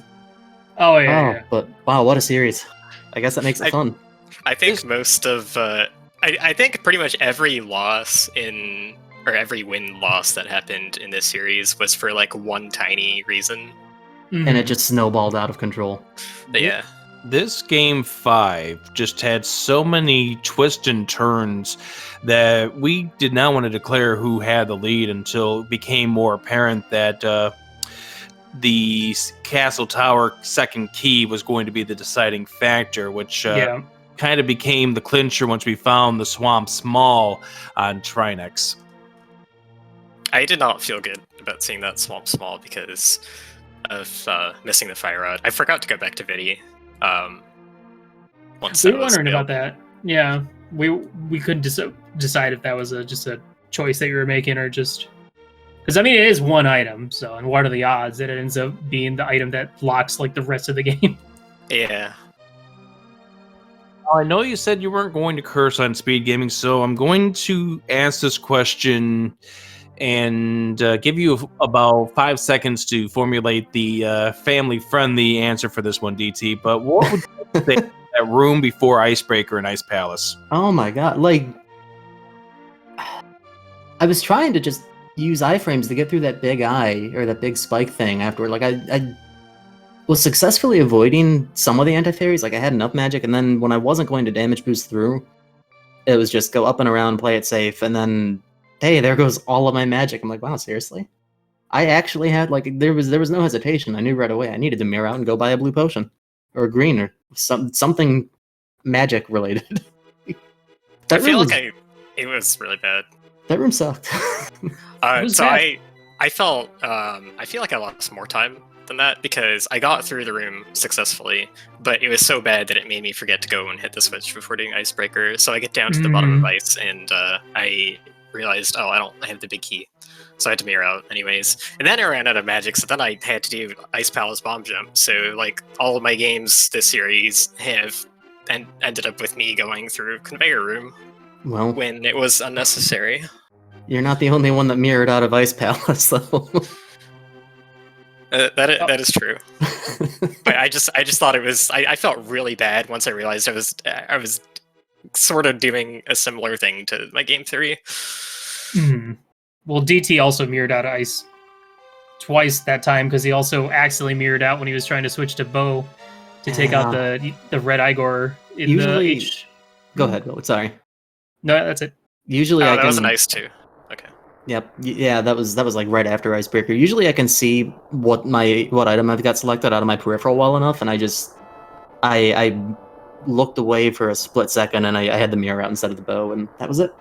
but wow, what a series! I guess that makes it fun. I think most of I think pretty much every loss or every win-loss that happened in this series was for like one tiny reason, and it just snowballed out of control. But yeah. This game 5 just had so many twists and turns that we did not want to declare who had the lead until it became more apparent that the Castle Tower second key was going to be the deciding factor, which kind of became the clincher once we found the Swamp Small on Trinex. I did not feel good about seeing that Swamp Small because of missing the fire rod. I forgot to go back to Vidi. We were wondering about that. Yeah, we couldn't decide if that was just a choice that you were making or just because I mean it is one item. So and what are the odds that it ends up being the item that locks like the rest of the game? Yeah. I know you said you weren't going to curse on SpeedGaming, so I'm going to ask this question and give you about 5 seconds to formulate the family-friendly answer for this one, DT. But what would you say that room before Icebreaker and Ice Palace? Oh my god, like... I was trying to just use iframes to get through that big eye, or that big spike thing afterward. Like, I was successfully avoiding some of the anti-fairies. Like, I had enough magic, and then when I wasn't going to damage boost through, it was just go up and around, play it safe, and then... hey, there goes all of my magic. I'm like, wow, seriously? I actually had, like, there was no hesitation. I knew right away I needed to mirror out and go buy a blue potion. Or a green, or something magic related. I feel like it was really bad. That room sucked. I felt, I feel like I lost more time than that because I got through the room successfully, but it was so bad that it made me forget to go and hit the switch before doing Icebreaker. So I get down to the bottom of Ice, and I realized, oh, I have the big key. So I had to mirror out anyways. And then I ran out of magic, so then I had to do Ice Palace Bomb Jump. So, like, all of my games this series have ended up with me going through Conveyor Room when it was unnecessary. You're not the only one that mirrored out of Ice Palace, though. That is true. But I just thought it was... I felt really bad once I realized I was sort of doing a similar thing to my game 3. Well, DT also mirrored out of Ice twice that time because he also accidentally mirrored out when he was trying to switch to Bow to take out the red Igor in usually, the H. Go ahead, Will. Sorry. No, that's it. Usually that was nice too. Okay. Yep. Yeah, that was like right after Icebreaker. Usually I can see what item I've got selected out of my peripheral well enough, and I looked away for a split second, and I had the mirror out instead of the bow, and that was it.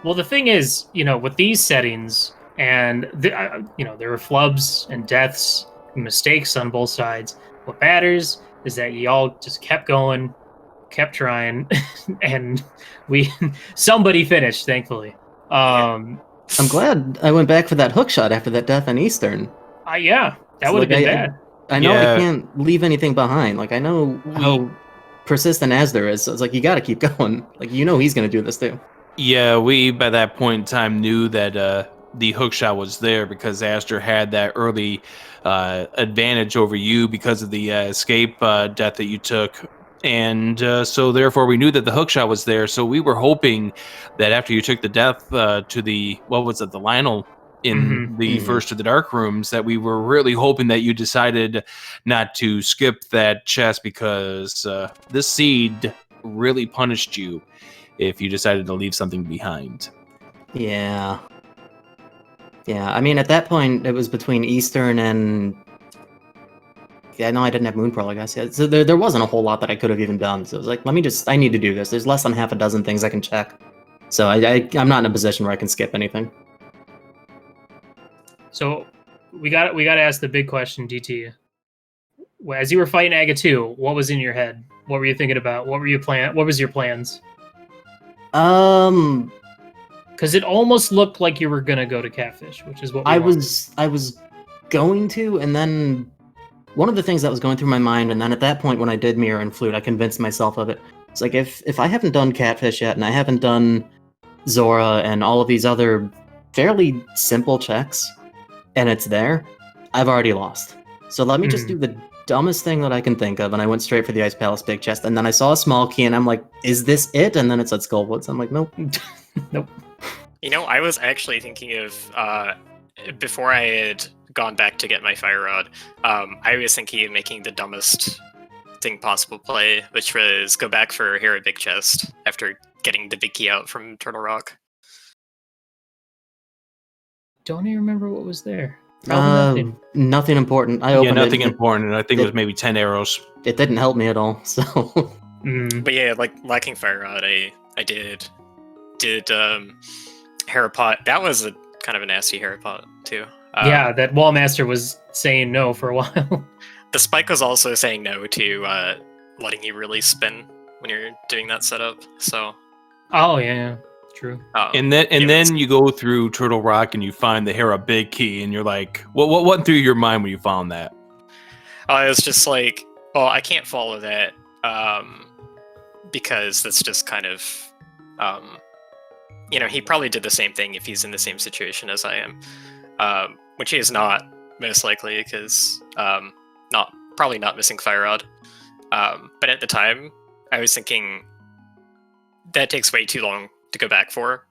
Well, the thing is, with these settings, and there were flubs and deaths and mistakes on both sides. What matters is that y'all just kept going, kept trying, and somebody finished, thankfully. I'm glad I went back for that hook shot after that death on Eastern. Yeah, that would have been bad. I know I can't leave anything behind. Like, I know how persistent azder is, so it's like, you gotta keep going. Like, he's gonna do this too. Yeah, we, by that point in time, knew that the hookshot was there because azder had that early advantage over you because of the escape death that you took. And so, therefore, we knew that the hookshot was there. So we were hoping that after you took the death to the, the Lionel in the first of the dark rooms, that we were really hoping that you decided not to skip that chest because this seed really punished you if you decided to leave something behind. Yeah. I mean, at that point, it was between Eastern and... Yeah, no, I didn't have Moon Pearl, I guess. Yeah. So there wasn't a whole lot that I could have even done. So it was like, I need to do this. There's less than half a dozen things I can check. So I'm not in a position where I can skip anything. So we got to ask the big question, DT. As you were fighting Aga 2, what was in your head? What were you thinking about? What was your plans? Because Because it almost looked like you were gonna go to catfish, which is what I was going to, and then one of the things that was going through my mind, and then at that point when I did mirror and flute, I convinced myself of it. It's like if I haven't done catfish yet, and I haven't done Zora and all of these other fairly simple checks, and it's there, I've already lost. So let me just do the dumbest thing that I can think of, and I went straight for the Ice Palace big chest, and then I saw a small key, and I'm like, is this it? And then it said Skullwoods. I'm like, nope. Nope. You know, I was actually thinking of, before I had gone back to get my fire rod, I was thinking of making the dumbest thing possible play, which was go back for Hera Big Chest after getting the big key out from Turtle Rock. Don't even remember what was there. Nothing. Nothing important. I opened nothing it. important. I think it was maybe 10 arrows. It didn't help me at all, so... But yeah, like, lacking fire rod, I did Hera Pot. That was a kind of a nasty Hera Pot, too. Yeah, that Wallmaster was saying no for a while. The spike was also saying no to letting you really spin when you're doing that setup, so... Oh, yeah. True. And then you go through Turtle Rock and you find the Hera Big Key, and you're like, what went through your mind when you found that? I was just like, well, I can't follow that, because that's just kind of, he probably did the same thing if he's in the same situation as I am, which he is not, most likely, because probably not missing Fire Rod. But at the time, I was thinking, that takes way too long to go back for.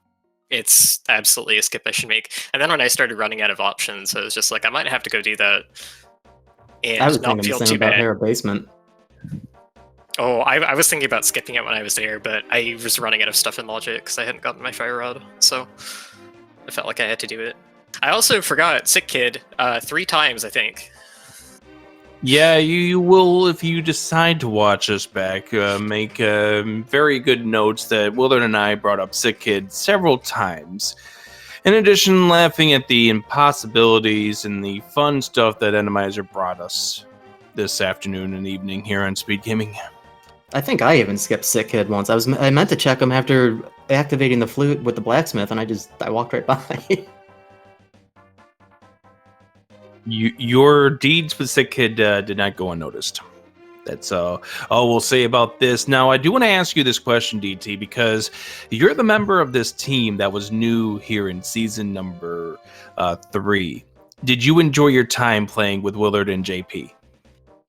It's absolutely a skip I should make. And then when I started running out of options, I was just like, I might have to go do that and I was not thinking feel the same too about bad. Hera Basement. Oh, I was thinking about skipping it when I was there, but I was running out of stuff in Logic because I hadn't gotten my Fire Rod, so I felt like I had to do it. I also forgot Sick Kid 3 times, I think. Yeah, you will, if you decide to watch us back, make very good notes that Willard and I brought up Sick Kid several times. In addition, laughing at the impossibilities and the fun stuff that Randomizer brought us this afternoon and evening here on SpeedGaming. I think I even skipped Sick Kid once. I meant to check him after activating the flute with the blacksmith, and I walked right by. Your deeds with Sick Kid did not go unnoticed. That's all we'll say about this. Now, I do want to ask you this question, DT, because you're the member of this team that was new here in season number 3. Did you enjoy your time playing with Willard and JP?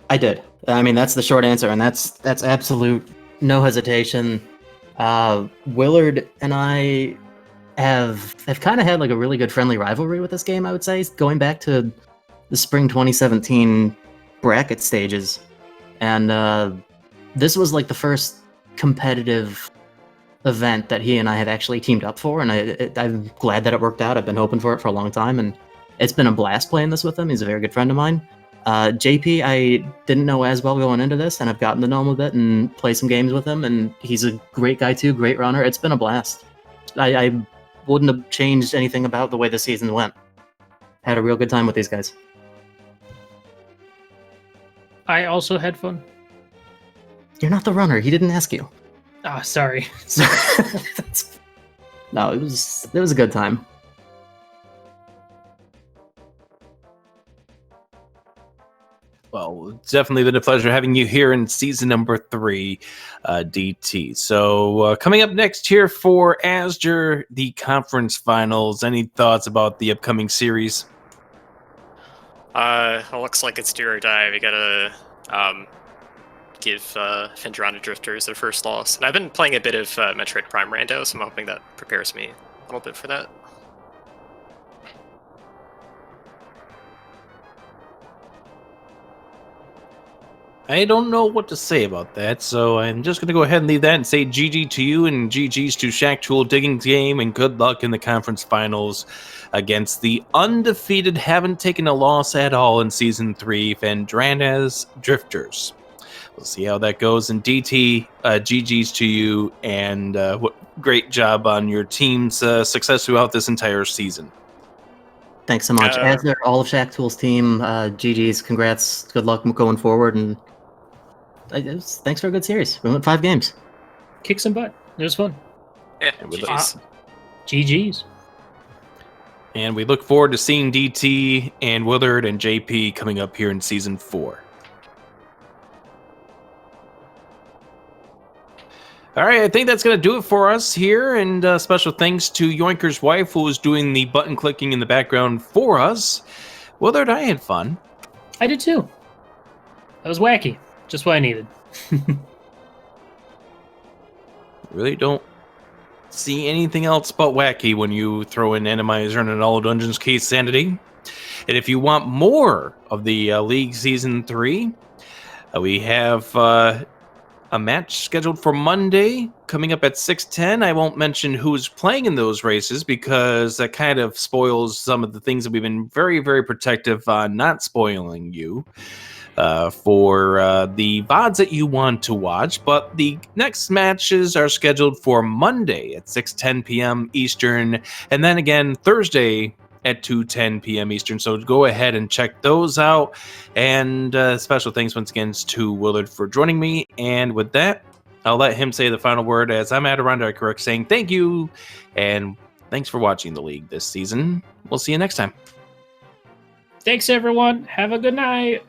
I did. I mean, that's the short answer, and that's absolute no hesitation. Willard and I have kind of had like a really good friendly rivalry with this game, I would say, going back to the spring 2017 bracket stages. And this was like the first competitive event that he and I had actually teamed up for, and I'm glad that it worked out. I've been hoping for it for a long time, and it's been a blast playing this with him. He's a very good friend of mine. JP, I didn't know as well going into this, and I've gotten to know him a bit and play some games with him, and he's a great guy too, great runner. It's been a blast. I wouldn't have changed anything about the way the season went. Had a real good time with these guys. I also had fun. You're not the runner. He didn't ask you. Ah, sorry. No, it was a good time. Well, it's definitely been a pleasure having you here in season number 3, DT. So coming up next here for azder, the conference finals. Any thoughts about the upcoming series? It looks like it's do or die. We gotta give Fendrana Drifters their first loss. And I've been playing a bit of Metroid Prime Rando, so I'm hoping that prepares me a little bit for that. I don't know what to say about that, so I'm just going to go ahead and leave that and say GG to you and GG's to Shack Tool Digging Game, and good luck in the conference finals against the undefeated, haven't taken a loss at all in Season 3, Fendrana's Drifters. We'll see how that goes, and DT, GG's to you, and great job on your team's success throughout this entire season. Thanks so much. As are all of Shack Tool's team, GG's, congrats, good luck going forward, and thanks for a good series. We went 5 games. Kick some butt. It was fun. Yeah, GG's. GG's. And we look forward to seeing DT and Willard and JP coming up here in Season 4. All right, I think that's going to do it for us here. And special thanks to Yoinker's wife, who was doing the button clicking in the background for us. Willard, I had fun. I did too. That was wacky. Just what I needed. Really don't see anything else but wacky when you throw in Randomizer and an All Dungeons case sanity. And if you want more of the League Season 3, we have a match scheduled for Monday coming up at 6:10. I won't mention who's playing in those races because that kind of spoils some of the things that we've been very, very protective on not spoiling you for the VODs that you want to watch. But the next matches are scheduled for Monday at 6:10 p.m. Eastern, and then again Thursday at 2:10 p.m. Eastern. So go ahead and check those out. And special thanks once again to Willard for joining me. And with that, I'll let him say the final word as I'm Adirondack saying thank you and thanks for watching the League this season. We'll see you next time. Thanks, everyone. Have a good night.